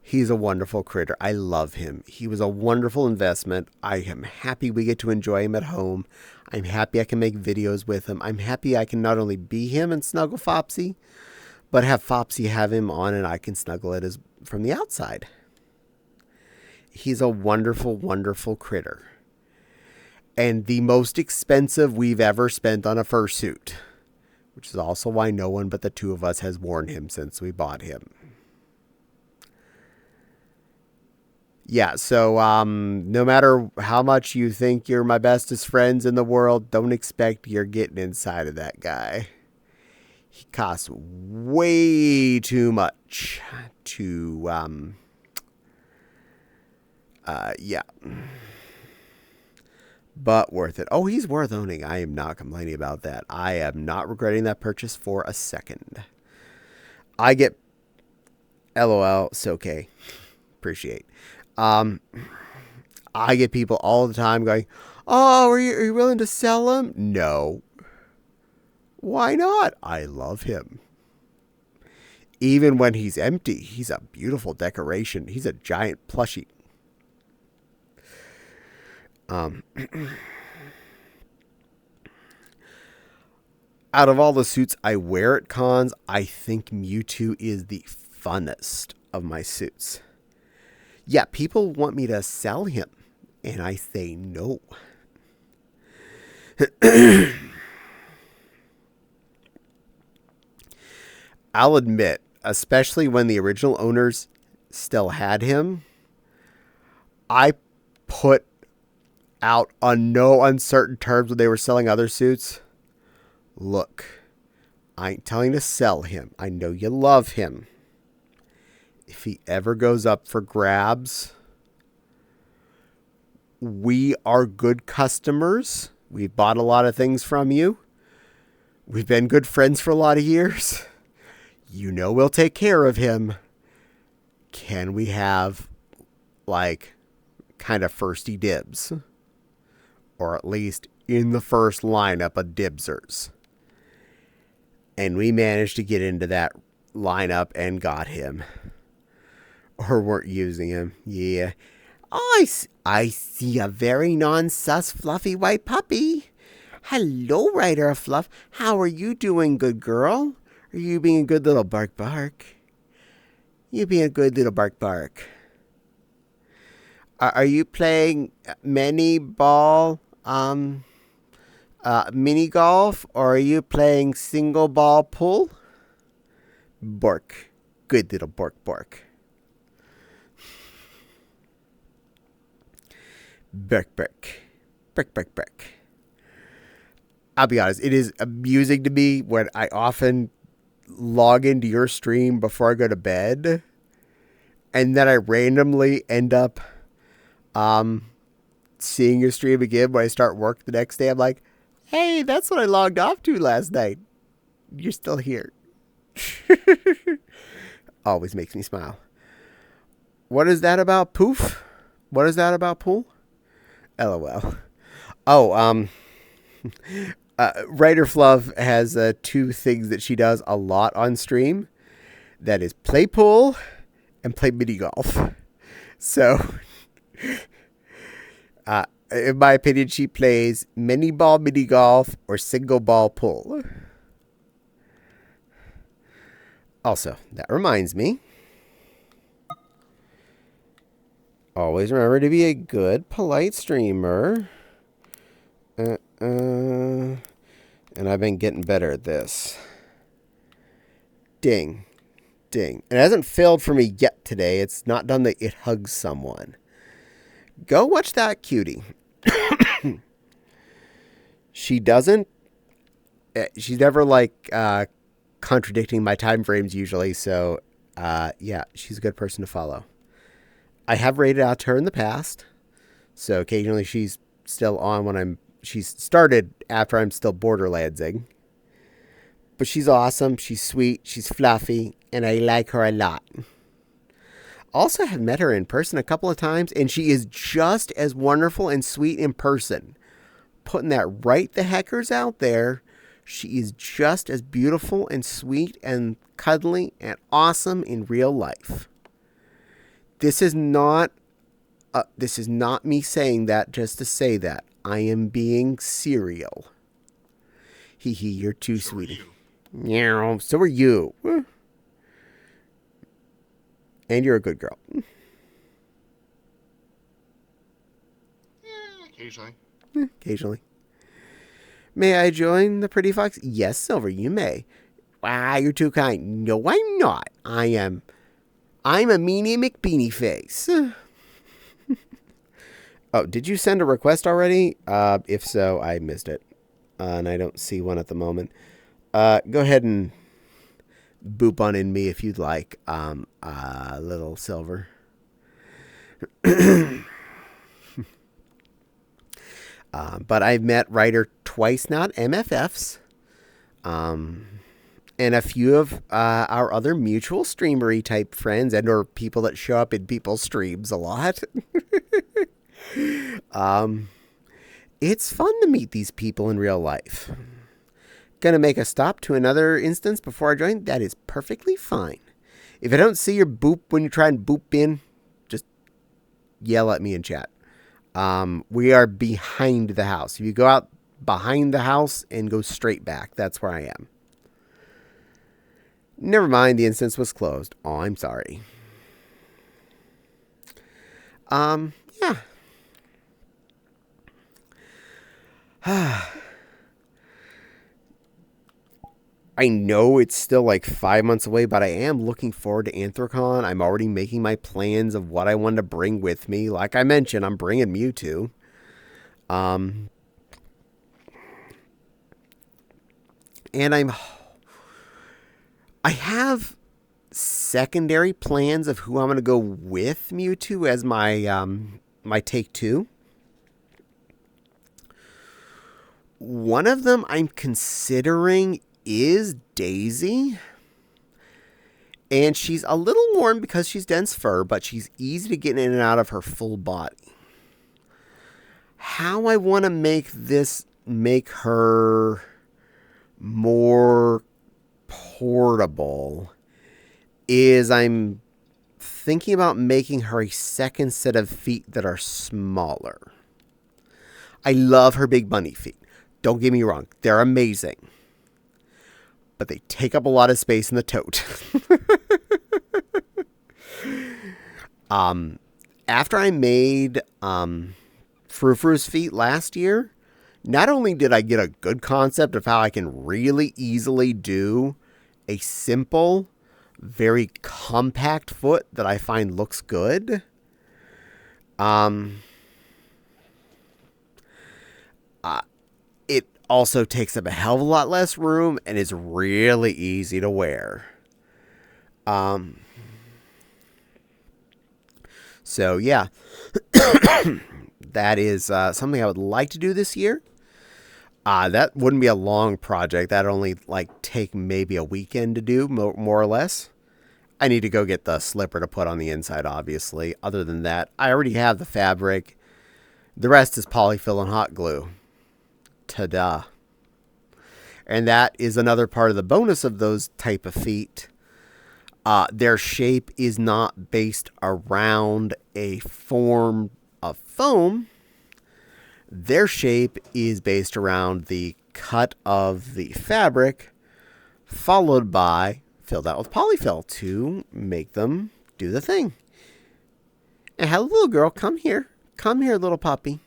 Speaker 1: He's a wonderful critter. I love him. He was a wonderful investment. I am happy we get to enjoy him at home. I'm happy I can make videos with him. I'm happy I can not only be him and snuggle Fopsy, but have Fopsy have him on and I can snuggle it from the outside. He's a wonderful, wonderful critter. And the most expensive we've ever spent on a fursuit, which is also why no one but the two of us has worn him since we bought him. Yeah, so no matter how much you think you're my bestest friends in the world, don't expect you're getting inside of that guy. He costs way too much to, yeah. But worth it. Oh, he's worth owning. I am not complaining about that. I am not regretting that purchase for a second. I get LOL, it's okay. Appreciate. I get people all the time going, oh, are you willing to sell him? No. Why not? I love him. Even when he's empty, he's a beautiful decoration. He's a giant plushie. Out of all the suits I wear at cons, I think Mewtwo is the funnest of my suits. Yeah, people want me to sell him, and I say no. I'll admit, especially when the original owners still had him, I put out on no uncertain terms when they were selling other suits. Look, I ain't telling you to sell him. I know you love him. If he ever goes up for grabs, we are good customers. We've bought a lot of things from you. We've been good friends for a lot of years. You know we'll take care of him. Can we have, like, kind of firsty dibs? Or at least in the first lineup of dibsers. And we managed to get into that lineup and got him. Or weren't using him. Yeah. I see a very non-sus fluffy white puppy. Hello, Writer of Fluff. How are you doing, good girl? Are you being a good little bark bark? You being a good little bark bark. Are you playing mini golf, or are you playing single ball pool? Bork. Good little bork bork. Bark bark. Bark bark bark. I'll be honest, it is amusing to me when I often log into your stream before I go to bed, and then I randomly end up seeing your stream again when I start work the next day. I'm like, hey, that's what I logged off to last night. You're still here. Always makes me smile. What is that about, Poof? What is that about, Pool? LOL. Oh, Writer Fluff has two things that she does a lot on stream. That is play pool and play mini golf. So, in my opinion, she plays mini ball mini golf or single ball pool. Also, that reminds me. Always remember to be a good, polite streamer. And I've been getting better at this. Ding. Ding. It hasn't failed for me yet today. It's not done that it hugs someone. Go watch that cutie. She doesn't. She's never contradicting my time frames usually. So, yeah, she's a good person to follow. I have rated out to her in the past. So occasionally she's still on when she's started after I'm still borderlandsing. But she's awesome. She's sweet. She's fluffy. And I like her a lot. Also have met her in person a couple of times. And she is just as wonderful and sweet in person. Putting that right the heckers out there. She is just as beautiful and sweet and cuddly and awesome in real life. This is not me saying that just to say that. I am being serial. Hee hee, you're too sweet. Yeah, so are you. And you're a good girl.
Speaker 2: Occasionally.
Speaker 1: Occasionally. May I join the pretty fox? Yes, Silver, you may. Wow, you're too kind. No, I'm not. I'm a meanie McBeanie face. Oh, did you send a request already? If so, I missed it. And I don't see one at the moment. Go ahead and boop on in me if you'd like, little Silver. But I've met Ryder twice, not MFFs. And a few of our other mutual streamery type friends and or people that show up in people's streams a lot. It's fun to meet these people in real life. Gonna make a stop to another instance before I join? That is perfectly fine. If I don't see your boop when you try and boop in, just yell at me in chat. We are behind the house. If you go out behind the house and go straight back, that's where I am. Never mind, the instance was closed. Oh, I'm sorry. Yeah. I know it's still like 5 months away, but I am looking forward to Anthrocon. I'm already making my plans of what I want to bring with me. Like I mentioned, I'm bringing Mewtwo. And I have secondary plans of who I'm going to go with Mewtwo as my my take two. One of them I'm considering is Daisy. And she's a little worn because she's dense fur, but she's easy to get in and out of her full body. How I want to make her more portable is I'm thinking about making her a second set of feet that are smaller. I love her big bunny feet. Don't get me wrong. They're amazing. But they take up a lot of space in the tote. After I made Frou-Frou's feet last year, not only did I get a good concept of how I can really easily do a simple, very compact foot that I find looks good, it also takes up a hell of a lot less room and is really easy to wear. So yeah, that is something I would like to do this year. That wouldn't be a long project. That'd only take maybe a weekend to do, more or less. I need to go get the slipper to put on the inside, obviously. Other than that, I already have the fabric. The rest is polyfill and hot glue. Ta-da. And that is another part of the bonus of those type of feet. Their shape is not based around a form of foam. Their shape is based around the cut of the fabric, followed by filled out with polyfill to make them do the thing. And hello, little girl, come here. Come here, little puppy.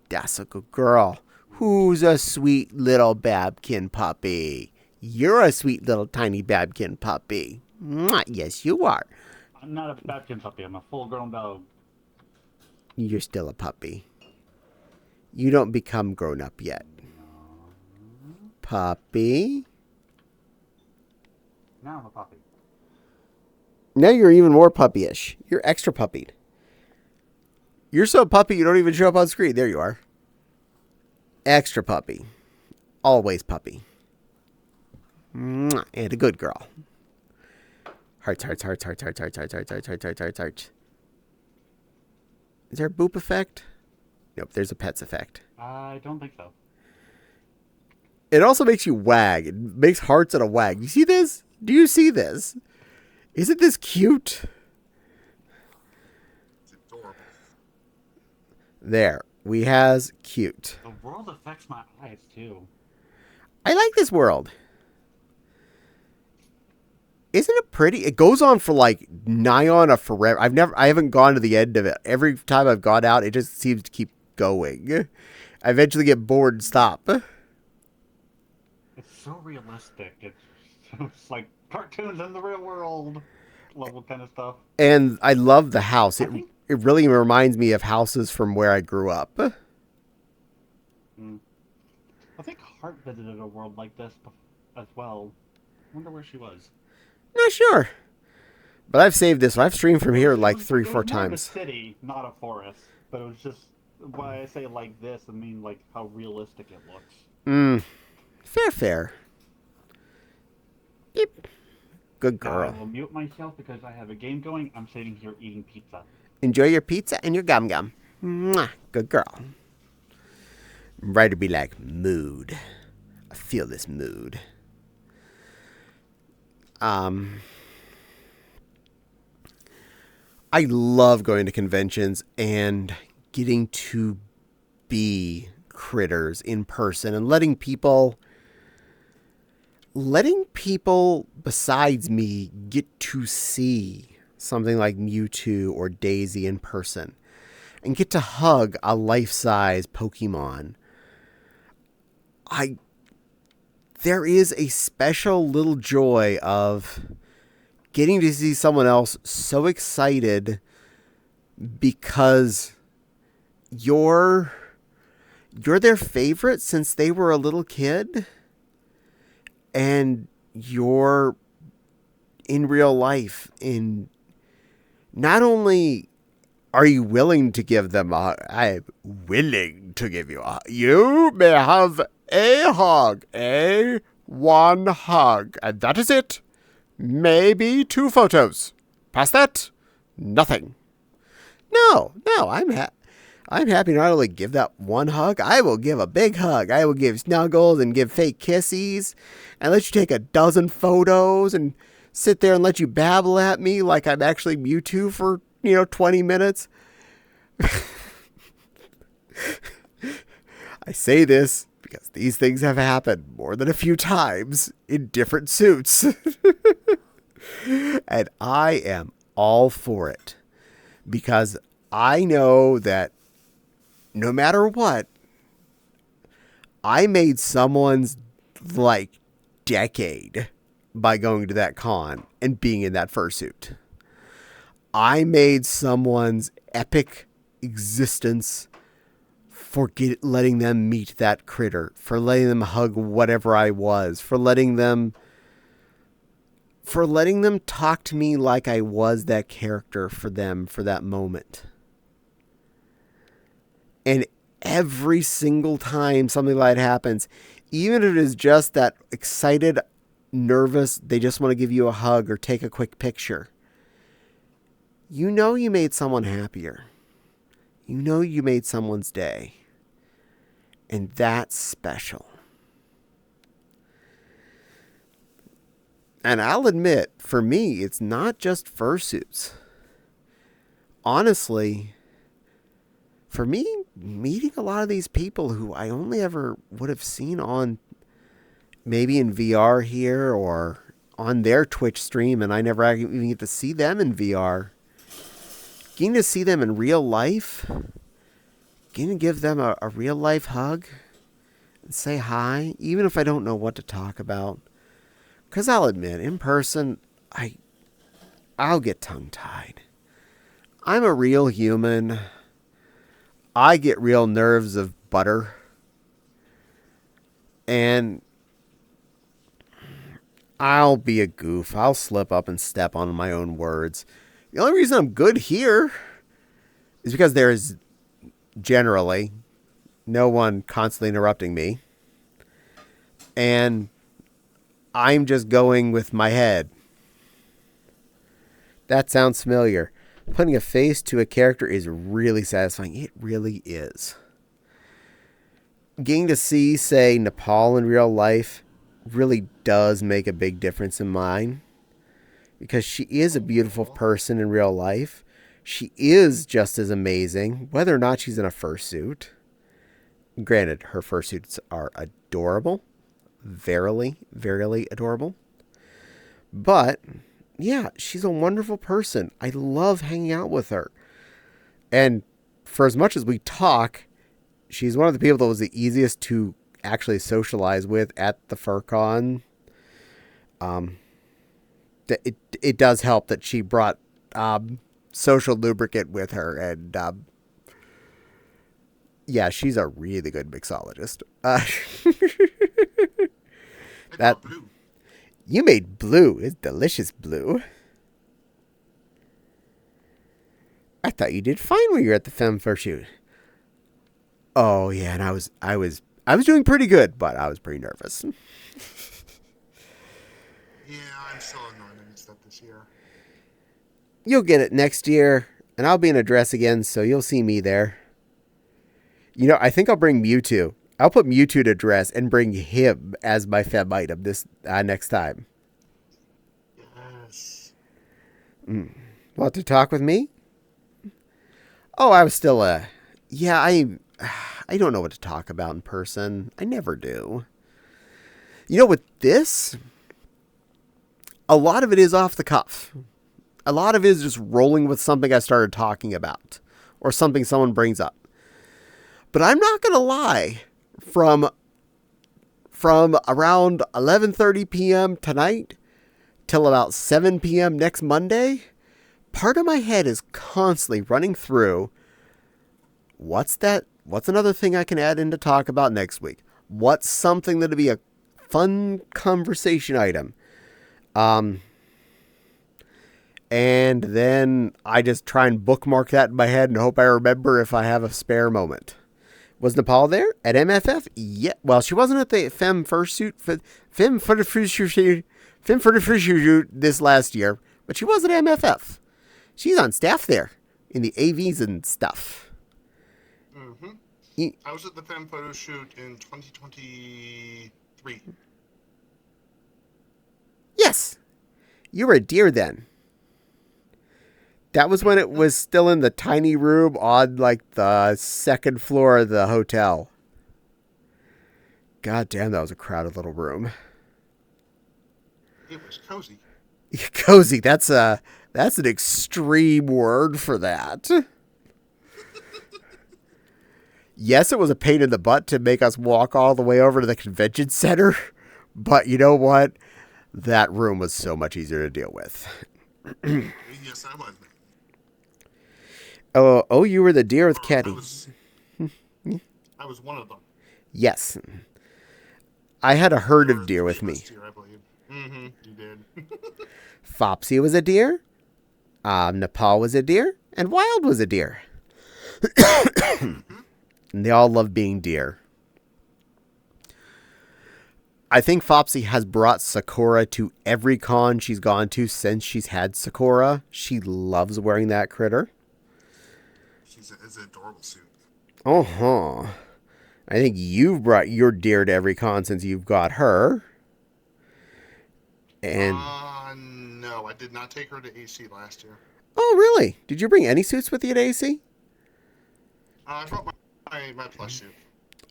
Speaker 1: That's a good girl. Who's a sweet little Babkin puppy? You're a sweet little tiny Babkin puppy. Mwah, yes, you are.
Speaker 3: I'm not a Babkin puppy. I'm a full-grown dog.
Speaker 1: You're still a puppy. You don't become grown up yet. Puppy.
Speaker 3: Now I'm a puppy.
Speaker 1: Now you're even more puppyish. You're extra puppied. You're so puppy you don't even show up on screen. There you are. Extra puppy. Always puppy. Mwah, and a good girl. Hearts, hearts, hearts, hearts, hearts, hearts, hearts, hearts, hearts, hearts, hearts, hearts, hearts. Is there a boop effect? Nope, there's a pets effect.
Speaker 3: I don't think so.
Speaker 1: It also makes you wag. It makes hearts and a wag. You see this? Do you see this? Isn't this cute?
Speaker 2: It's adorable.
Speaker 1: There. We has cute.
Speaker 3: The world affects my eyes, too.
Speaker 1: I like this world. Isn't it pretty? It goes on for nigh on a forever. I haven't gone to the end of it. Every time I've gone out, it just seems to keep going. I eventually get bored and stop.
Speaker 3: It's so realistic. It's like cartoons in the real world level kind of stuff.
Speaker 1: And I love the house. It
Speaker 3: think-
Speaker 1: really reminds me of houses from where I grew up.
Speaker 3: I think Hart visited a world like this as well. I wonder where she was.
Speaker 1: Not sure. But I've saved this one. I've streamed from here 3 or 4
Speaker 3: It was more of a
Speaker 1: times.
Speaker 3: city, not a forest. But it was just, why I say like this, I mean how realistic it looks.
Speaker 1: Fair. Beep. Good
Speaker 3: Now I
Speaker 1: girl.
Speaker 3: will mute myself because I have a game going. I'm sitting here eating pizza.
Speaker 1: Enjoy your pizza and your gum gum. Mwah. Good girl. I'm ready to be like, mood. I feel this mood. I love going to conventions and getting to be critters in person and letting people besides me get to see something like Mewtwo or Daisy in person and get to hug a life-size Pokemon. There is a special little joy of getting to see someone else so excited because you're their favorite since they were a little kid, and you're in real life. And not only are you willing to give them I'm willing to give you you may have a hug, one hug, and that is it. Maybe 2 photos. Past that, nothing. No, I'm happy not only give that one hug, I will give a big hug. I will give snuggles and give fake kisses and let you take a dozen photos and sit there and let you babble at me like I'm actually Mewtwo for, 20 minutes. I say this because these things have happened more than a few times in different suits. And I am all for it because I know that no matter what, I made someone's like decade by going to that con and being in that fursuit. I made someone's epic existence for letting them meet that critter, for letting them hug whatever I was, for letting them talk to me like I was that character for them for that moment. And every single time something like that happens, even if it is just that excited, nervous, they just want to give you a hug or take a quick picture, you know you made someone happier. You know you made someone's day. And that's special. And I'll admit, for me, it's not just fursuits. Honestly, for me, meeting a lot of these people who I only ever would have seen on maybe in VR here or on their Twitch stream, and I never even get to see them in VR. Getting to see them in real life, getting to give them a real life hug and say hi, even if I don't know what to talk about. Because I'll admit, in person, I'll get tongue-tied. I'm a real human. I get real nerves of butter. And I'll be a goof. I'll slip up and step on my own words. The only reason I'm good here is because there is generally no one constantly interrupting me. And I'm just going with my head. That sounds familiar. Putting a face to a character is really satisfying. It really is. Getting to see, say, Nepal in real life really does make a big difference in mine. Because she is a beautiful person in real life. She is just as amazing, whether or not she's in a fursuit. Granted, her fursuits are adorable. Verily, verily adorable. But, yeah, she's a wonderful person. I love hanging out with her. And for as much as we talk, she's one of the people that was the easiest to actually socialize with at the FurCon. It does help that she brought social lubricant with her, and yeah, she's a really good mixologist. That
Speaker 2: blue.
Speaker 1: You made blue. It's delicious blue. I thought you did fine when you were at the film fursuit. Oh yeah, and I was doing pretty good, but I was pretty nervous.
Speaker 2: Yeah, I'm still annoyed I missed that this year.
Speaker 1: You'll get it next year, and I'll be in a dress again, so you'll see me there. You know, I think I'll bring Mewtwo. I'll put Mewtwo to dress and bring him as my fem item this next time.
Speaker 2: Yes.
Speaker 1: Want to talk with me? Oh, I was still yeah, I don't know what to talk about in person. I never do. You know, with this, a lot of it is off the cuff. A lot of it is just rolling with something I started talking about or something someone brings up. But I'm not going to lie. From around 11:30 p.m. tonight till about 7 p.m. next Monday, part of my head is constantly running through, what's another thing I can add in to talk about next week? What's something that'll be a fun conversation item? And then I just try and bookmark that in my head and hope I remember if I have a spare moment. Was Nepal there at MFF? Yeah. Well, she wasn't at the Femme Fursuit this last year, but she was at MFF. She's on staff there in the AVs and stuff.
Speaker 2: Mm-hmm. I was at the Femme Photo Shoot in 2023.
Speaker 1: Yes. You were a deer then. That was when it was still in the tiny room on, like, the second floor of the hotel. God damn, that was a crowded little room.
Speaker 2: It was cozy.
Speaker 1: Cozy, that's an extreme word for that. Yes, it was a pain in the butt to make us walk all the way over to the convention center, but you know what? That room was so much easier to deal with.
Speaker 2: Yes, I was.
Speaker 1: Oh, you were the deer with Caddie.
Speaker 2: I was one of them.
Speaker 1: Yes. I had a herd
Speaker 2: There
Speaker 1: of
Speaker 2: were
Speaker 1: deer with
Speaker 2: 3 of us
Speaker 1: me.
Speaker 2: deer, I believe. Mm-hmm, you did.
Speaker 1: Fopsy was a deer. Nepal was a deer. And Wild was a deer. And they all love being deer. I think Fopsy has brought Sakura to every con she's gone to since she's had Sakura. She loves wearing that critter.
Speaker 2: It's an adorable suit.
Speaker 1: Uh-huh. I think you've brought your deer to every con since you've got her. And
Speaker 2: No, I did not take her to AC last year.
Speaker 1: oh, really? Did you bring any suits with you at AC?
Speaker 2: I brought my plush suit.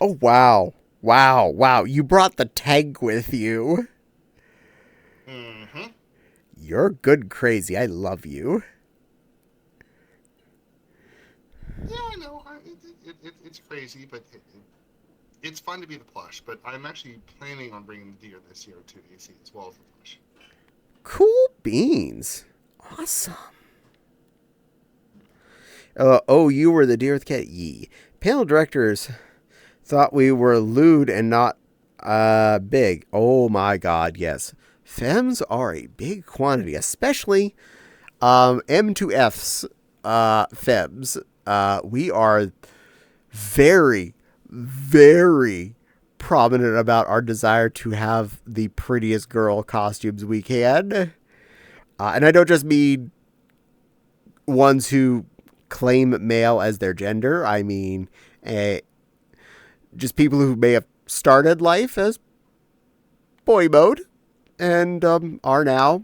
Speaker 1: Oh, wow. Wow. You brought the tank with you.
Speaker 2: Mm-hmm.
Speaker 1: You're good crazy. I love you.
Speaker 2: Yeah, I know. It's crazy, but it's fun to be the plush. But I'm actually planning on bringing the deer this year to AC as well as the plush.
Speaker 1: Cool beans. Awesome. Oh, you were the deer with cat. Yee. Panel directors thought we were lewd and not big. Oh my god, yes. Femmes are a big quantity, especially M2F's femmes. We are very, very prominent about our desire to have the prettiest girl costumes we can. And I don't just mean ones who claim male as their gender. I mean, just people who may have started life as boy mode and are now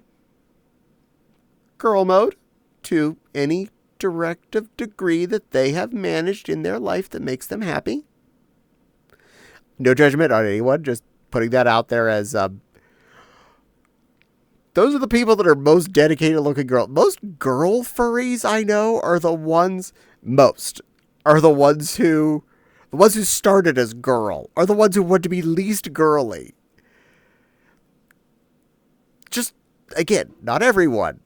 Speaker 1: girl mode to any directive degree that they have managed in their life that makes them happy. No judgment on anyone, just putting that out there as those are the people that are most dedicated looking girl. Most girl furries I know are the ones who started as girl, are the ones who want to be least girly. Just, again, not everyone.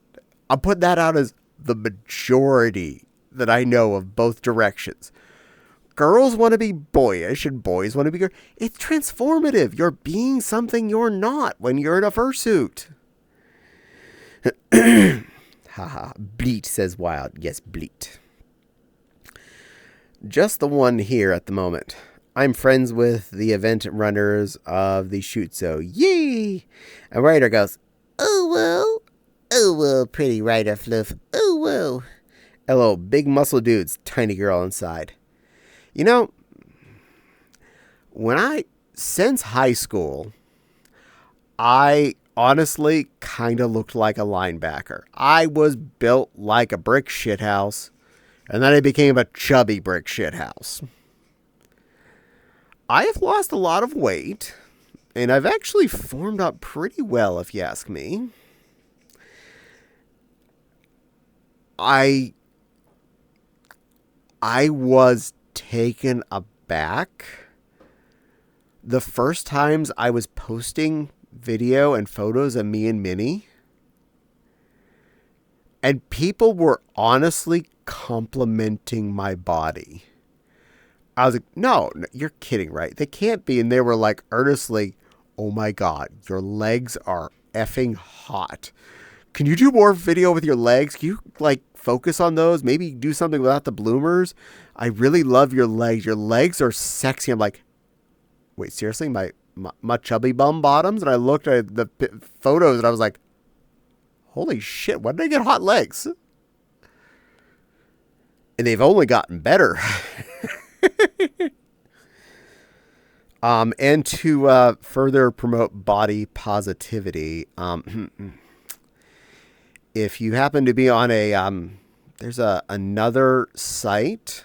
Speaker 1: I'm putting that out as the majority that I know of both directions. Girls want to be boyish and boys want to be girl. It's transformative. You're being something you're not when you're in a fursuit. Haha. Bleat, says Wild. Yes, bleat. Just the one here at the moment. I'm friends with the event runners of the shoot, so yay! And Ryder goes, oh, whoa, pretty Ryder Fluff, oh, whoa. Hello, big muscle dudes, tiny girl inside. You know, since high school, I honestly kind of looked like a linebacker. I was built like a brick shithouse, and then I became a chubby brick shithouse. I have lost a lot of weight, and I've actually formed up pretty well, if you ask me. I was taken aback the first times I was posting video and photos of me and Minnie, and people were honestly complimenting my body. I was like, no, you're kidding, right? They can't be. And they were like, earnestly, oh my god, your legs are effing hot. Can you do more video with your legs? Can you like focus on those? Maybe do something without the bloomers. I really love your legs. Your legs are sexy. I'm like, wait, seriously? My chubby bum bottoms? And I looked at the photos and I was like, holy shit, when did I get hot legs? And they've only gotten better. And to further promote body positivity, if you happen to be on there's another site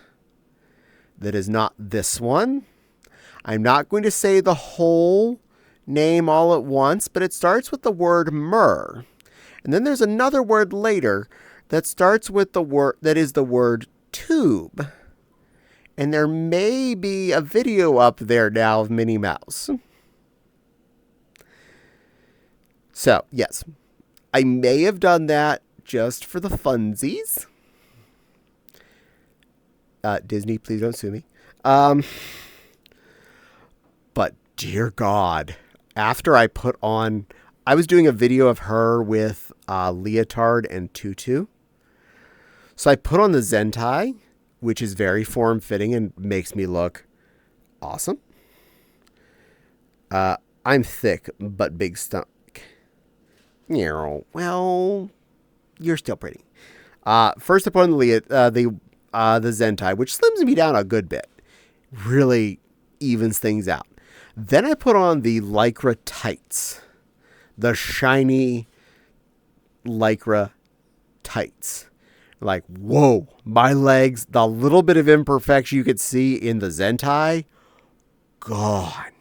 Speaker 1: that is not this one. I'm not going to say the whole name all at once, but it starts with the word myrrh. And then there's another word later that starts with the word that is the word tube. And there may be a video up there now of Minnie Mouse. So, yes, I may have done that just for the funsies. Disney, please don't sue me. But dear God, after I put on, I was doing a video of her with leotard and tutu. So I put on the Zentai, which is very form-fitting and makes me look awesome. I'm thick, but big stomach. Well, you're still pretty. First I put on the Zentai, which slims me down a good bit. Really evens things out. Then I put on the Lycra tights. The shiny Lycra tights. Like, whoa, my legs, the little bit of imperfection you could see in the Zentai, gone.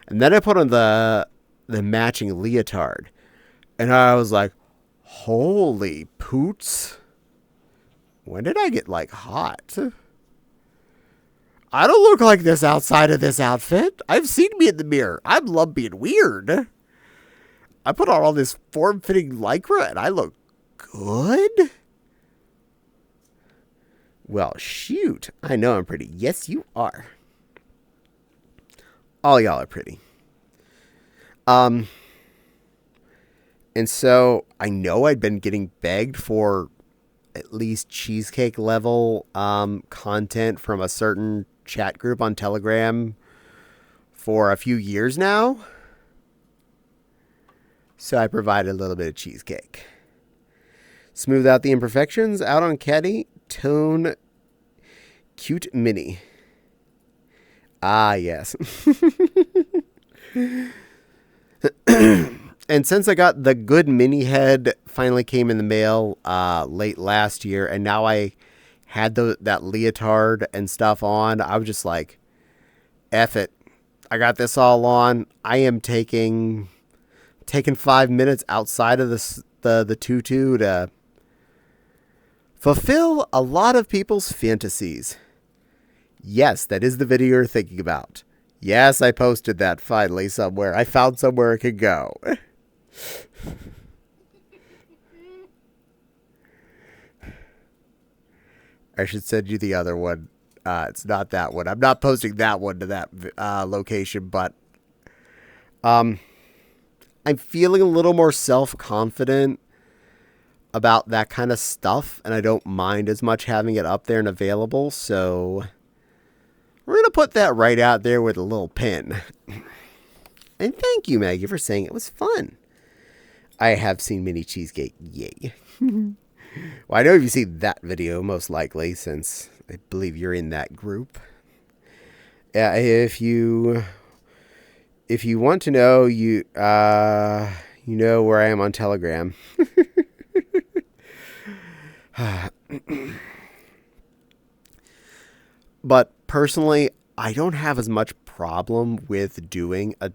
Speaker 1: And then I put on the matching leotard. And I was like, holy poots. When did I get, like, hot? I don't look like this outside of this outfit. I've seen me in the mirror. I love being weird. I put on all this form-fitting Lycra and I look good? Well, shoot. I know I'm pretty. Yes, you are. All y'all are pretty. And so I know I'd been getting begged for at least cheesecake level content from a certain chat group on Telegram for a few years now. So I provided a little bit of cheesecake. Smooth out the imperfections. Out on Caddie. Tone cute mini. Ah, yes. And since I got the good mini head finally came in the mail late last year, and now I had that leotard and stuff on, I was just like, F it. I got this all on. I am taking 5 minutes outside of the tutu to fulfill a lot of people's fantasies. Yes, that is the video you're thinking about. Yes, I posted that finally somewhere. I found somewhere it could go. I should send you the other one. It's not that one. I'm not posting that one to that location, but I'm feeling a little more self-confident about that kind of stuff, and I don't mind as much having it up there and available, so we're going to put that right out there with a little pin. And thank you, Maggie, for saying it was fun. I have seen mini cheesecake. Yay. Well, I know you've seen that video, most likely, since I believe you're in that group. If you want to know, you know where I am on Telegram. But personally, I don't have as much problem with doing a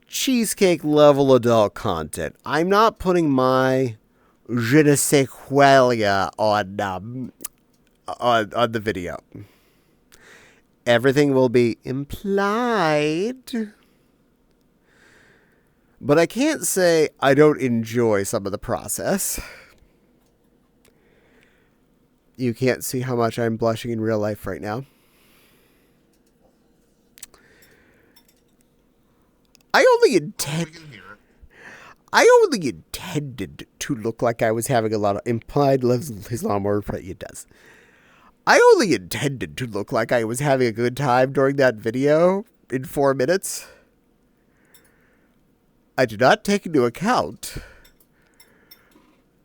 Speaker 1: cheesecake level adult content. I'm not putting my je ne sais quoi on the video. Everything will be implied. But I can't say I don't enjoy some of the process. You can't see how much I'm blushing in real life right now. I only intended to look like I was having a lot of implied his lawnmower, but it does. I only intended to look like I was having a good time during that video in 4 minutes. I did not take into account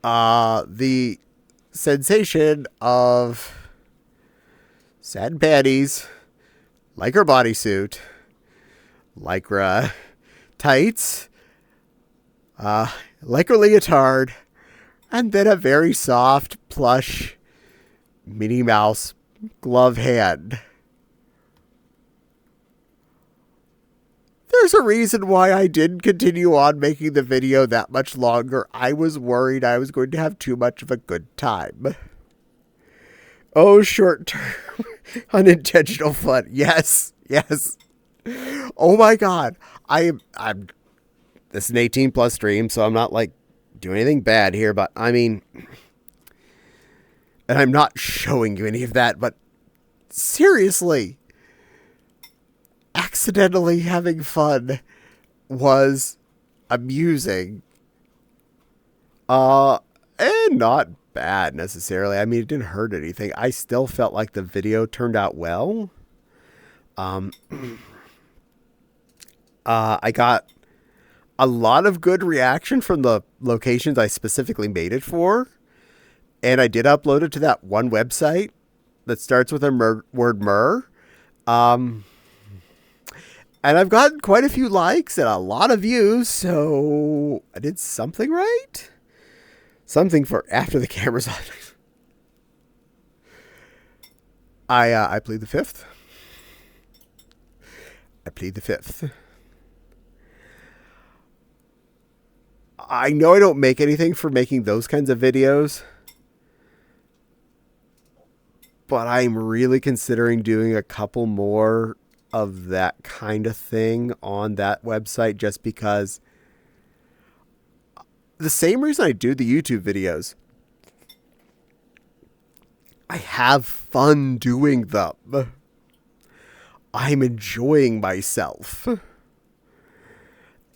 Speaker 1: the sensation of satin panties, lycra bodysuit, lycra tights, lycra leotard, and then a very soft, plush Minnie Mouse glove hand. there's a reason why I didn't continue on making the video that much longer. I was worried I was going to have too much of a good time. Oh, short-term unintentional fun. Yes, yes. Oh my God. I'm this is an 18 plus stream, so I'm not like doing anything bad here, but I mean, and I'm not showing you any of that, but seriously, accidentally having fun was amusing. And not bad necessarily. I mean, it didn't hurt anything. I still felt like the video turned out well. I got a lot of good reaction from the locations I specifically made it for. And I did upload it to that one website that starts with a word myrrh. And I've gotten quite a few likes and a lot of views, so I did something right. Something for after the camera's on. I plead the fifth. I plead the fifth. I know I don't make anything for making those kinds of videos, but I'm really considering doing a couple more of that kind of thing on that website just because the same reason I do the YouTube videos. I have fun doing them. I'm enjoying myself.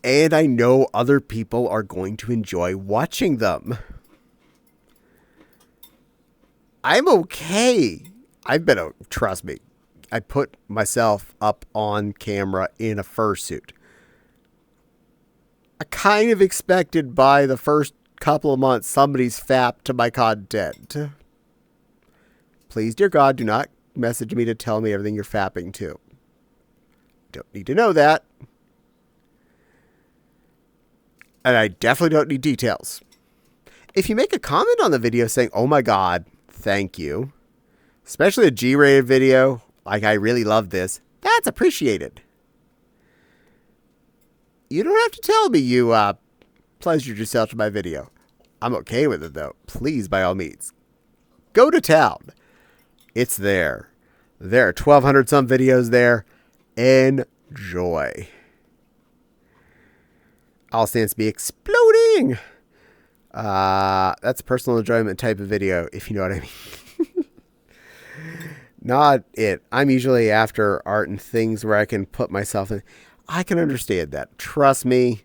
Speaker 1: And I know other people are going to enjoy watching them. I'm okay. Trust me, I put myself up on camera in a fursuit. I kind of expected by the first couple of months somebody's fapped to my content. Please, dear God, do not message me to tell me everything you're fapping to. Don't need to know that. And I definitely don't need details. If you make a comment on the video saying, oh my God, thank you, especially a G-rated video, like I really love this, that's appreciated. You don't have to tell me you pleasured yourself to my video. I'm okay with it though. Please, by all means, go to town. It's there. There are 1,200 some videos there. Enjoy. All stands to be exploding. That's a personal enjoyment type of video, if you know what I mean. Not it. I'm usually after art and things where I can put myself in. I can understand that. Trust me.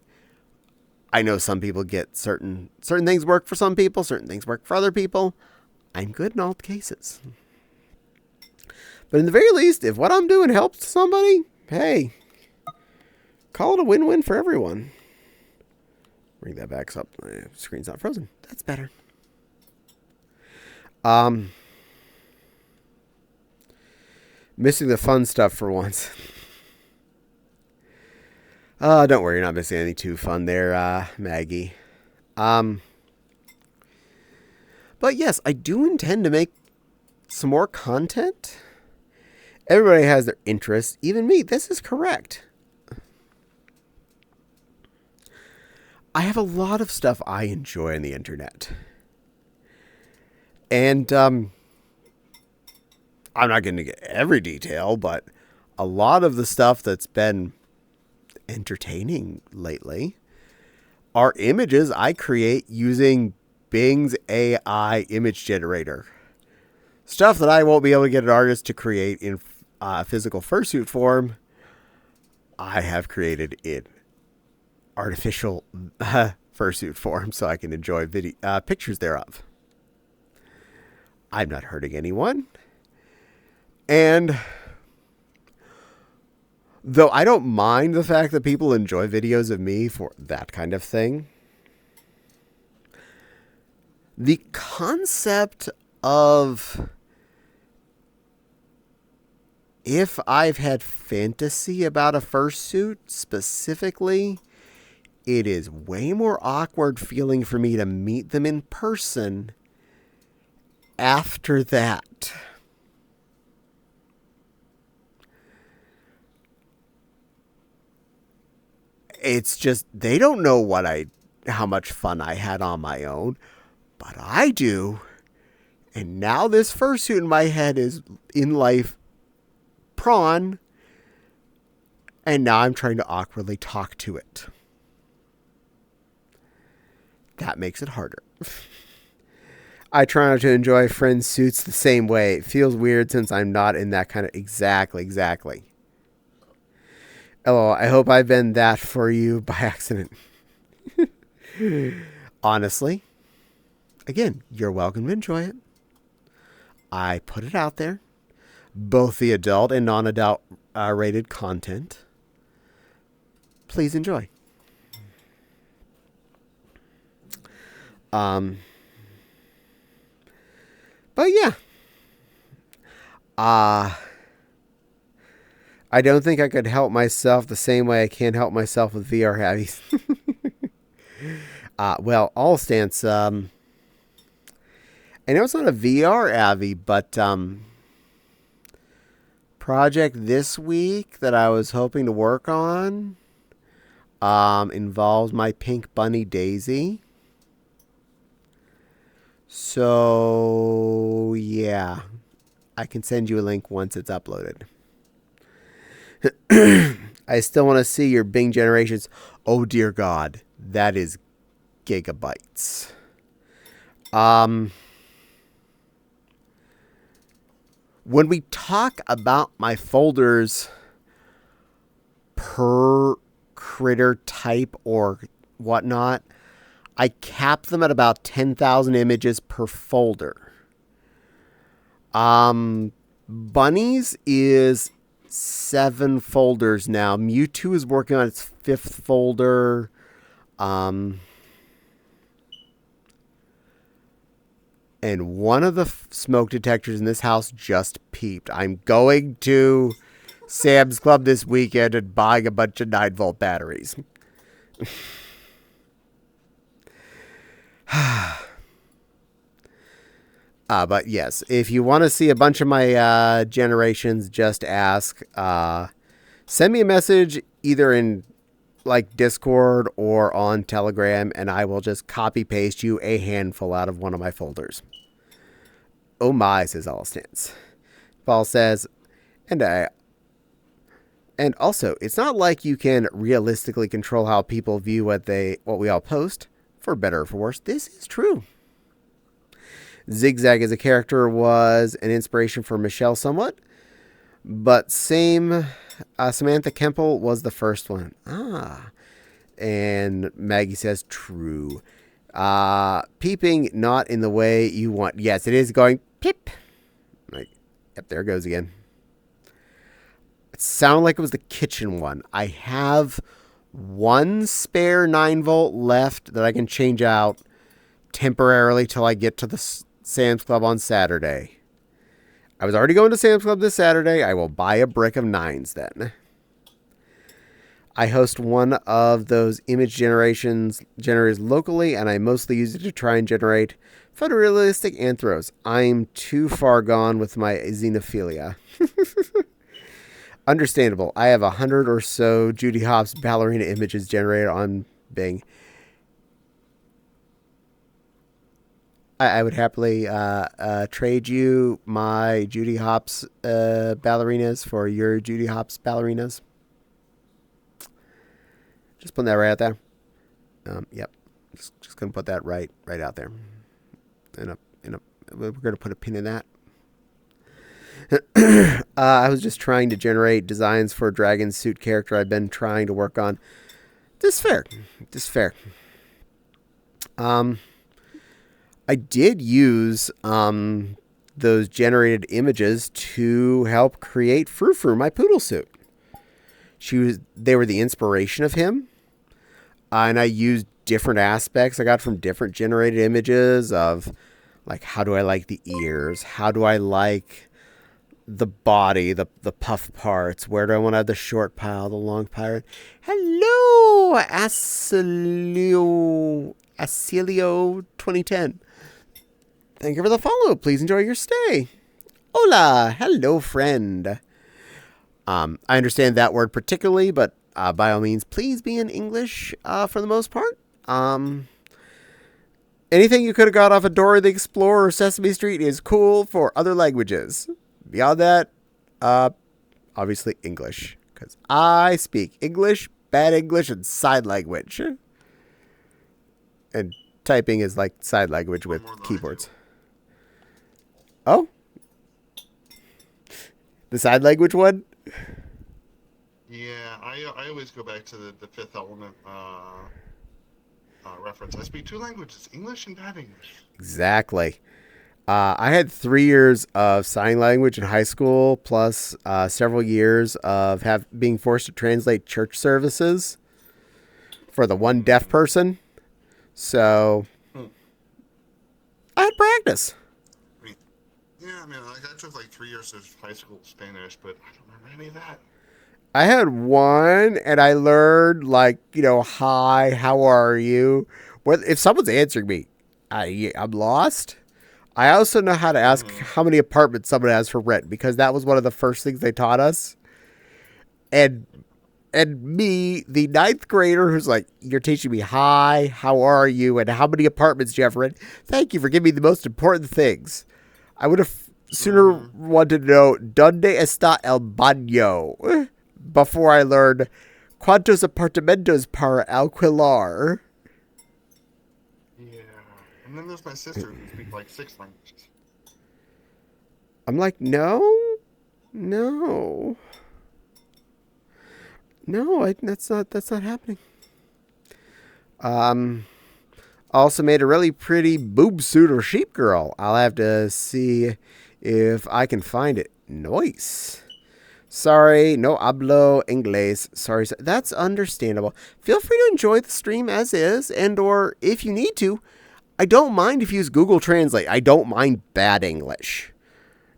Speaker 1: I know some people get certain things work for some people, certain things work for other people. I'm good in all cases. But in the very least, if what I'm doing helps somebody, hey, call it a win-win for everyone. Bring that back up. My screen's not frozen. That's better. Missing the fun stuff for once. Don't worry, you're not missing anything too fun there, Maggie. But yes, I do intend to make some more content. Everybody has their interests. Even me. This is correct. I have a lot of stuff I enjoy on the internet. And I'm not going to get every detail, but a lot of the stuff that's been entertaining lately are images I create using Bing's AI image generator. Stuff that I won't be able to get an artist to create in physical fursuit form, I have created in artificial fursuit form so I can enjoy pictures thereof. I'm not hurting anyone. And though I don't mind the fact that people enjoy videos of me for that kind of thing, the concept of if I've had fantasy about a fursuit specifically, it is way more awkward feeling for me to meet them in person after that. It's just they don't know how much fun I had on my own, but I do. And now this fursuit in my head is in life prawn, and now I'm trying to awkwardly talk to it. That makes it harder. I try not to enjoy friends' suits the same way. It feels weird since I'm not in that kind of... Exactly. LOL, I hope I've been that for you by accident. Honestly, again, you're welcome to enjoy it. I put it out there. Both the adult and non-adult rated content. Please enjoy. But yeah. I don't think I could help myself the same way I can't help myself with VR heavies. Well, all stance, I know it's not a VR Avi, but project this week that I was hoping to work on involves my pink bunny Daisy. So, yeah. I can send you a link once it's uploaded. I still want to see your Bing generations. Oh, dear God. That is gigabytes. When we talk about my folders per critter type or whatnot, I cap them at about 10,000 images per folder. Bunnies is 7 folders now. Mewtwo is working on its 5th folder. And one of the smoke detectors in this house just peeped. I'm going to Sam's Club this weekend and buying a bunch of 9-volt batteries. But yes, if you want to see a bunch of my generations, just ask. Send me a message either in like Discord or on Telegram, and I will just copy paste you a handful out of one of my folders. Oh my, says Allstance. Paul says, and also, it's not like you can realistically control how people view what we all post, for better or for worse. This is true. Zigzag as a character was an inspiration for Michelle somewhat, but Samantha Kemple was the first one. And Maggie says true. Peeping not in the way you want. Yes, it is going pip. Right. Yep, there it goes again. It sounded like it was the kitchen one. I have one spare 9-volt left that I can change out temporarily till I get to the Sam's Club on Saturday. I was already going to Sam's Club this Saturday. I will buy a brick of 9s then. I host one of those image generators locally, and I mostly use it to try and generate photorealistic anthros. I'm too far gone with my xenophilia. Understandable. I have 100 or so Judy Hopps ballerina images generated on Bing. I would happily trade you my Judy Hopps ballerinas for your Judy Hopps ballerinas. Just putting that right out there. Yep. Just gonna put that right out there. We're gonna put a pin in that. I was just trying to generate designs for a dragon suit character I've been trying to work on. This is fair. I did use those generated images to help create Frou-Frou, my poodle suit. They were the inspiration of him. And I used different aspects I got from different generated images of, like, how do I like the ears? How do I like the body, the puff parts? Where do I want to have the short pile, the long pile? Hello, Acilio 2010. Thank you for the follow. Please enjoy your stay. Hola. Hello, friend. I understand that word particularly, but by all means, please be in English for the most part. Anything you could have got off of Dora the Explorer or Sesame Street is cool for other languages. Beyond that, obviously English. Because I speak English, bad English, and sign language. And typing is like sign language with keyboards. Oh? The sign language one?
Speaker 2: Yeah, I always go back to the Fifth Element reference. I speak two languages, English and bad English.
Speaker 1: Exactly. I had 3 years of sign language in high school, plus several years of being forced to translate church services for the one deaf person. So I had practice.
Speaker 2: Yeah, I mean, I took like 3 years of high school Spanish, but I don't remember any of that.
Speaker 1: I had one, and I learned hi, how are you? If someone's answering me, I'm lost. I also know how to ask how many apartments someone has for rent, because that was one of the first things they taught us. And me, the ninth grader, who's like, you're teaching me hi, how are you, and how many apartments do you have for rent? Thank you for giving me the most important things. I would have sooner wanted to know ¿Dónde está el baño? Before I learned ¿Cuántos apartamentos para alquilar?
Speaker 2: Yeah. And then there's my sister who speaks like 6 languages.
Speaker 1: I'm like, no, that's not happening. Also made a really pretty boob suit or sheep girl. I'll have to see if I can find it. Nice. Sorry, no hablo inglés. Sorry, that's understandable. Feel free to enjoy the stream as is, and or if you need to, I don't mind if you use Google Translate. I don't mind bad English.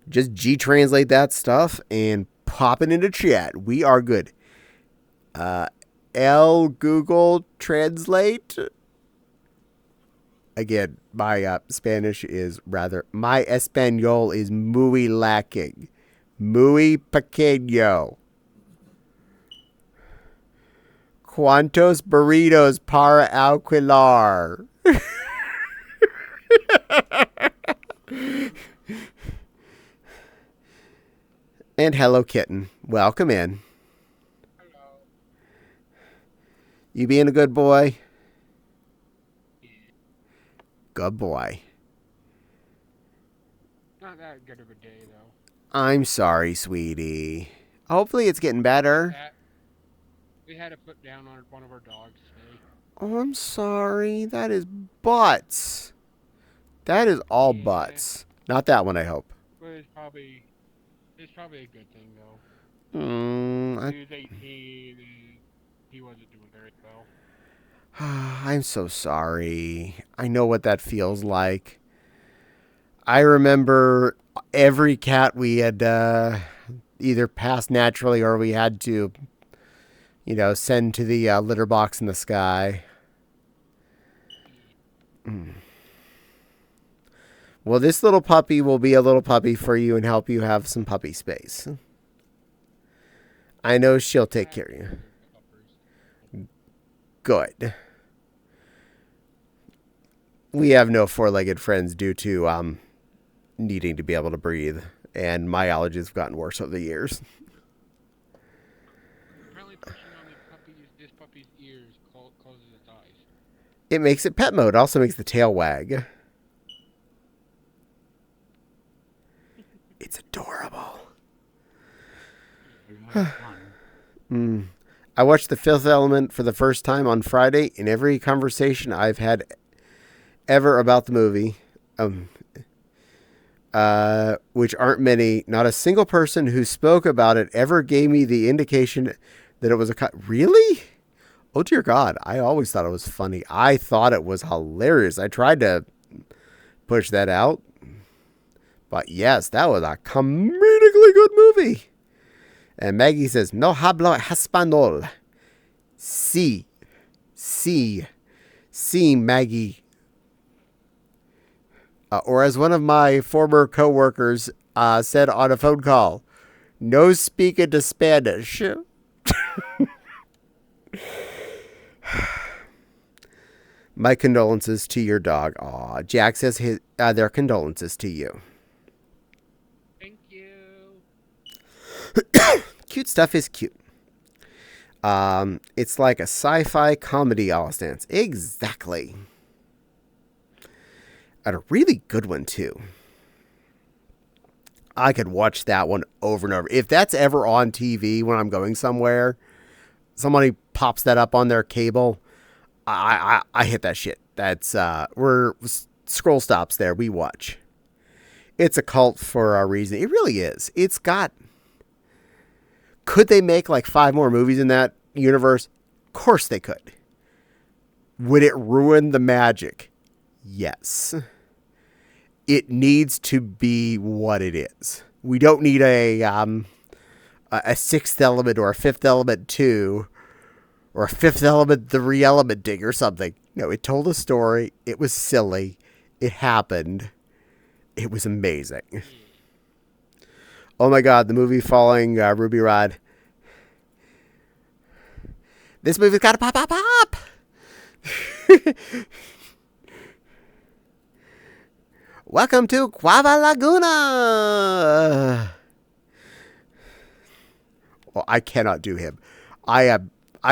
Speaker 1: Just G-translate that stuff and pop it into chat. We are good. Google Translate. Again, my Spanish is my Espanol is muy lacking. Muy pequeño. ¿Cuántos burritos para alquilar? And hello, kitten. Welcome in.
Speaker 4: Hello.
Speaker 1: You being a good boy?
Speaker 4: Yeah.
Speaker 1: Good boy.
Speaker 4: Not that good of a day, though.
Speaker 1: I'm sorry, sweetie. Hopefully it's getting better.
Speaker 4: We had to put down on one of our dogs today.
Speaker 1: Oh, I'm sorry. That is butts. That is all
Speaker 4: Yeah.
Speaker 1: butts. Not that one, I hope.
Speaker 4: But it's probably a good thing, though.
Speaker 1: I
Speaker 4: He was 18 and he wasn't doing very well.
Speaker 1: I'm so sorry. I know what that feels like. I remember every cat we had either passed naturally or we had to, send to the litter box in the sky. Well, this little puppy will be a little puppy for you and help you have some puppy space. I know she'll take care of you. Good. We have no four-legged friends due to needing to be able to breathe, and my allergies have gotten worse over the years.
Speaker 4: Apparently pushing on this puppy's ears causes its eyes.
Speaker 1: It makes it pet mode. Also makes the tail wag. It's adorable. I watched The Fifth Element for the first time on Friday. In every conversation I've had ever about the movie, which aren't many, not a single person who spoke about it ever gave me the indication that it was a cut. Really? Oh, dear God. I always thought it was funny. I thought it was hilarious. I tried to push that out. But yes, that was a comedically good movie. And Maggie says, no hablo español. Sí, Maggie. Or as one of my former coworkers said on a phone call, no speak into Spanish. My condolences to your dog. Aw, Jack says their condolences to you.
Speaker 4: Thank you.
Speaker 1: Cute stuff is cute. It's like a sci-fi comedy all stands. Exactly. And a really good one, too. I could watch that one over and over. If that's ever on TV when I'm going somewhere, somebody pops that up on their cable, I hit that shit. That's, we're scroll stops there. We watch. It's a cult for a reason. It really is. It's got... Could they make like 5 more movies in that universe? Of course they could. Would it ruin the magic? Yes. It needs to be what it is. We don't need a Sixth Element or a Fifth Element 2 or a Fifth Element 3 Elementing or something. No, it told a story. It was silly. It happened. It was amazing. Oh my God, the movie following Ruby Rod. This movie's got to pop, pop, pop. Welcome to Cuava Laguna. Well, I cannot do him. I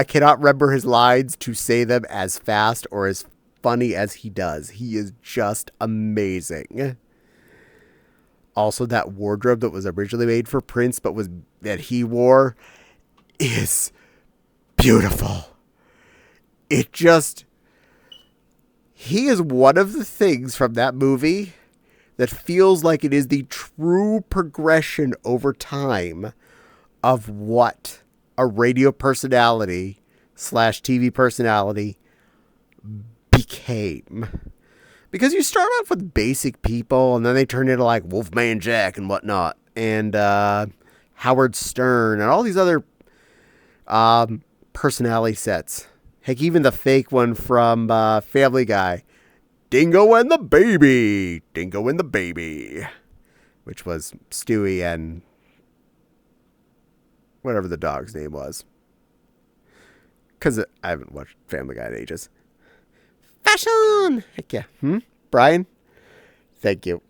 Speaker 1: cannot remember his lines to say them as fast or as funny as he does. He is just amazing. Also, that wardrobe that was originally made for Prince, but that he wore, is beautiful. He is one of the things from that movie that feels like it is the true progression over time of what a radio personality / TV personality became. Because you start off with basic people, and then they turn into like Wolfman Jack and whatnot, and Howard Stern, and all these other personality sets. Heck, even the fake one from Family Guy, Dingo and the Baby, which was Stewie and whatever the dog's name was. Because I haven't watched Family Guy in ages. Fashion! Heck yeah. Brian? Thank you.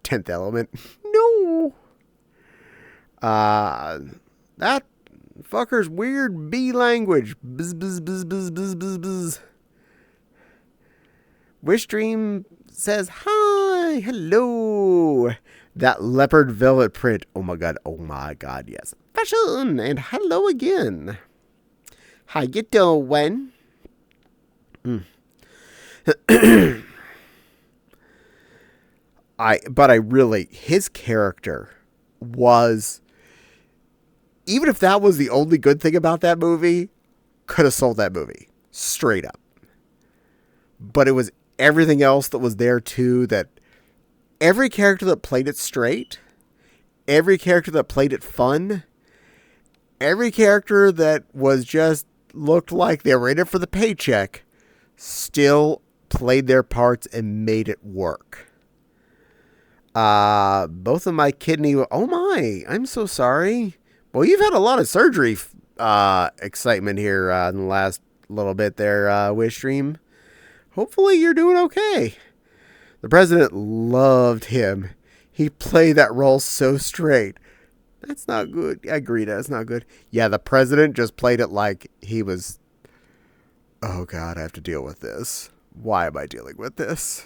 Speaker 1: 10th Element. No! That fucker's weird bee language. Bzz, bzz, bzz, bzz, bzz, bzz, bzz. Wish Dream says, hi, hello. That leopard velvet print. Oh my god, yes. Fashion! And hello again. How you doing? His character was, even if that was the only good thing about that movie, could have sold that movie straight up. But it was everything else that was there too, that every character that played it straight, every character that played it fun, every character that was just looked like they were in it for the paycheck, still played their parts and made it work. Both of my kidney... Oh my, I'm so sorry. Well, you've had a lot of surgery excitement here in the last little bit there, Wishstream. Hopefully you're doing okay. The president loved him. He played that role so straight. That's not good. I agree, that's not good. Yeah, the president just played it like he was... Oh god, I have to deal with this. Why am I dealing with this?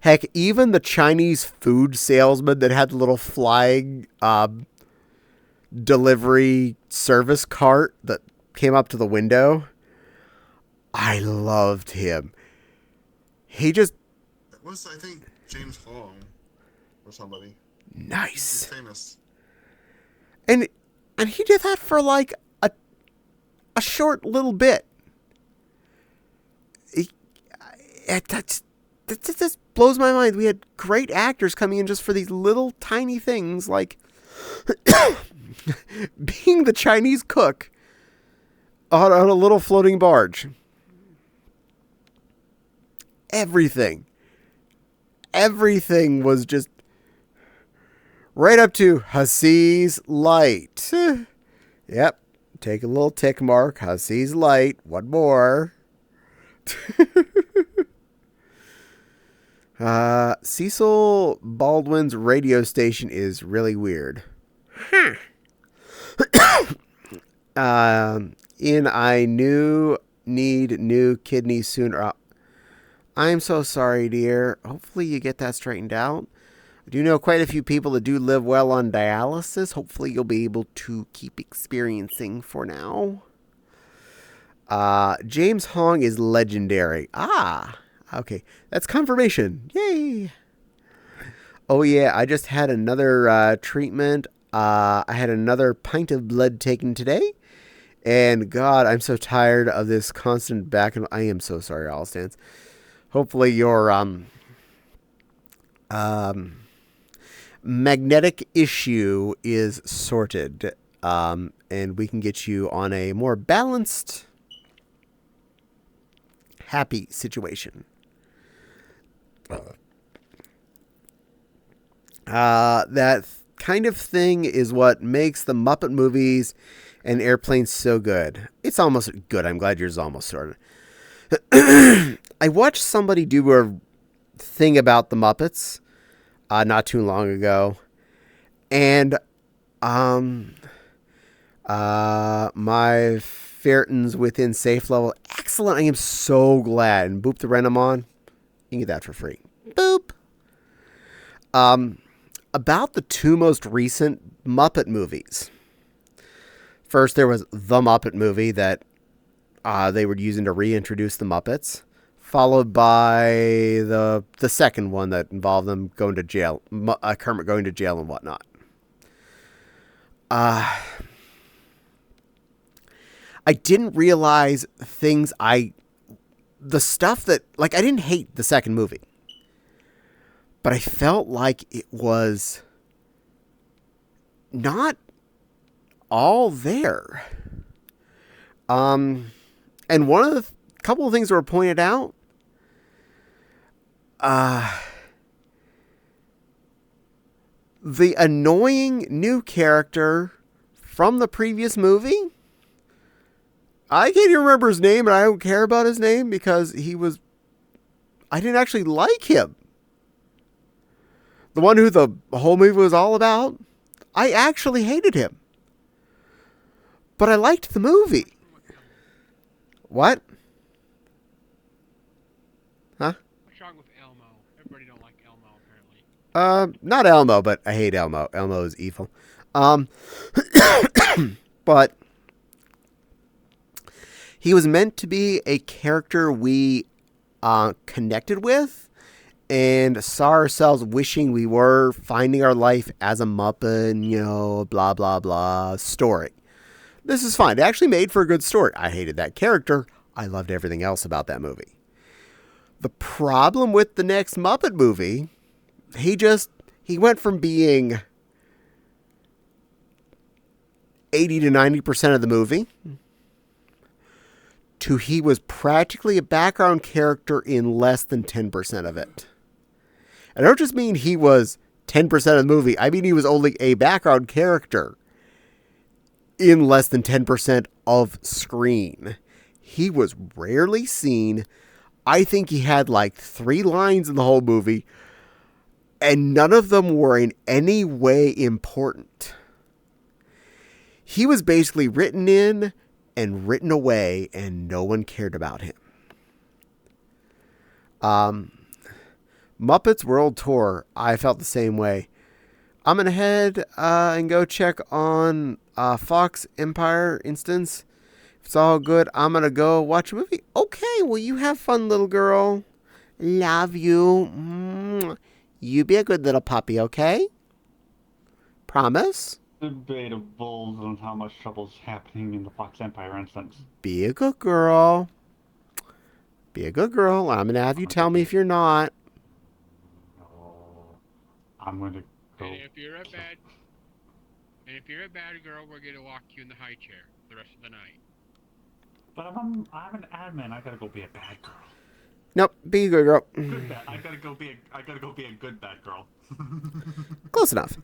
Speaker 1: Heck, even the Chinese food salesman that had the little flying delivery service cart that came up to the window, I loved him. He just...
Speaker 2: That was, I think, James Hong or somebody.
Speaker 1: Nice.
Speaker 2: He's famous.
Speaker 1: And he did that for like a short little bit. That just blows my mind. We had great actors coming in just for these little tiny things, like being the Chinese cook on a little floating barge. Everything was just right up to Hussey's Light. Yep. Take a little tick mark. Hussey's Light. One more. Cecil Baldwin's radio station is really weird. In I need new kidneys sooner. I'm so sorry, dear. Hopefully you get that straightened out. I do know quite a few people that do live well on dialysis. Hopefully you'll be able to keep experiencing for now. James Hong is legendary. Okay. That's confirmation. Yay. Oh, yeah. I just had another treatment. I had another pint of blood taken today. And God, I'm so tired of this constant back and I am so sorry, Allstance. Hopefully your magnetic issue is sorted. And we can get you on a more balanced, happy situation. That kind of thing is what makes the Muppet movies and Airplanes so good. It's almost good. I'm glad yours is almost sorted. I watched somebody do a thing about the Muppets not too long ago. And my ferritins within safe level. Excellent. I am so glad. And Boop the Renamon. You can get that for free. Boop. About the two most recent Muppet movies. First, there was The Muppet Movie that they were using to reintroduce the Muppets, followed by the second one that involved them going to jail, Kermit going to jail and whatnot. I didn't realize the stuff that, like, I didn't hate the second movie, but I felt like it was not all there. And one of the couple of things that were pointed out, the annoying new character from the previous movie, I can't even remember his name, and I don't care about his name because I didn't actually like him. The one who the whole movie was all about, I actually hated him. But I liked the movie. What? Huh?
Speaker 4: What's wrong with Elmo? Everybody don't like Elmo, apparently.
Speaker 1: Not Elmo, but I hate Elmo. Elmo is evil. But he was meant to be a character we connected with and saw ourselves wishing we were finding our life as a Muppet, blah, blah, blah story. This is fine. It actually made for a good story. I hated that character. I loved everything else about that movie. The problem with the next Muppet movie, he went from being 80 to 90% of the movie to he was practically a background character in less than 10% of it. I don't just mean he was 10% of the movie. I mean he was only a background character in less than 10% of screen. He was rarely seen. I think he had like 3 lines in the whole movie, and none of them were in any way important. He was basically written in and written away, and no one cared about him. Muppets World Tour, I felt the same way. I'm going to head and go check on Fox Empire instance. If it's all good, I'm going to go watch a movie. Okay, well, you have fun, little girl. Love you. You be a good little puppy, okay? Promise?
Speaker 3: Debatable on how much trouble's happening in the Fox Empire instance.
Speaker 1: Be a good girl. Be a good girl. I'm going to have you tell me if you're not.
Speaker 3: No, I'm going to go.
Speaker 4: And if you're a bad girl, we're gonna lock you in the high chair the rest of the night.
Speaker 3: But I'm an admin. I gotta go be a bad girl.
Speaker 1: Nope. Be a good girl.
Speaker 3: Good bat. I gotta go be a good bat girl.
Speaker 1: Close enough.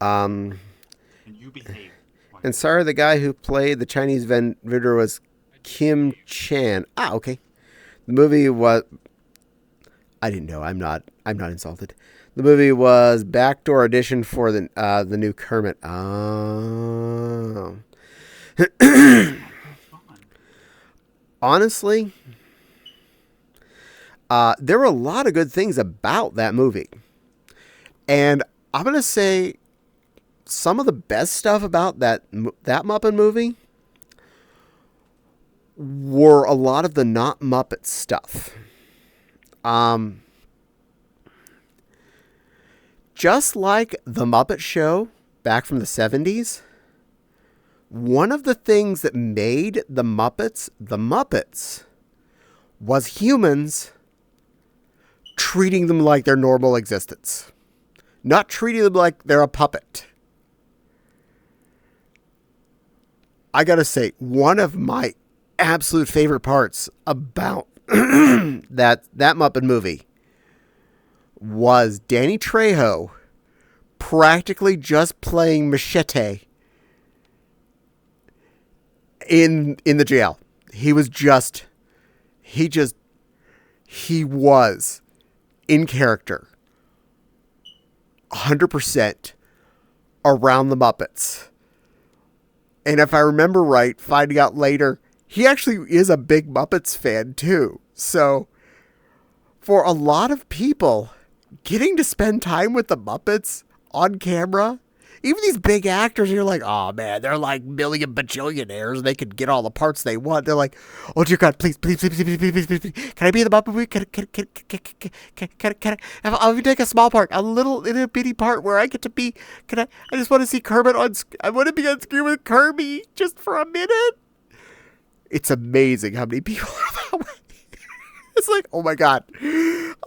Speaker 3: And you behave.
Speaker 1: And sorry, the guy who played the Chinese vendor was Kim Chan. Ah, okay. The movie was. I didn't know. I'm not insulted. The movie was backdoor audition for the new Kermit. Oh. Honestly, there were a lot of good things about that movie, and I'm gonna say some of the best stuff about that Muppet movie were a lot of the not Muppet stuff. Just like the Muppet Show back from the 70s, one of the things that made the Muppets was humans treating them like their normal existence. Not treating them like they're a puppet. I gotta say, one of my absolute favorite parts about that Muppet movie was Danny Trejo practically just playing Machete in the jail. He was in character 100% around the Muppets. And if I remember right, finding out later, he actually is a big Muppets fan too. So for a lot of people, getting to spend time with the Muppets on camera, even these big actors, you're like, oh man, they're like million bajillionaires. They could get all the parts they want. They're like, oh dear God, please, can I be in the Muppet movie? Can I'll take a small part, a little bitty part where I get to be. I just want to see Kermit I want to be on screen with Kirby just for a minute. It's amazing how many people are that way. It's like, oh my God.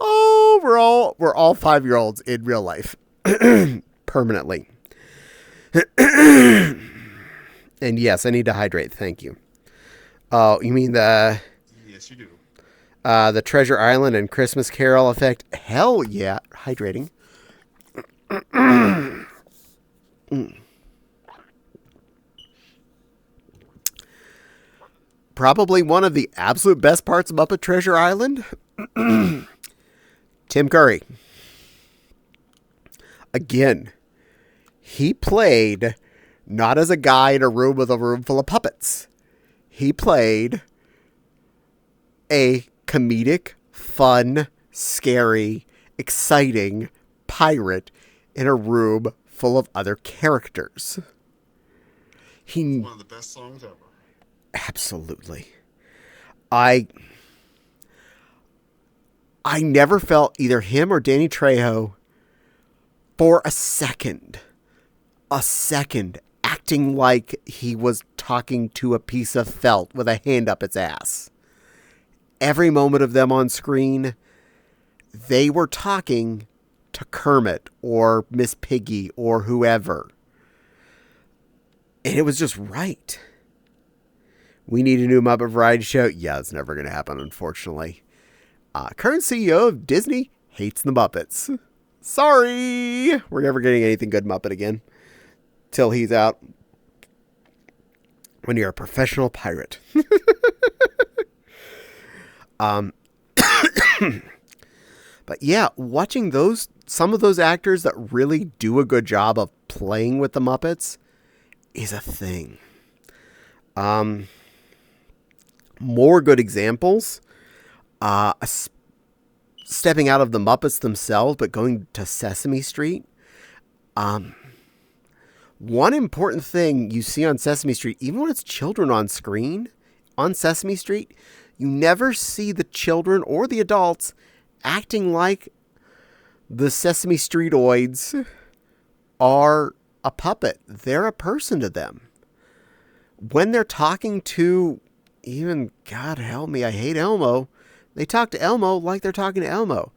Speaker 1: Oh, we're all 5-year-olds in real life. Permanently. And yes, I need to hydrate. Thank you. Oh, you mean the...
Speaker 2: Yes, you do.
Speaker 1: The Treasure Island and Christmas Carol effect? Hell yeah. Hydrating. Probably one of the absolute best parts of Muppet Treasure Island. Tim Curry. Again, he played not as a guy in a room with a room full of puppets. He played a comedic, fun, scary, exciting pirate in a room full of other characters.
Speaker 2: One of the best songs ever.
Speaker 1: Absolutely. I never felt either him or Danny Trejo for a second acting like he was talking to a piece of felt with a hand up its ass. Every moment of them on screen, they were talking to Kermit or Miss Piggy or whoever. And it was just right. We need a new Muppet variety show. Yeah, it's never going to happen, unfortunately. Current CEO of Disney hates the Muppets. Sorry. We're never getting anything good Muppet again. Till he's out. When you're a professional pirate. But yeah, watching some of those actors that really do a good job of playing with the Muppets is a thing. More good examples. Stepping out of the Muppets themselves, but going to Sesame Street. One important thing you see on Sesame Street, even when it's children on screen, on Sesame Street, you never see the children or the adults acting like the Sesame Streetoids are a puppet. They're a person to them. When they're talking to even, God help me, I hate Elmo. They talk to Elmo like they're talking to Elmo.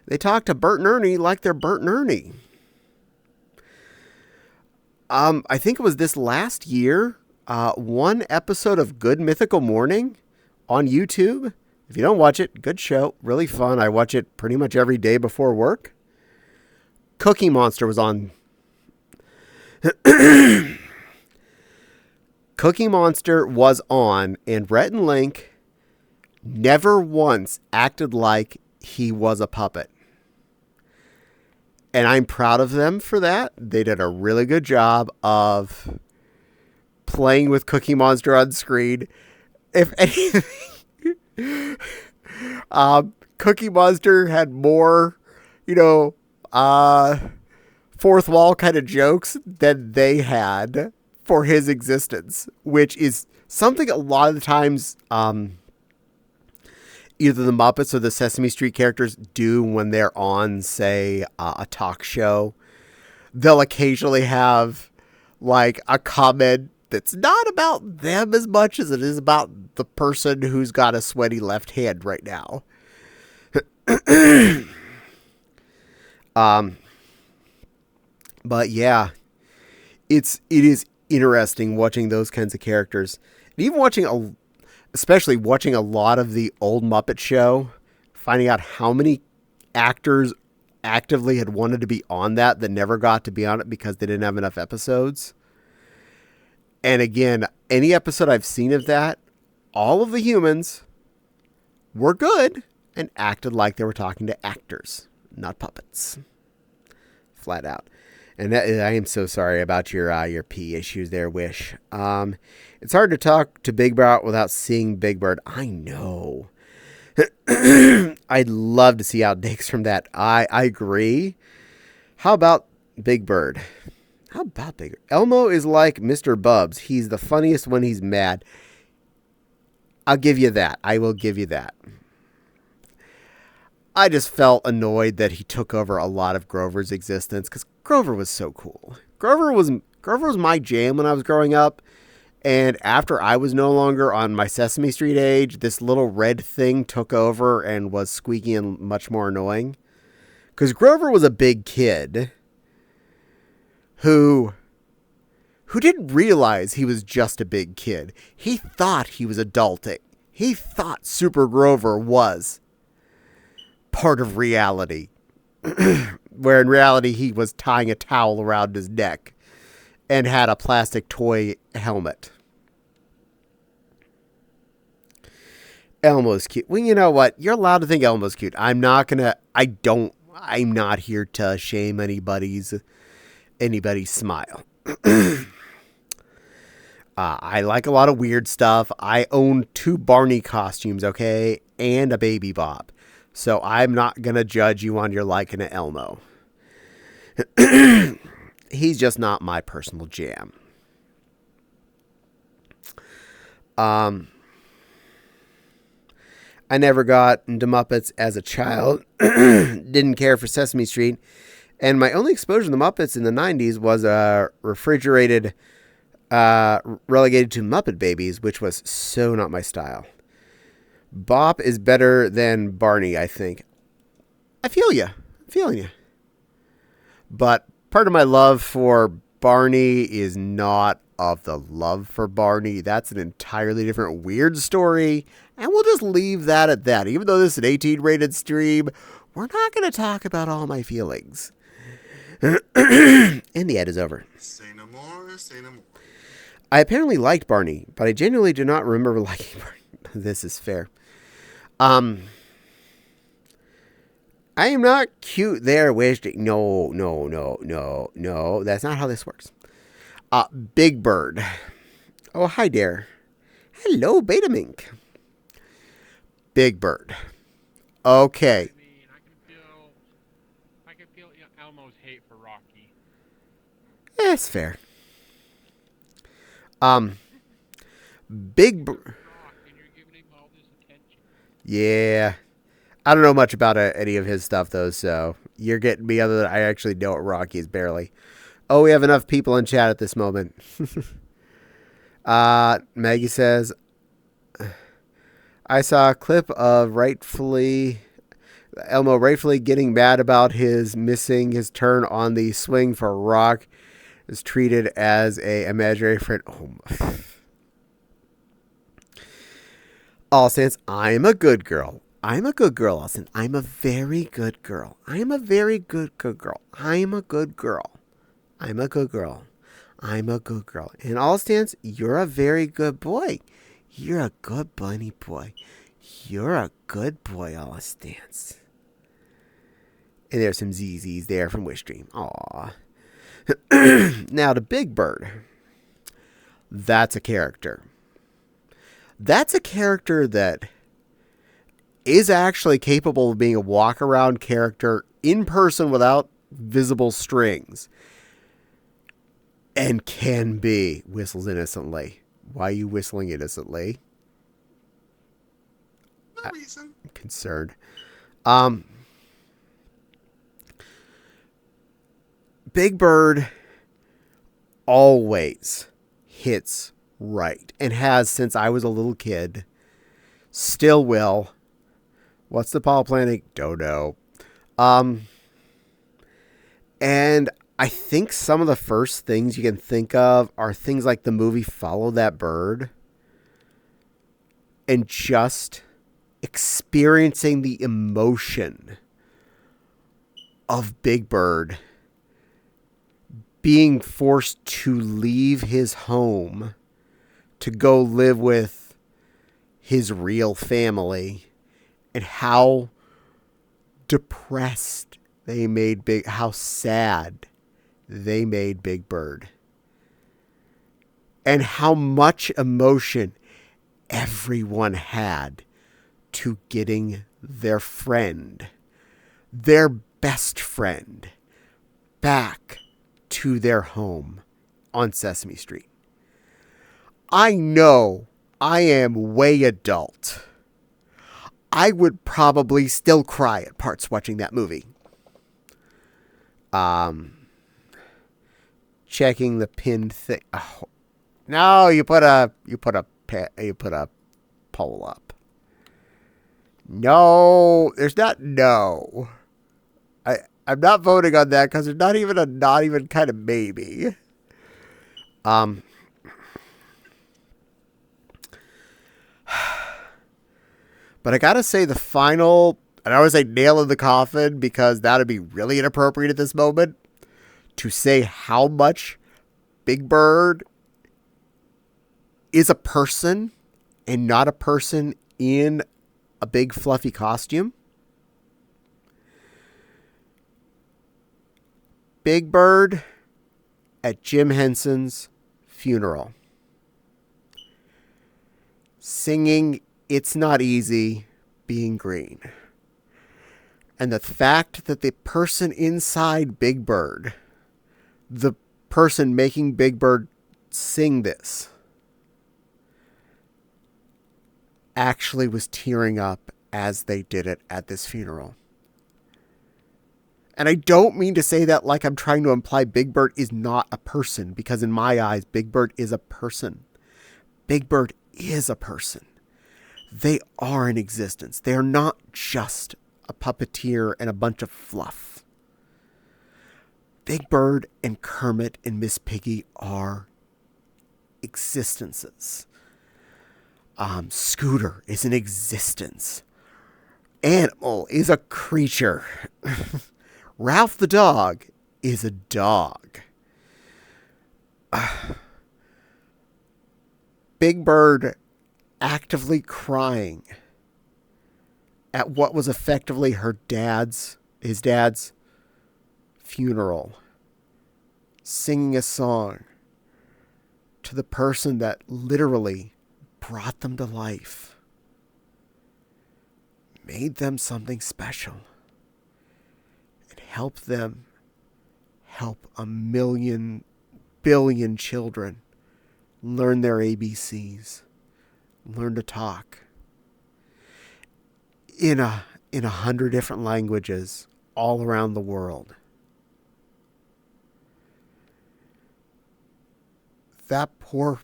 Speaker 1: They talk to Bert and Ernie like they're Bert and Ernie. I think it was this last year, one episode of Good Mythical Morning on YouTube. If you don't watch it, good show. Really fun. I watch it pretty much every day before work. Cookie Monster was on. Cookie Monster was on, and Rhett and Link never once acted like he was a puppet. And I'm proud of them for that. They did a really good job of playing with Cookie Monster on screen. If anything, Cookie Monster had more, fourth wall kind of jokes than they had for his existence, which is something a lot of the times either the Muppets or the Sesame Street characters do when they're on, say, a talk show. They'll occasionally have like a comment that's not about them as much as it is about the person who's got a sweaty left hand right now. But yeah, it is interesting watching those kinds of characters, and even especially watching a lot of the old Muppet Show, finding out how many actors actively had wanted to be on that never got to be on it because they didn't have enough episodes. And again, any episode I've seen of that, all of the humans were good and acted like they were talking to actors, not puppets. Flat out. And I am so sorry about your pee issues there, Wish. It's hard to talk to Big Bird without seeing Big Bird. I know. I'd love to see outtakes from that. I agree. How about Big Bird? Elmo is like Mr. Bubs. He's the funniest when he's mad. I'll give you that. I will give you that. I just felt annoyed that he took over a lot of Grover's existence because Grover was so cool. Grover was my jam when I was growing up. And after I was no longer on my Sesame Street age, this little red thing took over and was squeaky and much more annoying. Because Grover was a big kid who didn't realize he was just a big kid. He thought he was adulting. He thought Super Grover was part of reality. Where in reality he was tying a towel around his neck and had a plastic toy helmet. Elmo's cute. Well, you know what? You're allowed to think Elmo's cute. I'm not here to shame anybody's smile. I like a lot of weird stuff. I own 2 Barney costumes, okay? And a Baby Bop. So I'm not going to judge you on your liking to Elmo. He's just not my personal jam. I never got into Muppets as a child. Didn't care for Sesame Street. And my only exposure to the Muppets in the 90s was refrigerated, relegated to Muppet Babies, which was so not my style. Bop is better than Barney, I think. I feel you. I'm feeling you. But part of my love for Barney is not of the love for Barney. That's an entirely different weird story. And we'll just leave that at that. Even though this is an 18-rated stream, we're not going to talk about all my feelings. And the ad is over.
Speaker 2: Say no more, say no more.
Speaker 1: I apparently liked Barney, but I genuinely do not remember liking Barney. This is fair. I am not cute there, Wish. No. That's not how this works. Big Bird. Oh, hi there. Hello, Beta Mink. Big Bird. Okay.
Speaker 4: I can feel Elmo's hate for Rocky.
Speaker 1: That's fair. Big Bird. Yeah. I don't know much about any of his stuff, though, so you're getting me other than I actually know what Rocky is barely. Oh, we have enough people in chat at this moment. Maggie says, I saw a clip of Elmo rightfully getting mad about his missing his turn on the swing for Rock is treated as a imaginary friend. Oh, Austin, I'm a good girl. I'm a good girl, Austin. I'm a very good girl. I'm a very good girl. I'm a good girl. I'm a good girl. I'm a good girl. In all stance, you're a very good boy. You're a good bunny boy. You're a good boy, all stance. And there's some ZZs there from Wishdream. Aww. Now to Big Bird. That's a character. That's a character that is actually capable of being a walk-around character in person without visible strings. And can be. Whistles innocently. Why are you whistling innocently?
Speaker 2: No reason.
Speaker 1: I'm concerned. Big Bird always hits right. And has since I was a little kid. Still will. What's the Paul planning? Don't know. And I think some of the first things you can think of are things like the movie Follow That Bird. And just experiencing the emotion of Big Bird being forced to leave his home to go live with his real family, and how depressed they made how sad they made Big Bird, and how much emotion everyone had to getting their friend, their best friend, back to their home on Sesame Street. I know I am way adult. I would probably still cry at parts watching that movie. Checking the pinned thing. Oh, no, you put a poll up. No, there's not. No, I'm not voting on that because there's not even kind of maybe. But I gotta say the final, and I always say nail in the coffin because that would be really inappropriate at this moment, to say how much Big Bird is a person and not a person in a big fluffy costume. Big Bird at Jim Henson's funeral, singing "It's Not Easy Being Green." And the fact that the person inside Big Bird, the person making Big Bird sing this, actually was tearing up as they did it at this funeral. And I don't mean to say that like I'm trying to imply Big Bird is not a person, because in my eyes, Big Bird is a person. Big Bird is a person. They are in existence. They are not just a puppeteer and a bunch of fluff. Big Bird and Kermit and Miss Piggy are existences. Scooter is an existence. Animal is a creature. Ralph the dog is a dog. Big Bird actively crying at what was effectively his dad's funeral, singing a song to the person that literally brought them to life, made them something special, and helped them help a billion children learn their ABCs, learn to talk in 100 different languages all around the world. That poor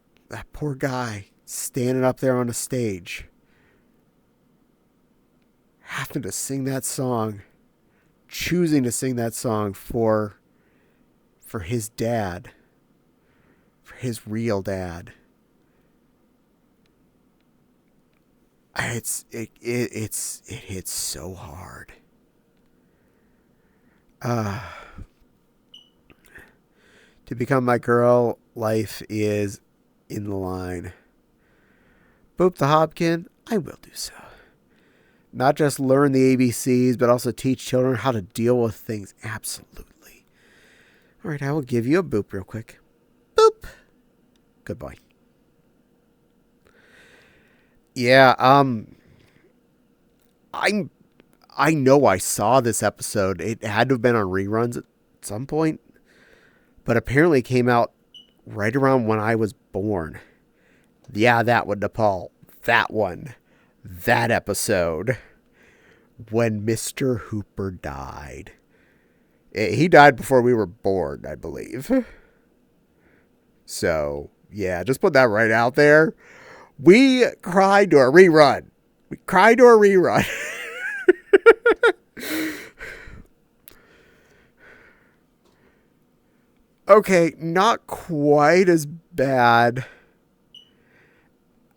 Speaker 1: guy standing up there on a stage, having to sing that song, choosing to sing that song for his dad, for his real dad. it hits so hard. To become my girl, life is in the line. Boop the Hopkin, I will do so. Not just learn the ABCs, but also teach children how to deal with things. Absolutely. All right, I will give you a boop real quick. Boop. Good boy. Yeah, I know I saw this episode. It had to have been on reruns at some point, but apparently it came out right around when I was born. Yeah, that one, Nepal. That one. That episode. When Mr. Hooper died. He died before we were born, I believe. So, yeah, just put that right out there. We cried to a rerun. We cried to a rerun. Okay, not quite as bad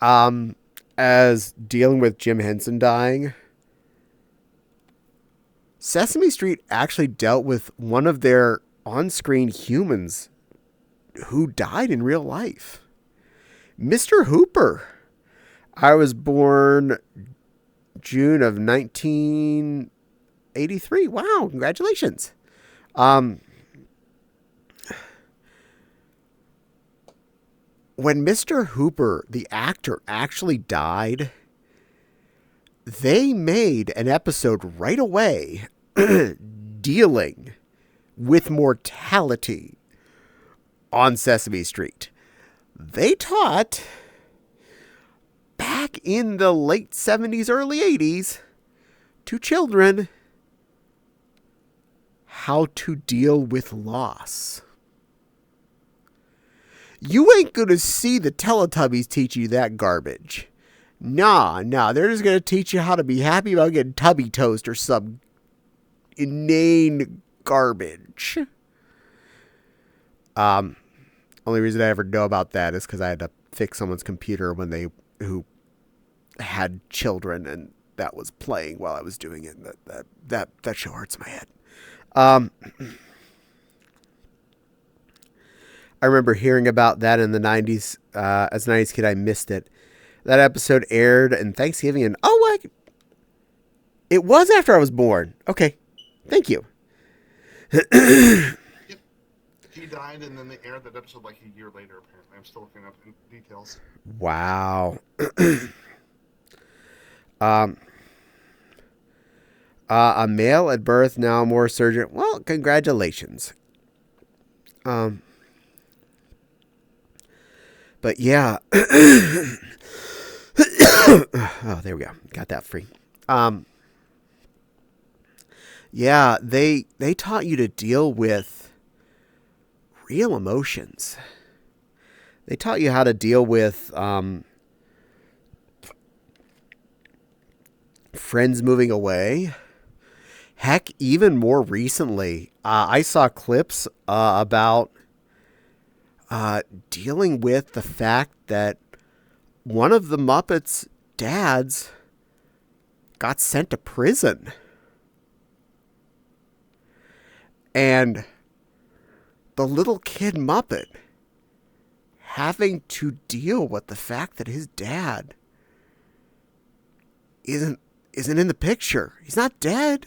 Speaker 1: as dealing with Jim Henson dying. Sesame Street actually dealt with one of their on-screen humans who died in real life. Mr. Hooper. I was born June of 1983. Wow, congratulations. When Mr. Hooper, the actor, actually died, they made an episode right away dealing with mortality on Sesame Street. They taught, back in the late 70s, early 80s, to children how to deal with loss. You ain't going to see the Teletubbies teach you that garbage. Nah, they're just going to teach you how to be happy about getting tubby toast or some inane garbage. Only reason I ever know about that is because I had to fix someone's computer who had children, and that was playing while I was doing it. That show hurts my head. I remember hearing about that in the 90s. As a 90s kid, I missed it. That episode aired in Thanksgiving, and it was after I was born. Okay, thank you.
Speaker 2: Yep. He died, and then they aired that episode like a year later, apparently. I'm still looking up details.
Speaker 1: Wow. A male at birth, now more surgeon. Well, congratulations. But yeah. Oh, there we go. Got that free. Yeah, they taught you to deal with real emotions. They taught you how to deal with friends moving away. Heck, even more recently, I saw clips about dealing with the fact that one of the Muppets' dads got sent to prison. And the little kid Muppet having to deal with the fact that his dad isn't in the picture. He's not dead.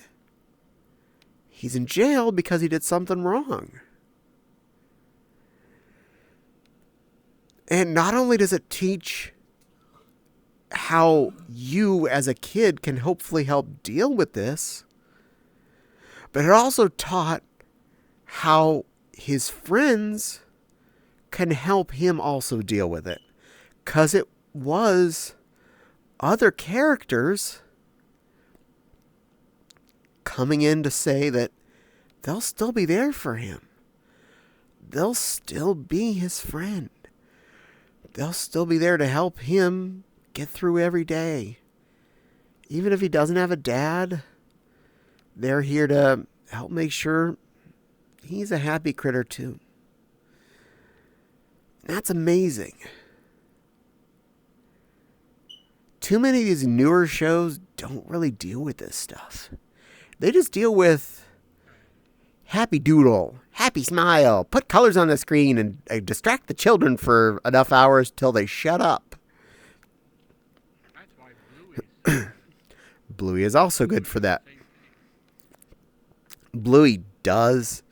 Speaker 1: He's in jail because he did something wrong. And not only does it teach how you as a kid can hopefully help deal with this, but it also taught how his friends can help him also deal with it. 'Cause it was other characters coming in to say that they'll still be there for him. They'll still be his friend. They'll still be there to help him get through every day. Even if he doesn't have a dad, they're here to help make sure he's a happy critter too. That's amazing. too many of these newer shows don't really deal with this stuff. They just deal with happy doodle, happy smile, put colors on the screen, and distract the children for enough hours till they shut up.
Speaker 4: That's why Bluey.
Speaker 1: Bluey is also good for that. Bluey does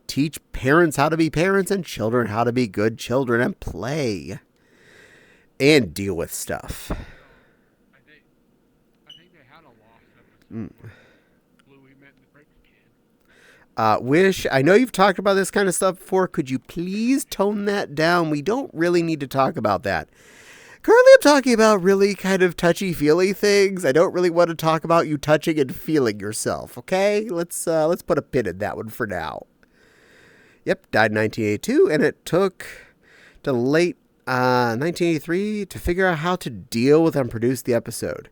Speaker 1: teach parents how to be parents and children how to be good children and play and deal with stuff.
Speaker 4: I think they had a lost episode. Bluey met the French kid.
Speaker 1: Wish, I know you've talked about this kind of stuff before. Could you please tone that down? We don't really need to talk about that. Currently, I'm talking about really kind of touchy-feely things. I don't really want to talk about you touching and feeling yourself, okay? Let's put a pin in that one for now. Yep, died in 1982, and it took to late 1983 to figure out how to deal with and produce the episode.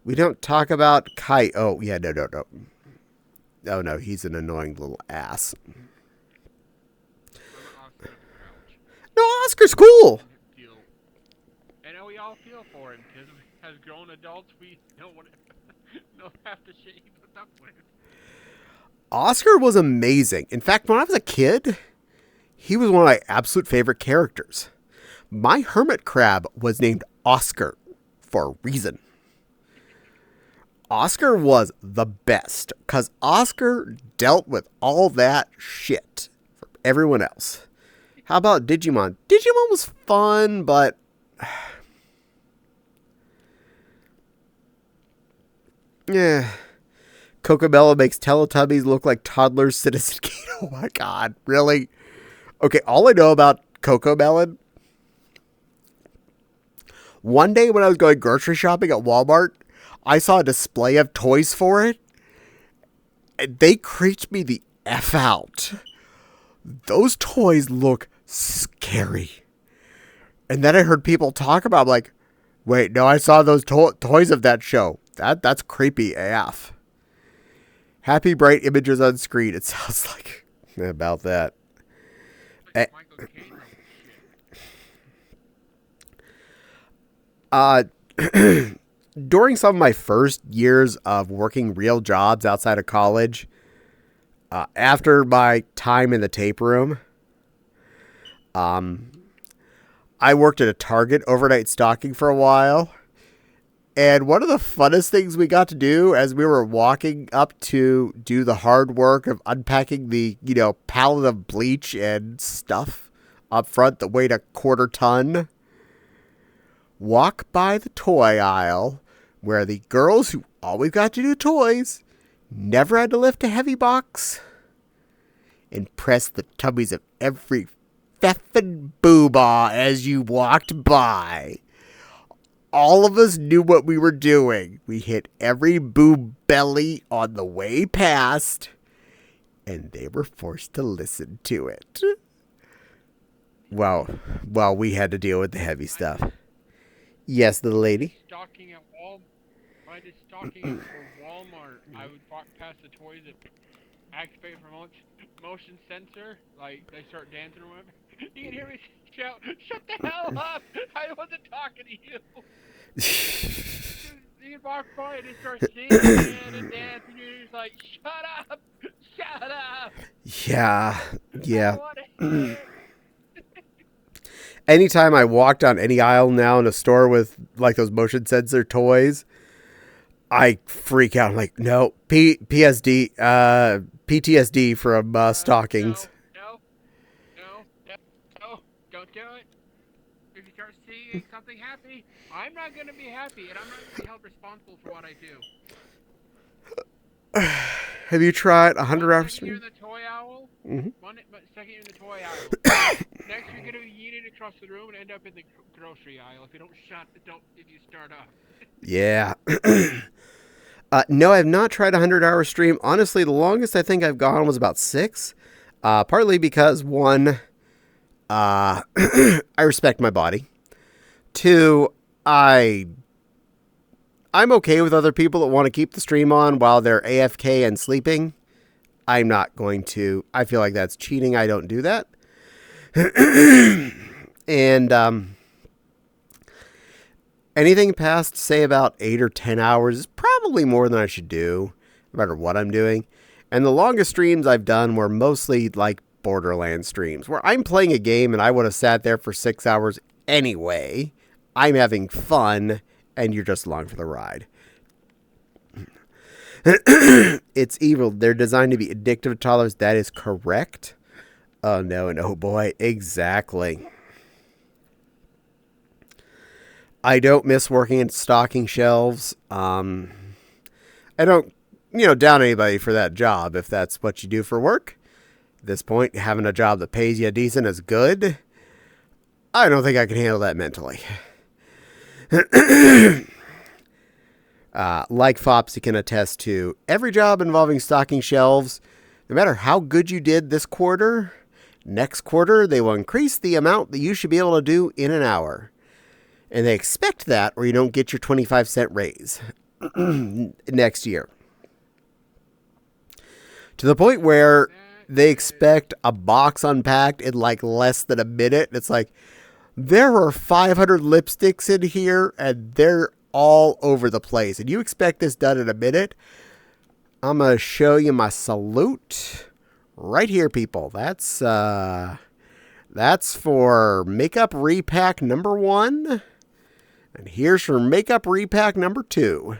Speaker 1: We don't talk about Kai. Oh, yeah, no. Oh, no, he's an annoying little ass. No, Oscar's cool.
Speaker 4: I know we all feel for him because as grown adults, we don't have to shit he puts up with.
Speaker 1: Oscar was amazing. In fact, when I was a kid, he was one of my absolute favorite characters. My hermit crab was named Oscar for a reason. Oscar was the best because Oscar dealt with all that shit from everyone else. How about Digimon? Digimon was fun, but yeah. Cocobello makes Teletubbies look like toddlers. Citizen Kane. Oh my god, really? Okay, all I know about Cocomelon. One day when I was going grocery shopping at Walmart, I saw a display of toys for it. And they creeped me the F out. Those toys look scary. And then I heard people talk about, I'm like, wait, no, I saw those toys of that show. That's creepy AF. Happy bright images on screen. It sounds like about that.
Speaker 4: Like Michael Caine shit.
Speaker 1: During some of my first years of working real jobs outside of college, after my time in the tape room, I worked at a Target overnight stocking for a while. And one of the funnest things we got to do as we were walking up to do the hard work of unpacking the, pallet of bleach and stuff up front that weighed a quarter ton, walk by the toy aisle where the girls who always got to do toys never had to lift a heavy box and press the tummies of every feffin' boobah as you walked by. All of us knew what we were doing. We hit every boob belly on the way past, and they were forced to listen to it. Well, we had to deal with the heavy stuff. Yes, the lady.
Speaker 4: I did stocking for Walmart. I would walk past the toys that activate for motion sensor. Like, they start dancing or whatever. You can hear me shout, "Shut the hell up! I wasn't talking to you!" You can walk by and they start singing and dancing, and you're just like, "Shut up! Shut up!"
Speaker 1: Yeah.
Speaker 4: I don't wanna hear it.
Speaker 1: Anytime I walk down any aisle now in a store with like those motion sensor toys, I freak out. I'm like, no, PTSD from stockings.
Speaker 4: No, don't do it. If you start seeing something happy, I'm not going to be happy, and I'm not going to be held responsible for what I do.
Speaker 1: Have you tried 100 hours?
Speaker 4: Second, you're in the toy owl.
Speaker 1: Mm-hmm.
Speaker 4: Second, you're in the toy aisle. Next, you're going to be yeeted across the room and end up in the grocery aisle if you start off.
Speaker 1: Yeah. No, I have not tried a 100-hour stream. Honestly, the longest I think I've gone was about 6. Partly because, one, I respect my body. 2, I'm okay with other people that want to keep the stream on while they're AFK and sleeping. I'm not going to. I feel like that's cheating. I don't do that. And Anything past, say, about 8 or 10 hours is probably more than I should do, no matter what I'm doing. And the longest streams I've done were mostly like Borderlands streams, where I'm playing a game and I would have sat there for 6 hours anyway. I'm having fun, and you're just along for the ride. It's evil. They're designed to be addictive to toddlers. That is correct. Oh, no, and oh boy, exactly. I don't miss working at stocking shelves. I don't, down anybody for that job if that's what you do for work. At this point, having a job that pays you decent is good. I don't think I can handle that mentally. Like Fopsy can attest to, every job involving stocking shelves, no matter how good you did this quarter, next quarter they will increase the amount that you should be able to do in an hour. And they expect that or you don't get your 25-cent raise next year. To the point where they expect a box unpacked in like less than a minute. It's like, there are 500 lipsticks in here and they're all over the place. And you expect this done in a minute? I'm going to show you my salute right here, people. That's for makeup repack number 1. And here's for makeup repack number 2.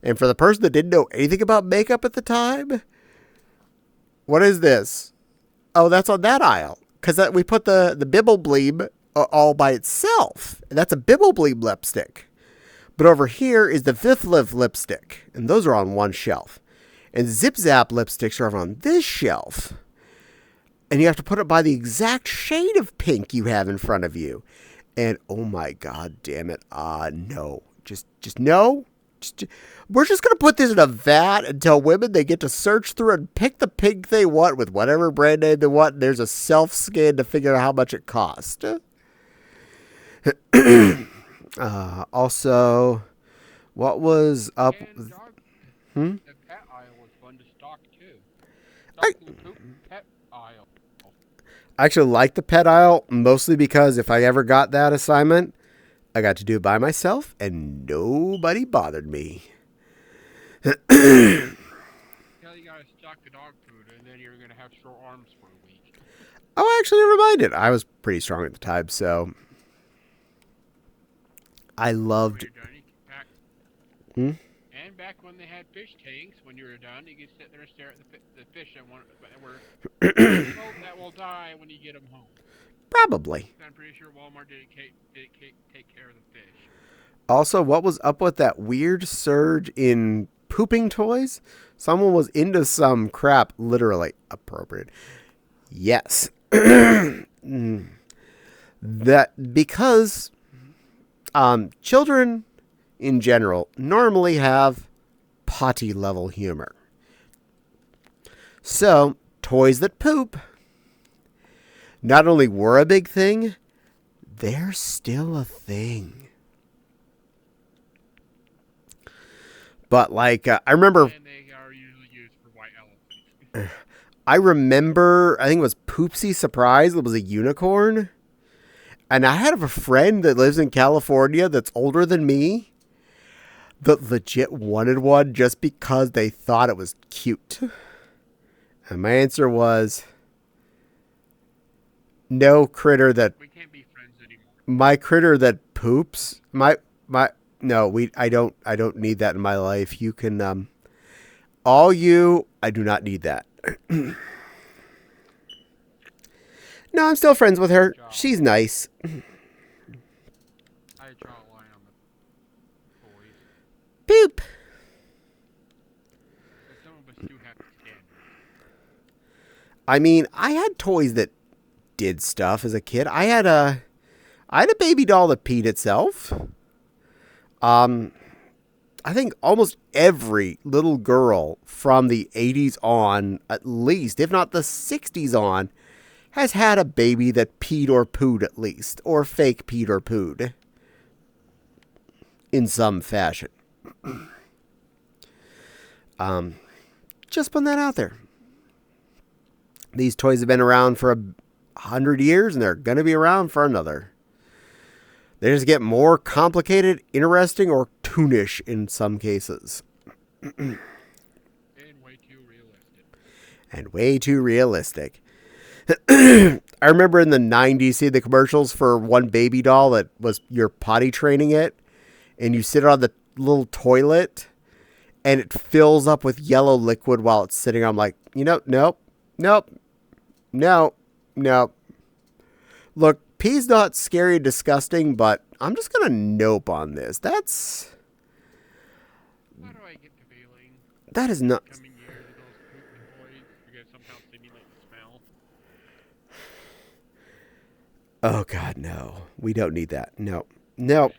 Speaker 1: And for the person that didn't know anything about makeup at the time, what is this? Oh, that's on that aisle. Because we put the Bibble Bleem all by itself. And that's a Bibble Bleem lipstick. But over here is the Fifth Live lipstick. And those are on one shelf. And Zip Zap lipsticks are on this shelf. And you have to put it by the exact shade of pink you have in front of you. And oh my God damn it. No. Just no. We're just going to put this in a vat and tell women they get to search through and pick the pink they want with whatever brand name they want. And there's a self-scan to figure out how much it costs. Also, what was up?
Speaker 4: And the pet aisle was fun to stock too. Stocking poop pet aisle.
Speaker 1: I actually like the pet aisle, mostly because if I ever got that assignment, I got to do it by myself and nobody bothered me.
Speaker 4: Tell you gotta stock the dog food and then you're gonna have sore arms for a week.
Speaker 1: Oh, actually, never mind it. I was pretty strong at the time, so I loved.
Speaker 4: When you're done, you can pack. And back when they had fish tanks, when you were done, you could sit there and stare at the fish that will die when you get them home.
Speaker 1: Probably.
Speaker 4: I'm pretty sure Walmart didn't take care of the fish.
Speaker 1: Also, what was up with that weird surge in pooping toys? Someone was into some crap, literally appropriate. Yes. That because children in general normally have potty level humor. So, toys that poop not only were a big thing, they're still a thing. But like, I remember.
Speaker 4: And they are usually used for white elephants.
Speaker 1: I think it was Poopsie Surprise. It was a unicorn. And I had a friend that lives in California that's older than me that legit wanted one just because they thought it was cute. And my answer was, no critter that...
Speaker 4: We can't be friends anymore.
Speaker 1: My critter that poops... No, I don't need that in my life. You can... I do not need that. No, I'm still friends with her. She's nice.
Speaker 4: I draw a line on the boys.
Speaker 1: Poop.
Speaker 4: But some of us do have standards.
Speaker 1: I mean, I had toys that did stuff as a kid. I had a baby doll that peed itself. I think almost every little girl from the 80s on, at least, if not the 60s on, has had a baby that peed or pooed at least, or fake peed or pooed in some fashion. Just putting that out there. These toys have been around for 100 years, and they're going to be around for another. They just get more complicated, interesting, or toonish in some cases.
Speaker 4: And way too realistic.
Speaker 1: And way too realistic. I remember in the 90s seeing the commercials for one baby doll that was you're potty training it, and you sit on the little toilet, and it fills up with yellow liquid while it's sitting. I'm like, nope. Look, pee's not scary and disgusting, but I'm just going to nope on this.
Speaker 4: How do I get the feeling
Speaker 1: That is not...
Speaker 4: coming years of those poop toys are going to somehow simulate the smell?
Speaker 1: Oh, God, no. We don't need that. No.
Speaker 4: No.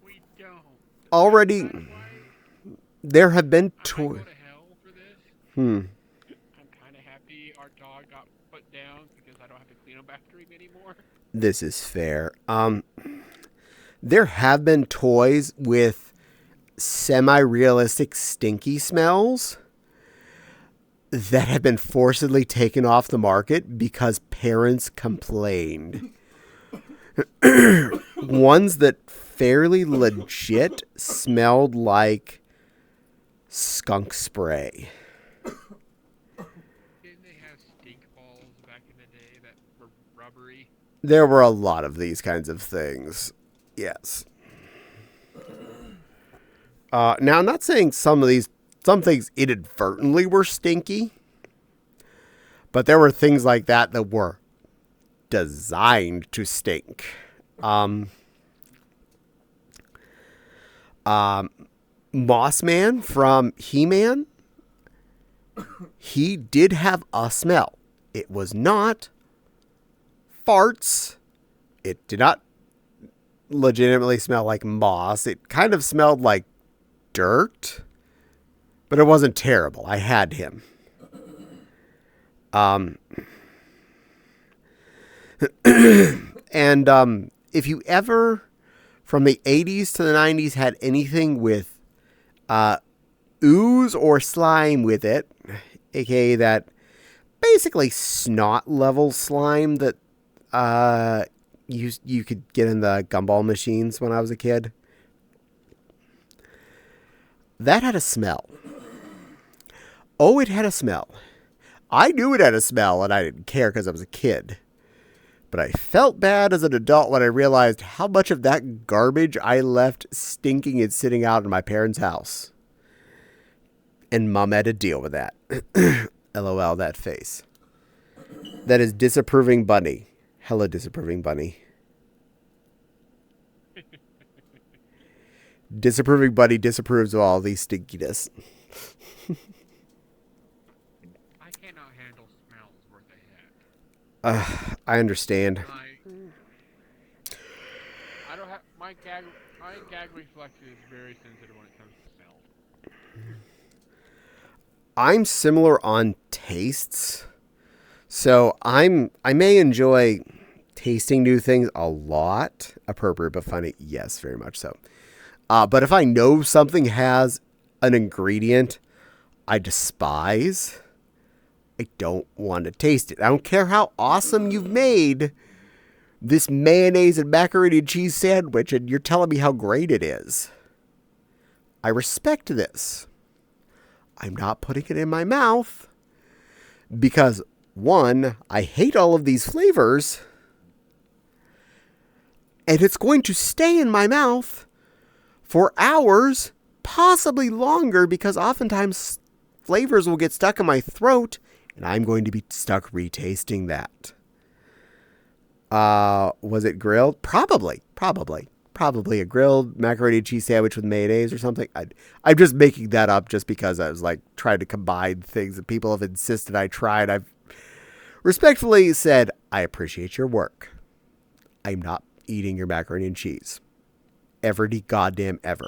Speaker 4: We don't.
Speaker 1: Already,
Speaker 4: That's why
Speaker 1: there have been
Speaker 4: I might go
Speaker 1: toys...
Speaker 4: to hell for this.
Speaker 1: Hmm.
Speaker 4: I'm kind of happy our dog got put down because I don't have to clean up after him anymore.
Speaker 1: This is fair. There have been toys with semi-realistic stinky smells that have been forcibly taken off the market because parents complained. Ones that fairly legit smelled like skunk spray.
Speaker 4: Didn't they have stink balls back in the day that were rubbery?
Speaker 1: There were a lot of these kinds of things. Yes. Now, I'm not saying some things inadvertently were stinky, but there were things like that that were designed to stink. Mossman from He-Man, he did have a smell. It was not farts. It did not legitimately smell like moss. It kind of smelled like dirt, but it wasn't terrible. I had him. And if you ever, from the 80s to the 90s, had anything with ooze or slime with it, aka that basically snot level slime that you could get in the gumball machines when I was a kid, that had a smell. Oh, it had a smell. I knew it had a smell, and I didn't care because I was a kid. But I felt bad as an adult when I realized how much of that garbage I left stinking and sitting out in my parents' house. And Mom had to deal with that. LOL, that face. That is disapproving bunny. Hello, disapproving bunny. Disapproving bunny disapproves of all these stinkiness.
Speaker 4: I cannot handle smells worth a heck.
Speaker 1: I understand.
Speaker 4: I don't have my gag reflex is very sensitive when it comes to smell.
Speaker 1: I'm similar on tastes. So I may enjoy tasting new things a lot. Appropriate but funny. Yes, very much so. But if I know something has an ingredient I despise, I don't want to taste it. I don't care how awesome you've made this mayonnaise and macaroni and cheese sandwich and you're telling me how great it is. I respect this. I'm not putting it in my mouth because, one, I hate all of these flavors, and it's going to stay in my mouth for hours, possibly longer, because oftentimes flavors will get stuck in my throat, and I'm going to be stuck retasting that. Was it grilled? Probably a grilled macaroni and cheese sandwich with mayonnaise or something. I'm just making that up just because I was like trying to combine things that people have insisted I try, and I've respectfully said, I appreciate your work. I'm not eating your macaroni and cheese. Every goddamn ever.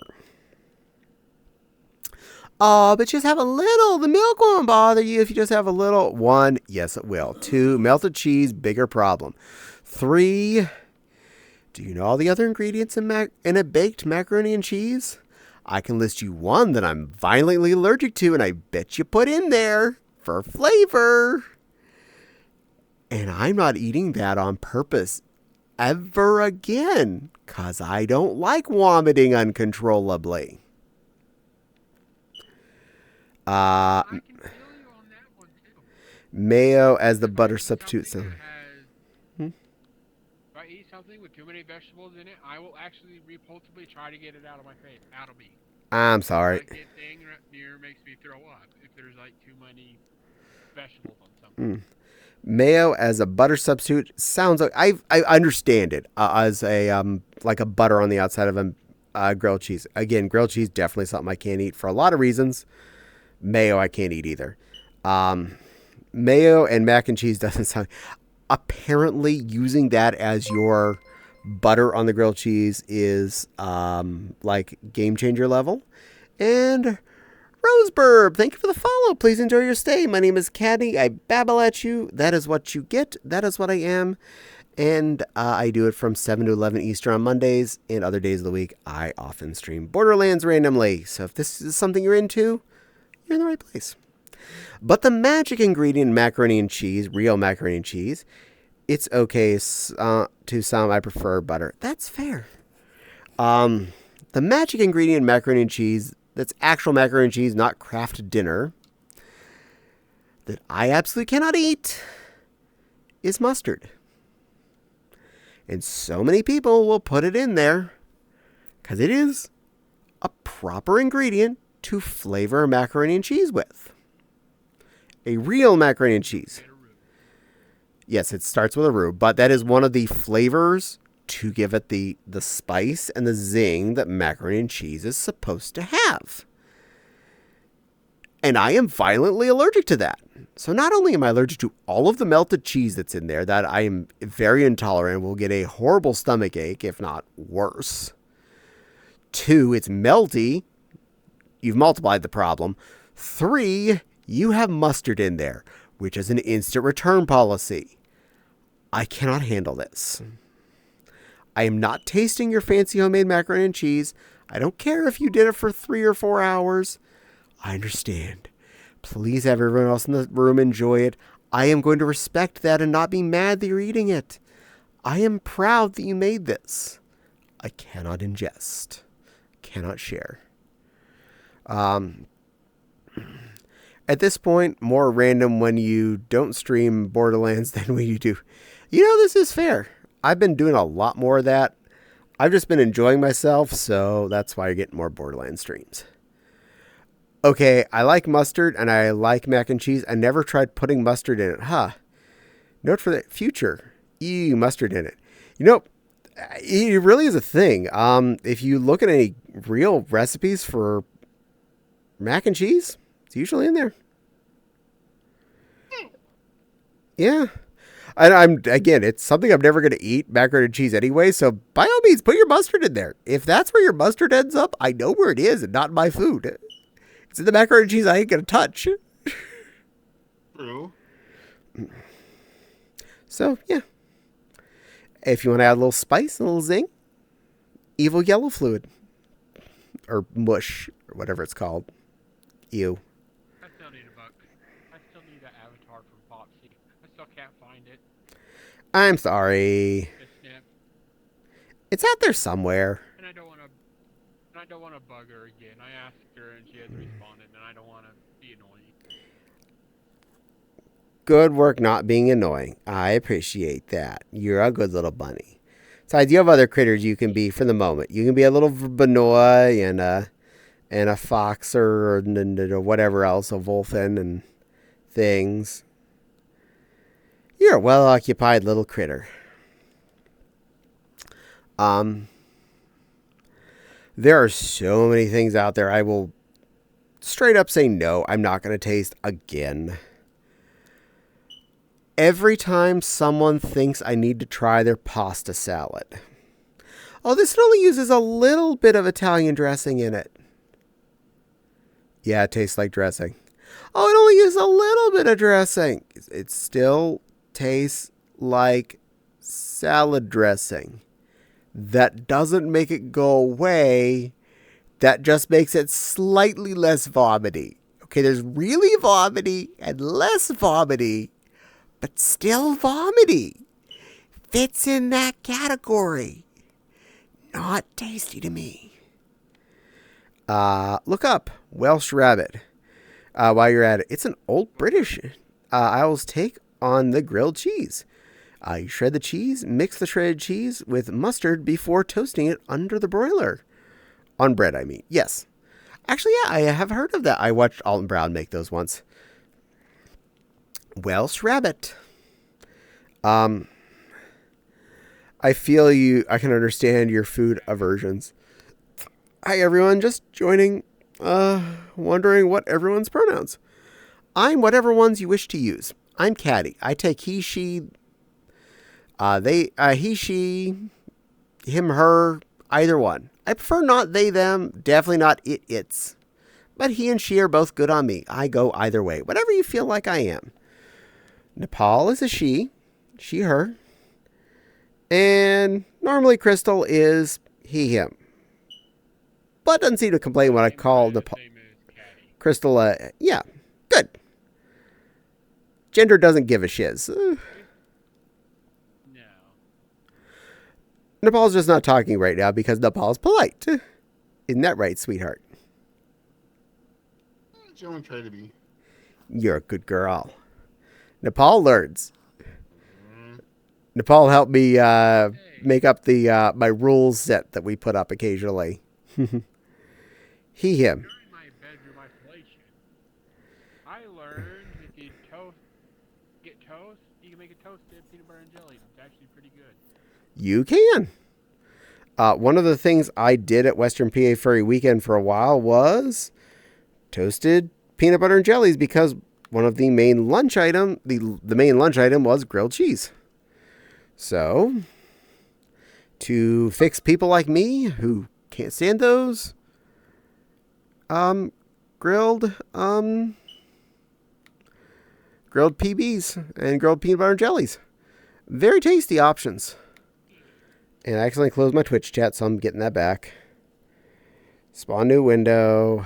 Speaker 1: Oh, but just have a little. The milk won't bother you if you just have a little. 1, yes it will. 2, melted cheese, bigger problem. 3, do you know all the other ingredients in a baked macaroni and cheese? I can list you one that I'm violently allergic to, and I bet you put in there for flavor. And I'm not eating that on purpose. ever again, 'cause I don't like vomiting uncontrollably.
Speaker 4: I can feel you on that one too.
Speaker 1: Mayo as the
Speaker 4: If I
Speaker 1: butter
Speaker 4: eat
Speaker 1: substitute.
Speaker 4: something that has-
Speaker 1: Hmm?
Speaker 4: If I eat something with too many vegetables in it, I will actually repulsively try to get it out of my face, out of me.
Speaker 1: I'm sorry.
Speaker 4: Like it dang near makes me throw up if there's like too many vegetables on something.
Speaker 1: Mayo as a butter substitute sounds like I understand it as a like a butter on the outside of a grilled cheese. Again, grilled cheese definitely something I can't eat for a lot of reasons. Mayo I can't eat either. Mayo and mac and cheese doesn't sound. Apparently, using that as your butter on the grilled cheese is like game changer level. And Roseburb, thank you for the follow. Please enjoy your stay. My name is Caddie. I babble at you. That is what you get. That is what I am. And I do it from 7 to 11 Eastern on Mondays. And other days of the week, I often stream Borderlands randomly. So if this is something you're into, you're in the right place. But the magic ingredient in macaroni and cheese, real macaroni and cheese, it's okay to some. I prefer butter. That's fair. The magic ingredient in macaroni and cheese, that's actual macaroni and cheese, not Kraft Dinner, that I absolutely cannot eat, is mustard. And so many people will put it in there because it is a proper ingredient to flavor macaroni and cheese with. A real macaroni and cheese. Yes, it starts with a roux, but that is one of the flavors to give it the spice and the zing that macaroni and cheese is supposed to have. And I am violently allergic to that. So not only am I allergic to all of the melted cheese that's in there, that I am very intolerant and will get a horrible stomach ache, if not worse. 2, it's melty. You've multiplied the problem. 3, you have mustard in there, which is an instant return policy. I cannot handle this. I am not tasting your fancy homemade macaroni and cheese. I don't care if you did it for 3 or 4 hours. I understand. Please have everyone else in the room enjoy it. I am going to respect that and not be mad that you're eating it. I am proud that you made this. I cannot ingest. Cannot share. At this point, more random when you don't stream Borderlands than when you do. You know, this is fair. I've been doing a lot more of that. I've just been enjoying myself, so that's why you're getting more Borderlands streams. Okay, I like mustard and I like mac and cheese. I never tried putting mustard in it. Note for the future. Ew, mustard in it. You know, it really is a thing. If you look at any real recipes for mac and cheese, it's usually in there. Yeah. And again, it's something I'm never going to eat, macaroni and cheese anyway, so by all means, put your mustard in there. If that's where your mustard ends up, I know where it is and not in my food. It's in the macaroni and cheese I ain't going to touch.
Speaker 2: True.
Speaker 1: So, yeah. If you want to add a little spice, a little zing, evil yellow fluid. Or mush, or whatever it's called. Ew.
Speaker 4: I still need a buck. I still need that avatar from Foxy. I still can't find it.
Speaker 1: I'm sorry.
Speaker 4: The snip.
Speaker 1: It's out there somewhere.
Speaker 4: And I don't want to bug her again. I asked her and she hasn't responded, and I don't want to be annoying.
Speaker 1: Good work not being annoying. I appreciate that. You're a good little bunny. Besides, you have other critters you can be for the moment. You can be a little Benoit and a foxer or whatever else, a wolfen and things. You're a well-occupied little critter. There are so many things out there I will straight up say no, I'm not going to taste again. Every time someone thinks I need to try their pasta salad. Oh, this only uses a little bit of Italian dressing in it. Yeah, it tastes like dressing. Oh, it only uses a little bit of dressing. It still tastes like salad dressing. That doesn't make it go away. That just makes it slightly less vomity. Okay, there's really vomity and less vomity, but still vomity. fits in that category. Not tasty to me. Look up Welsh rabbit while you're at it. It's an old British Isles take on the grilled cheese. You shred the cheese, mix the shredded cheese with mustard before toasting it under the broiler. On bread, I mean. Yes. Actually, yeah, I have heard of that. I watched Alton Brown make those once. Welsh rabbit. I feel you. I can understand your food aversions. Hi, everyone. Just joining. Wondering what everyone's pronouns. I'm whatever ones you wish to use. I'm Caddie. I take he, she, he, she, him, her, either one. I prefer not they, them, definitely not it, its. But he and she are both good on me. I go either way. Whatever you feel like I am. Nepal is a she, her. And normally Crystal is he, him. But doesn't seem to complain when I call Nepal. Crystal, yeah, good. Gender doesn't give a shiz.
Speaker 4: No.
Speaker 1: Nepal's just not talking right now because Nepal's polite. Isn't that right, sweetheart?
Speaker 2: Gentlemen try to be.
Speaker 1: You're a good girl. Nepal learns. Nepal helped me make up the my rules set that we put up occasionally. He, him.
Speaker 4: During my bedroom isolation, I learned if you get toast, you can make a toasted peanut butter and jelly. It's actually pretty good.
Speaker 1: You can. One of the things I did at Western PA Furry Weekend for a while was toasted peanut butter and jellies because one of the main lunch item, the main lunch item was grilled cheese. So, to fix people like me who can't stand those, grilled PBs and grilled peanut butter and jellies. Very tasty options. And I accidentally closed my Twitch chat, so I'm getting that back. Spawn new window.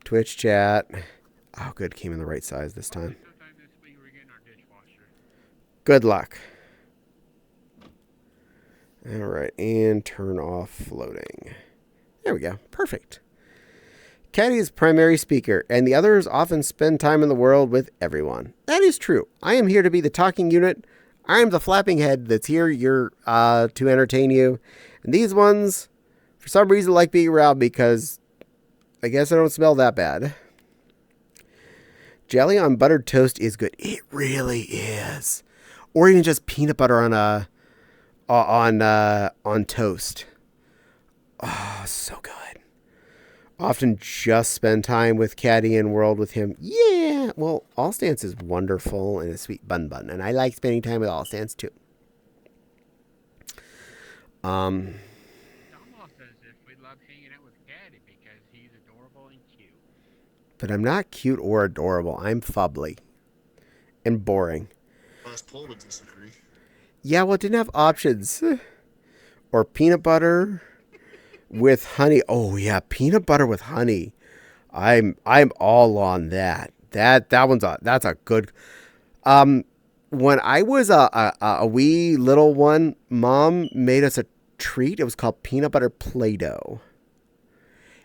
Speaker 1: Twitch chat. Oh, good. Came in the right size this time.
Speaker 4: Sometime this week we're getting our dishwasher.
Speaker 1: Good luck. All right. And turn off floating. There we go. Perfect. Caddie is primary speaker, and the others often spend time in the world with everyone. That is true. I am here to be the talking unit. I am the flapping head that's here to entertain you. And these ones, for some reason, like being around because I guess I don't smell that bad. Jelly on buttered toast is good. It really is. Or even just peanut butter on toast. Oh, so good. Often just spend time with Caddie and world with him. Yeah. Well, All Stance is wonderful and a sweet bun. And I like spending time with All Stance too.
Speaker 4: Almost as if we love hanging out with Caddie because he's adorable and cute.
Speaker 1: But I'm not cute or adorable. I'm fubbly. And boring.
Speaker 2: Us Paul would disagree.
Speaker 1: Yeah, well, it didn't have options. Or peanut butter with honey. Oh yeah, peanut butter with honey. I'm all on that. That's a good. When I was a wee little one, Mom made us a treat. It was called peanut butter Play-Doh.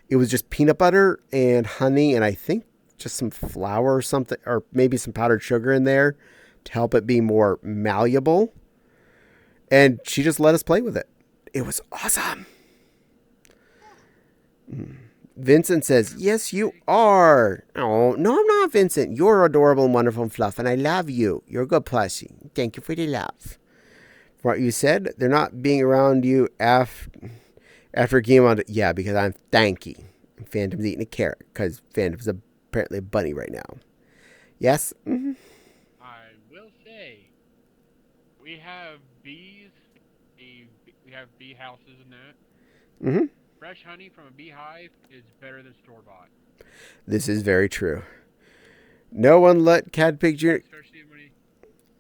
Speaker 1: It was just peanut butter and honey, and I think just some flour or something, or maybe some powdered sugar in there to help it be more malleable. And she just let us play with it. It was awesome. Vincent says, yes, you are. Oh, no, I'm not, Vincent. You're adorable and wonderful and fluff, and I love you. You're a good plushie. Thank you for the love. For what you said, they're not being around you after a game on. Yeah, because I'm thanky. Phantom's eating a carrot because Phantom's apparently a bunny right now. Yes? Mm-hmm.
Speaker 4: I will say, we have bees. We have bee houses and that.
Speaker 1: Mm-hmm.
Speaker 4: Fresh honey from a beehive is better than store-bought.
Speaker 1: This is very true. No one let Cad Pig Jr.
Speaker 4: Especially when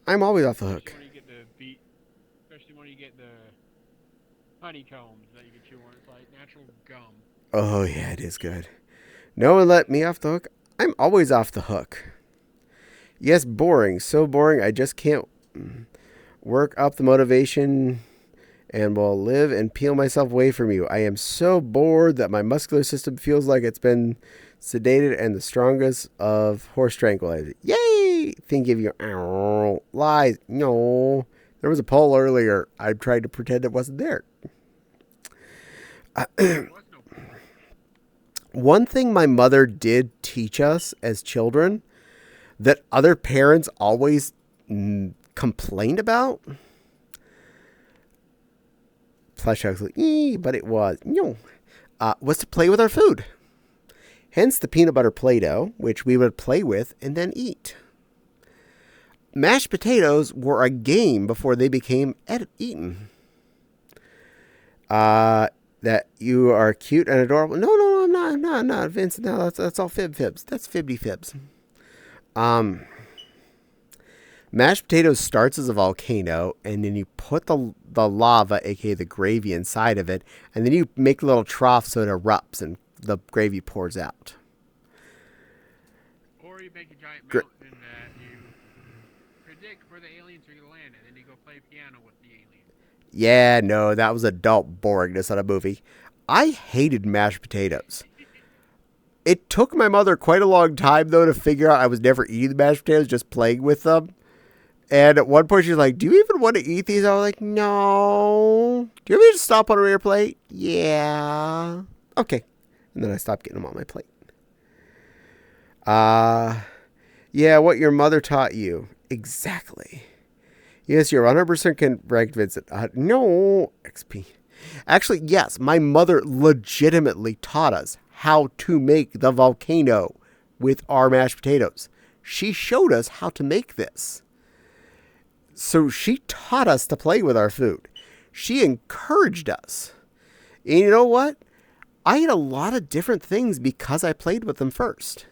Speaker 1: I'm always off the hook.
Speaker 4: especially when you get the honeycombs that you can chew on. It's like natural gum.
Speaker 1: Oh, yeah, it is good. No one let me off the hook. I'm always off the hook. Yes, boring. So boring, I just can't work up the motivation and will live and peel myself away from you. I am so bored that my muscular system feels like it's been sedated and the strongest of horse tranquilizer. Yay! Think of you. Ow. Lies. No. There was a poll earlier. I tried to pretend it wasn't there.
Speaker 4: There was no point.
Speaker 1: One thing my mother did teach us as children that other parents always complained about. Plush Huxley, but it was to play with our food. Hence the peanut butter Play-Doh, which we would play with and then eat. Mashed potatoes were a game before they became eaten. That you are cute and adorable. No, I'm not, Vince. No, that's all fibs. That's fibby fibs. Mashed potatoes starts as a volcano, and then you put the lava, aka the gravy, inside of it, and then you make a little trough so it erupts and the gravy pours out.
Speaker 4: Or you make a giant mountain that you predict where the aliens are going to land, and then you go play piano with the aliens.
Speaker 1: Yeah, no, that was adult boringness on a movie. I hated mashed potatoes. It took my mother quite a long time, though, to figure out I was never eating the mashed potatoes, just playing with them. And at one point, she's like, do you even want to eat these? I was like, no. Do you want me to stop on your plate? Yeah. Okay. And then I stopped getting them on my plate. Yeah, what your mother taught you. Exactly. Yes, you're 100% correct, Vincent. No. XP. Actually, yes, my mother legitimately taught us how to make the volcano with our mashed potatoes. She showed us how to make this. So she taught us to play with our food. She encouraged us. And you know what? I ate a lot of different things because I played with them first.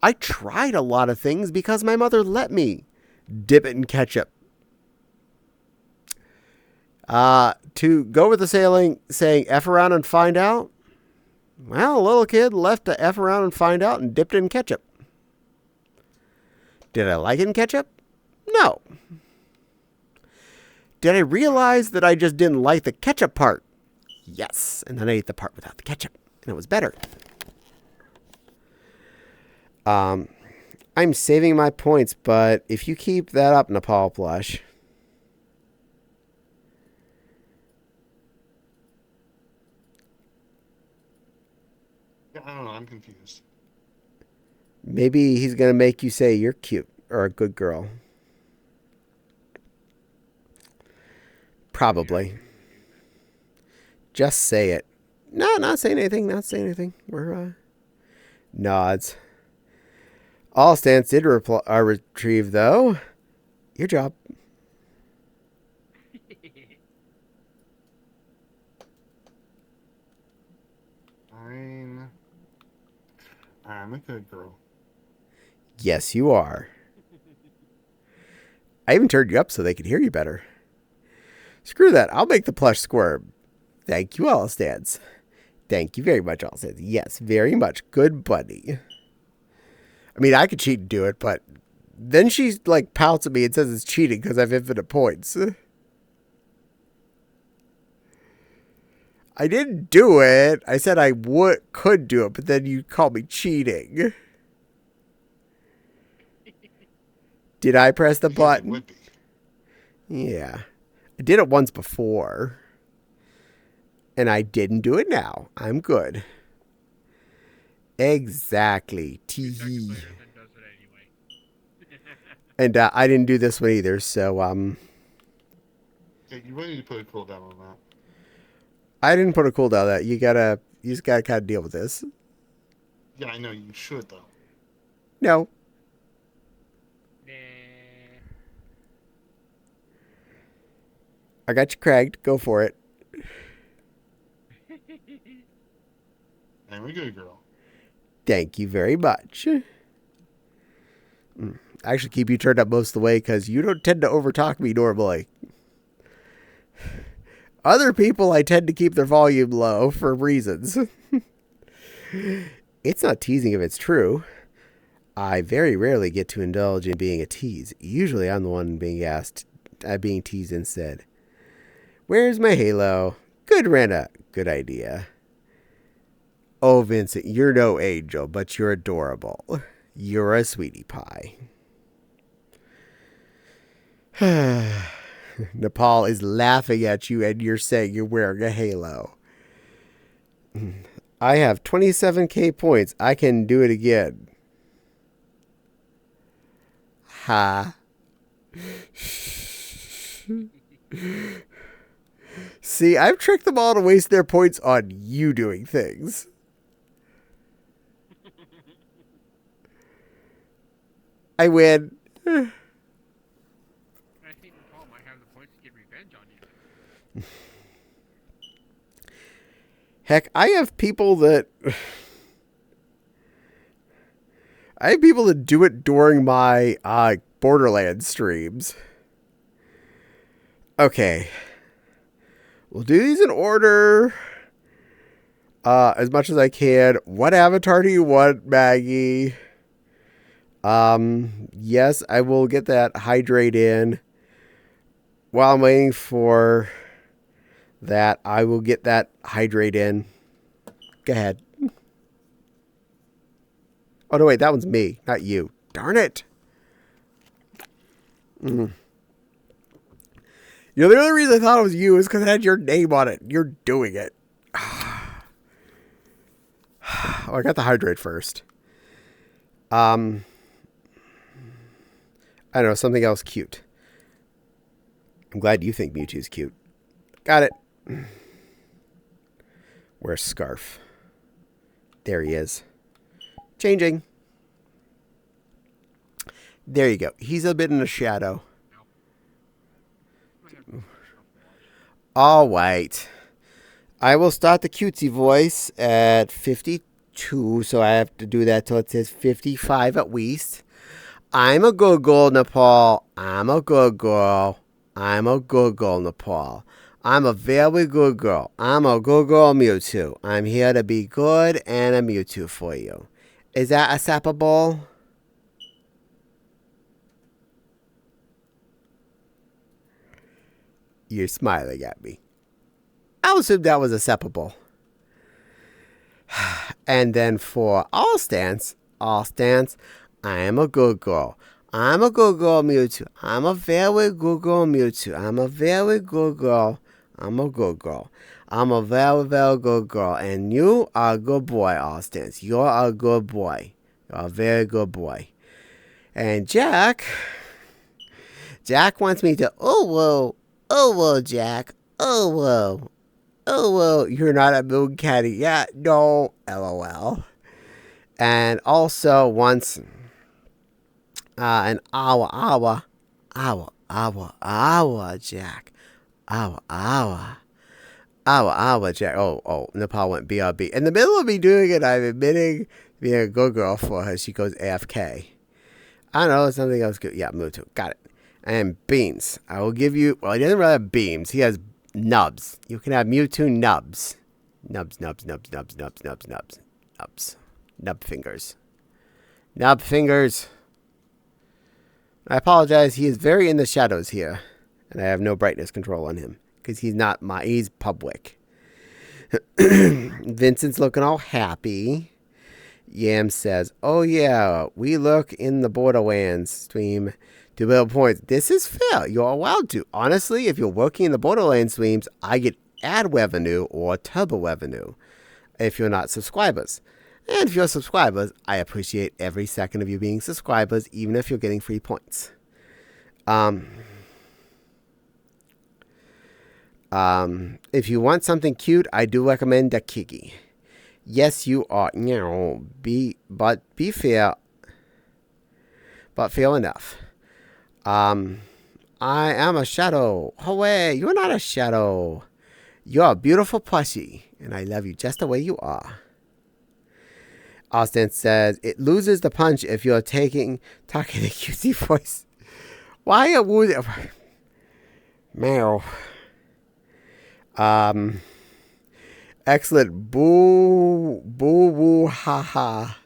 Speaker 1: I tried a lot of things because my mother let me dip it in ketchup. To go with the saying F around and find out. Well, a little kid left to F around and find out and dipped it in ketchup. Did I like it in ketchup? No. Did I realize that I just didn't like the ketchup part? Yes. And then I ate the part without the ketchup. And it was better. I'm saving my points, but if you keep that up, Nepal Plush.
Speaker 2: I don't know. I'm confused.
Speaker 1: Maybe he's going to make you say you're cute or a good girl. Probably. Just say it. No, not saying anything. Not saying anything. We're nods. All stance did retrieve, though. Your job.
Speaker 2: I'm a good girl.
Speaker 1: Yes, you are. I even turned you up so they could hear you better. Screw that. I'll make the plush squirm. Thank you, all stands. Thank you very much, all stands. Yes, very much. Good buddy. I mean, I could cheat and do it, but then she like pouts at me and says it's cheating because I have infinite points. I didn't do it. I said I could do it, but then you call me cheating. Did I press the button?
Speaker 2: It would be.
Speaker 1: Yeah. I did it once before. And I didn't do it now. I'm good. Exactly. Tee. And I didn't do this one either, so
Speaker 2: Yeah, you really need to put a cooldown on that.
Speaker 1: I didn't put a cooldown on that. You just gotta kind of deal with this.
Speaker 2: Yeah, I know you should though.
Speaker 1: No. I got you cragged. Go for it.
Speaker 2: I'm a good girl.
Speaker 1: Thank you very much. I actually keep you turned up most of the way because you don't tend to overtalk me normally. Other people, I tend to keep their volume low for reasons. It's not teasing if it's true. I very rarely get to indulge in being a tease. Usually I'm the one being asked being teased instead. Where's my halo? Good, Rena. Good idea. Oh, Vincent, you're no angel, but you're adorable. You're a sweetie pie. Nepal is laughing at you and you're saying you're wearing a halo. I have 27k points. I can do it again. Ha. See, I've tricked them all to waste their points on you doing things. I win.
Speaker 4: I think Paul might have the points to get revenge on you.
Speaker 1: Heck, I have people that do it during my Borderlands streams. Okay. We'll do these in order. As much as I can. What avatar do you want, Maggie? Yes, I will get that hydrate in. While I'm waiting for that, I will get that hydrate in. Go ahead. Oh, no, wait, that one's me, not you. Darn it. You know, the only reason I thought it was you is because it had your name on it. You're doing it. Oh, I got the hydrate first. I don't know, something else cute. I'm glad you think Mewtwo's cute. Got it. Where's Scarf? There he is. Changing. There you go. He's a bit in the shadow. All right. I will start the cutesy voice at 52, so I have to do that till it says 55 at least. I'm a good girl, Nepal. I'm a good girl. I'm a good girl, Nepal. I'm a very good girl. I'm a good girl, Mewtwo. I'm here to be good and a Mewtwo for you. Is that acceptable? You're smiling at me. I'll assume that was acceptable. And then for all stance, I am a good girl. I'm a good girl, Mewtwo. I'm a very good girl, Mewtwo. I'm a very good girl. I'm a good girl. I'm a very, very good girl. And you are a good boy, Allstance. You're a good boy. You're a very good boy. And Jack wants me to, oh, whoa, Jack. Oh, whoa, you're not a moon caddy. Yeah, no, LOL. And also once an hour, Jack. Hour, Jack. Oh, Nepal went BRB. In the middle of me doing it, I'm admitting being a good girl for her. She goes AFK. I don't know, something else good. Yeah, Mewtwo. Got it. And beans. I will give you, well, he doesn't really have beams. He has nubs. You can have Mewtwo nubs. Nubs. Nub fingers. I apologize. He is very in the shadows here. And I have no brightness control on him. Because he's public. Vincent's looking all happy. Yam says, oh yeah, we look in the Borderlands stream to build points. This is fair. You're allowed to. Honestly, if you're working in the Borderlands streams, I get ad revenue or turbo revenue if you're not subscribers. And if you're subscribers, I appreciate every second of you being subscribers, even if you're getting free points. If you want something cute, I do recommend the Kiki. Yes, you are. Be fair. But fair enough. I am a shadow. Hooray, you're not a shadow. You're a beautiful plushie, and I love you just the way you are. Austin says, it loses the punch if you're talking a cutesy voice. Why are we... Meow. Excellent. Boo, woo, ha, ha.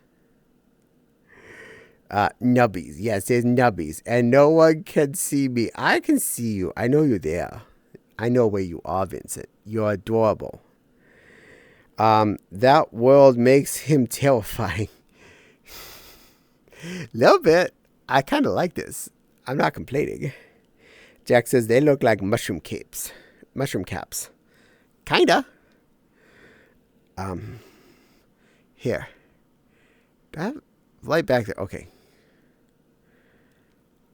Speaker 1: Nubbies. Yes, there's Nubbies. And no one can see me. I can see you. I know you're there. I know where you are, Vincent. You're adorable. That world makes him terrifying. Little bit. I kind of like this. I'm not complaining. Jack says they look like mushroom capes. Mushroom caps. Kinda. Here. Do I have light back there? Okay.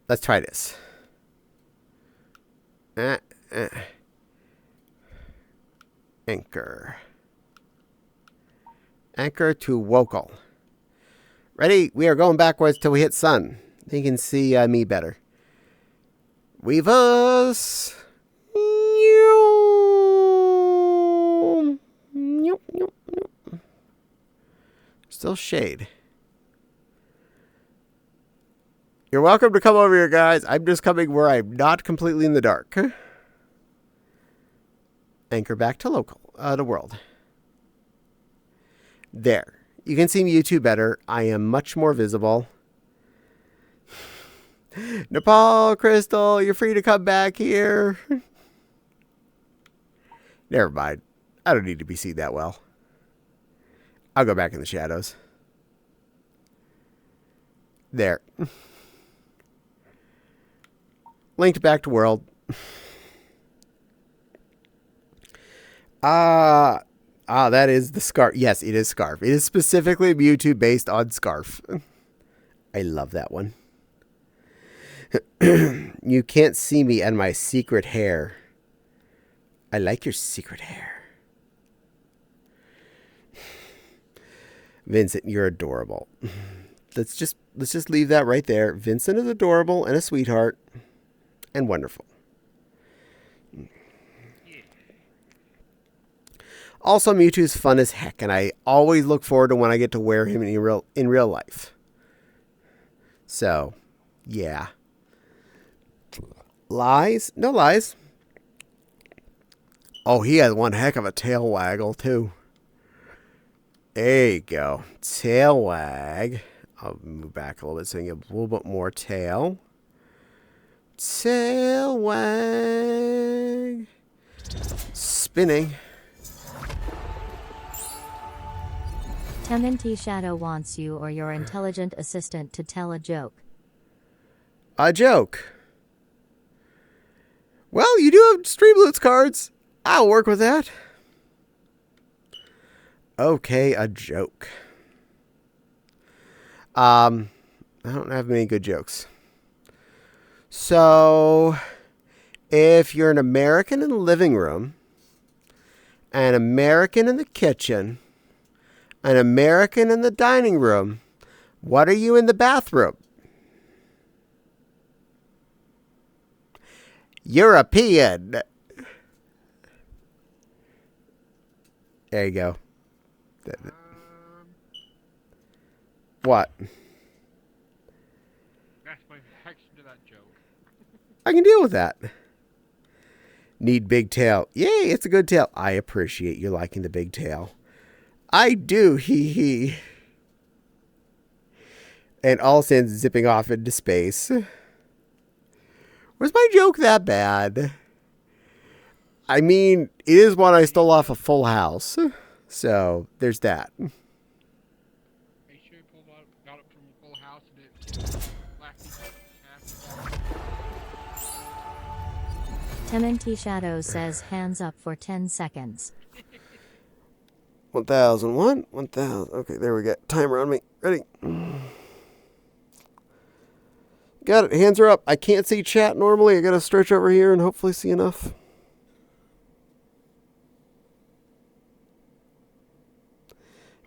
Speaker 1: Let's try this. Anchor. Anchor to vocal. Ready? We are going backwards till we hit sun. Then you can see me better. Weavers. Still shade. You're welcome to come over here, guys. I'm just coming where I'm not completely in the dark. Anchor back to local, the world. There. You can see me YouTube better. I am much more visible. Nepal, Crystal, you're free to come back here. Never mind. I don't need to be seen that well. I'll go back in the shadows. There. Linked back to world. That is the scarf. Yes, it is scarf. It is specifically Mewtwo based on scarf. I love that one. You can't see me and my secret hair. I like your secret hair. Vincent, you're adorable. Let's just leave that right there. Vincent is adorable and a sweetheart and wonderful. Also, Mewtwo's fun as heck, and I always look forward to when I get to wear him in real life. So, yeah. Lies? No lies. Oh, he has one heck of a tail waggle, too. There you go. Tail wag. I'll move back a little bit so you get a little bit more tail. Tail wag. Spinning.
Speaker 5: Temnty Shadow wants you or your intelligent assistant to tell a joke.
Speaker 1: A joke. Well, you do have Streamloots cards. I'll work with that. Okay, a joke. I don't have many good jokes. So, if you're an American in the living room, an American in the kitchen, an American in the dining room, what are you in the bathroom? European. There you go. What?
Speaker 4: That's my reaction to that joke.
Speaker 1: I can deal with that. Need big tail. Yay, it's a good tail. I appreciate you liking the big tail. I do, hee hee. And all sins zipping off into space. Was my joke that bad? I mean, it is one I stole off a Full House. So, there's that.
Speaker 4: Make sure you got it from a Full House and it
Speaker 5: Temnty Shadow says hands up for 10 seconds.
Speaker 1: 1001, 1000. Okay, there we go. Timer on me. Ready. Got it. Hands are up. I can't see chat normally. I got to stretch over here and hopefully see enough.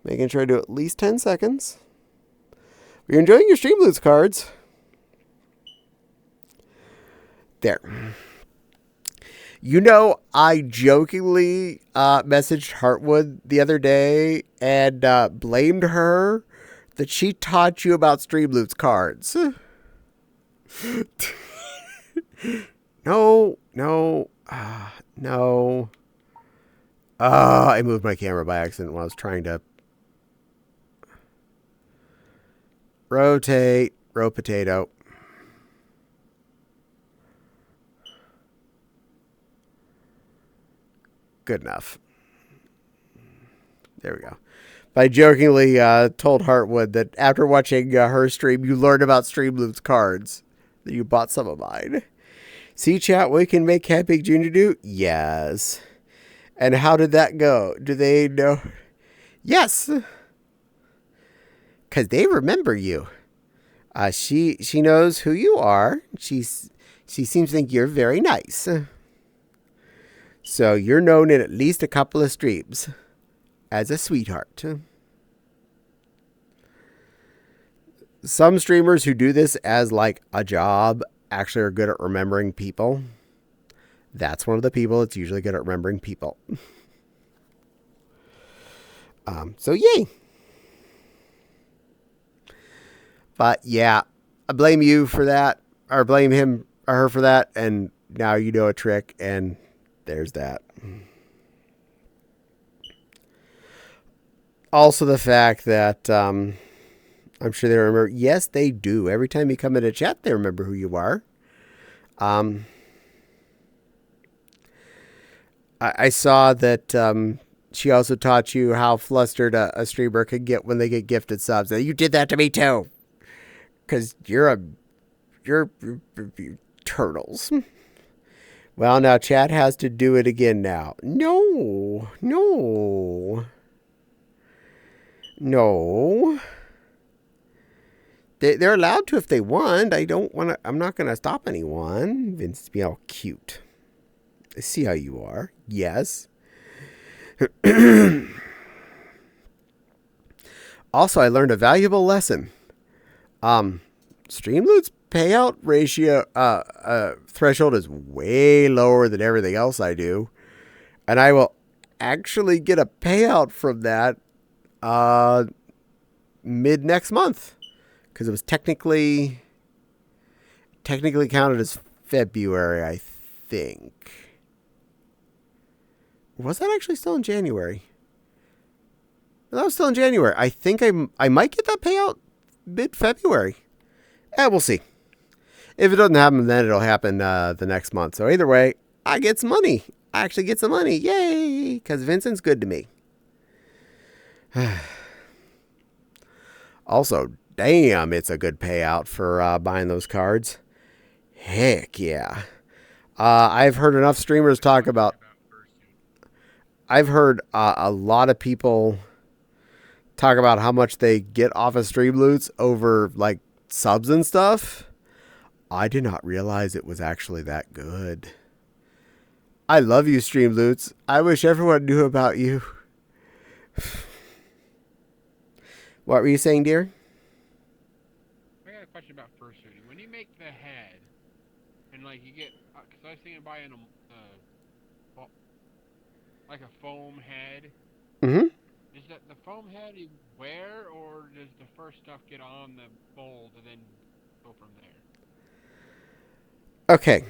Speaker 1: Making sure I do at least 10 seconds. If you're enjoying your Streamloots cards. There. You know, I jokingly messaged Heartwood the other day and blamed her that she taught you about Streamloots cards. No. I moved my camera by accident when I was trying to rotate. Row potato. Good enough. There we go. I jokingly told Heartwood that after watching her stream, you learned about Streamloop's cards. That you bought some of mine. See, chat, what we can make Cat Big Jr. do? Yes. And how did that go? Do they know? Yes. Because they remember you. She knows who you are. She seems to think you're very nice. So you're known in at least a couple of streams as a sweetheart. Some streamers who do this as like a job actually are good at remembering people. That's one of the people that's usually good at remembering people. So yay. But yeah, I blame you for that, or blame him or her for that, and now you know a trick, and there's that. Also the fact that I'm sure they remember. Yes, they do. Every time you come into chat, they remember who you are. I saw that she also taught you how flustered a streamer can get when they get gifted subs. You did that to me too. Because you're turtles. Well, now chat has to do it again now. No. They're allowed to if they want. I'm not going to stop anyone. Vince, be all cute. I see how you are. Yes. Also, I learned a valuable lesson. Streamloot's payout ratio threshold is way lower than everything else I do, and I will actually get a payout from that mid next month because it was technically counted as February, I think. Was that actually still in January? That was still in January. I think I might get that payout mid-February. We'll see. If it doesn't happen, then it'll happen the next month. So either way, I get some money. I actually get some money. Yay! Because Vincent's good to me. Also, damn, it's a good payout for buying those cards. Heck yeah. I've heard enough streamers talk about... I've heard a lot of people talk about how much they get off of Streamloots over like subs and stuff. I did not realize it was actually that good. I love you, Streamloots. I wish everyone knew about you. What were you saying, dear?
Speaker 4: I got a question about fursuiting. When you make the head, and like you get, because I was thinking of buying like a foam head.
Speaker 1: Mm-hmm.
Speaker 4: Is that the foam head you wear, or does the first stuff get on the mold and then go from there?
Speaker 1: Okay.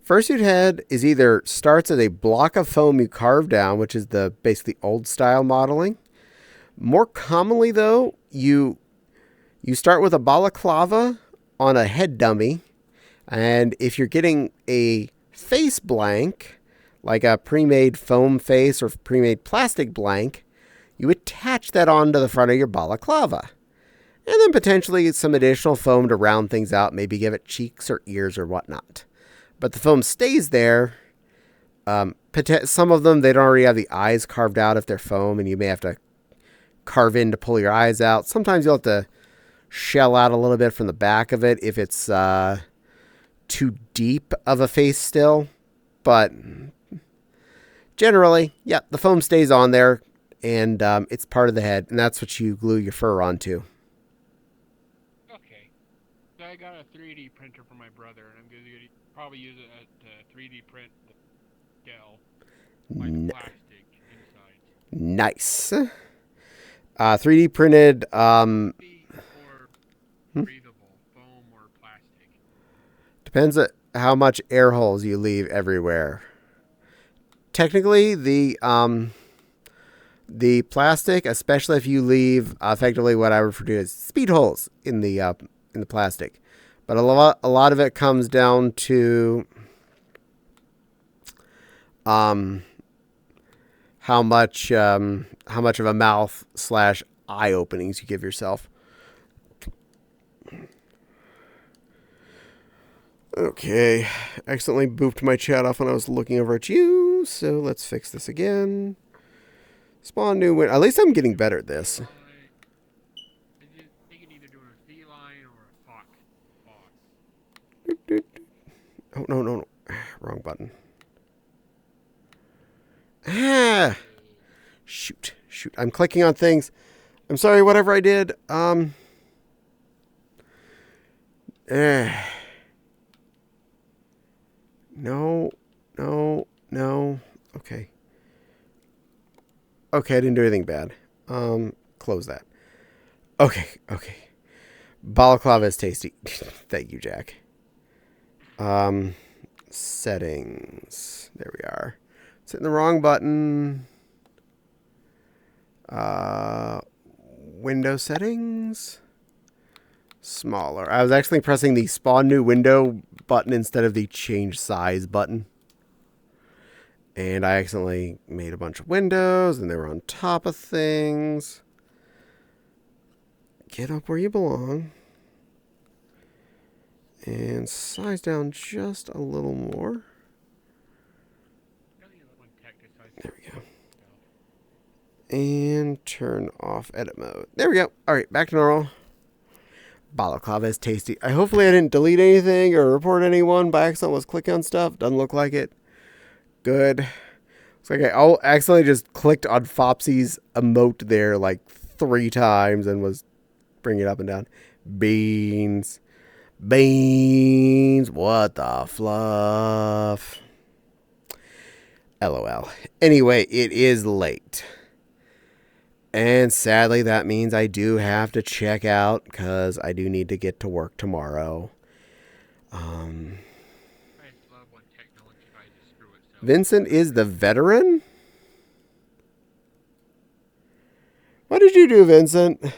Speaker 1: Fursuit head is either starts as a block of foam you carve down, which is the basically old style modeling. More commonly, though, you start with a balaclava on a head dummy, and if you're getting a face blank, like a pre-made foam face or pre-made plastic blank, you attach that onto the front of your balaclava. And then potentially some additional foam to round things out, maybe give it cheeks or ears or whatnot. But the foam stays there. Some of them, they don't already have the eyes carved out if they're foam, and you may have to carve in to pull your eyes out. Sometimes you'll have to shell out a little bit from the back of it if it's too deep of a face still. But generally, yeah, the foam stays on there, and it's part of the head, and that's what you glue your fur onto.
Speaker 4: Okay. So I got a 3D printer for my brother, and I'm going to probably use it to 3D print the shell, like plastic inside.
Speaker 1: Nice. 3D printed.
Speaker 4: Or breathable, foam or plastic.
Speaker 1: Depends on how much air holes you leave everywhere. Technically, the The plastic, especially if you leave effectively what I refer to as speed holes in the plastic, but a lot of it comes down to how much of a mouth / eye openings you give yourself. Okay, I accidentally booped my chat off when I was looking over at you, so let's fix this again. Spawn new window. At least I'm getting better at this.
Speaker 4: They can either do a feline or a fox.
Speaker 1: Oh, no. Wrong button. Ah! Shoot. I'm clicking on things. I'm sorry, whatever I did. No. Okay. Okay, I didn't do anything bad. Close that. Okay. Balaclava is tasty. Thank you, Jack. Settings. There we are. It's hitting the wrong button. Window settings. Smaller. I was actually pressing the spawn new window button instead of the change size button. And I accidentally made a bunch of windows and they were on top of things. Get up where you belong. And size down just a little more. There we go. And turn off edit mode. There we go. All right, back to normal. Balaclava is tasty. Hopefully I didn't delete anything or report anyone by accident. Was clicking on stuff. Doesn't look like it. Good. Looks like I accidentally just clicked on Fopsy's emote there like 3 times and was bringing it up and down. Beans. What the fluff? LOL. Anyway, it is late. And sadly, that means I do have to check out because I do need to get to work tomorrow. Vincent is the veteran? What did you do, Vincent?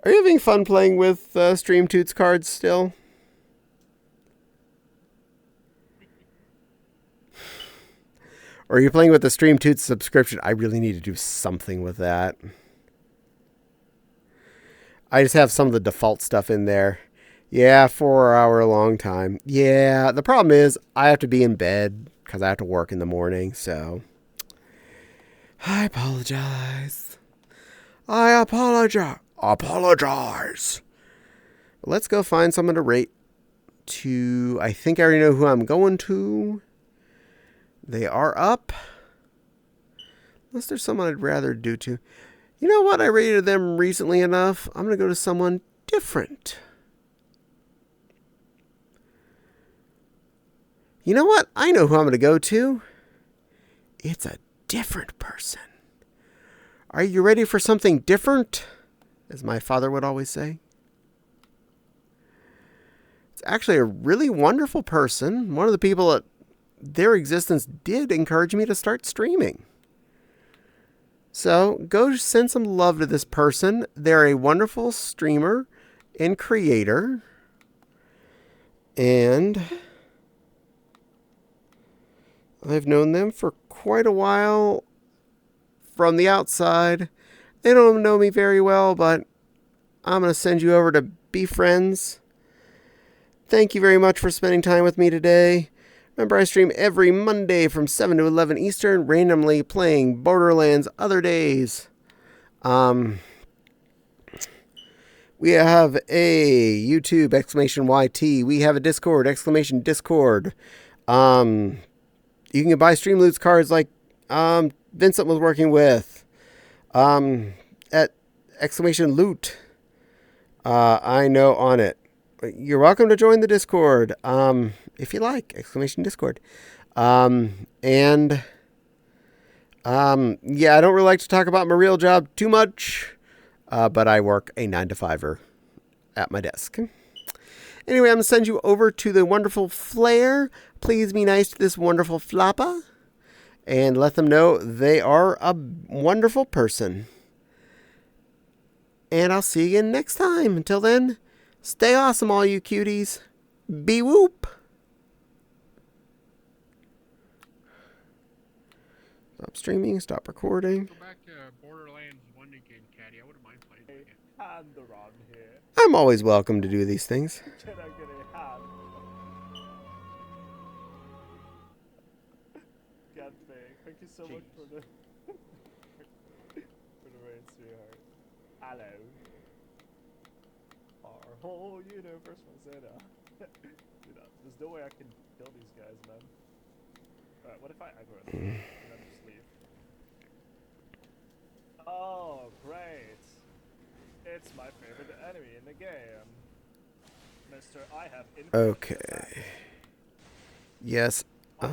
Speaker 1: Are you having fun playing with Stream Toots cards still? Or are you playing with the Stream Toots subscription? I really need to do something with that. I just have some of the default stuff in there. Yeah, 4-hour long time. Yeah, the problem is I have to be in bed because I have to work in the morning, so I apologize. Apologize. Let's go find someone to rate to. I think I already know who I'm going to. They are up. Unless there's someone I'd rather do to. You know what? I rated them recently enough. I'm going to go to someone different. You know what? I know who I'm going to go to. It's a different person. Are you ready for something different? As my father would always say. It's actually a really wonderful person. One of the people that their existence did encourage me to start streaming. So go send some love to this person. They're a wonderful streamer and creator. And I've known them for quite a while from the outside. They don't know me very well, but I'm going to send you over to be friends. Thank you very much for spending time with me today. Remember, I stream every Monday from 7 to 11 Eastern, randomly playing Borderlands other days. We have a YouTube, !YT. We have a Discord, !Discord. You can buy Streamloots cards like Vincent was working with at !Loot. I know on it. You're welcome to join the Discord if you like, !Discord. Yeah, I don't really like to talk about my real job too much, but I work a 9-to-5er at my desk. Anyway, I'm going to send you over to the wonderful Flair. Please be nice to this wonderful Flappa. and let them know they are a wonderful person. And I'll see you again next time. Until then, stay awesome, all you cuties. Be whoop. Stop streaming, stop recording.
Speaker 4: Go back to Borderlands 1 again, Caddie. I wouldn't mind playing with you.
Speaker 3: Hand around here.
Speaker 1: I'm always welcome to do these things.
Speaker 3: Can I get a hand? Caddie, thank you so much for the raid, sweetheart. Hello. Our whole universe was in a... Dude, there's no way I can kill these guys, man. Alright, what if I aggro them and then just leave? Oh, great. It's my favorite enemy in the game. Mister, I have infinite
Speaker 1: Okay.
Speaker 3: attack.
Speaker 1: Yes,
Speaker 3: That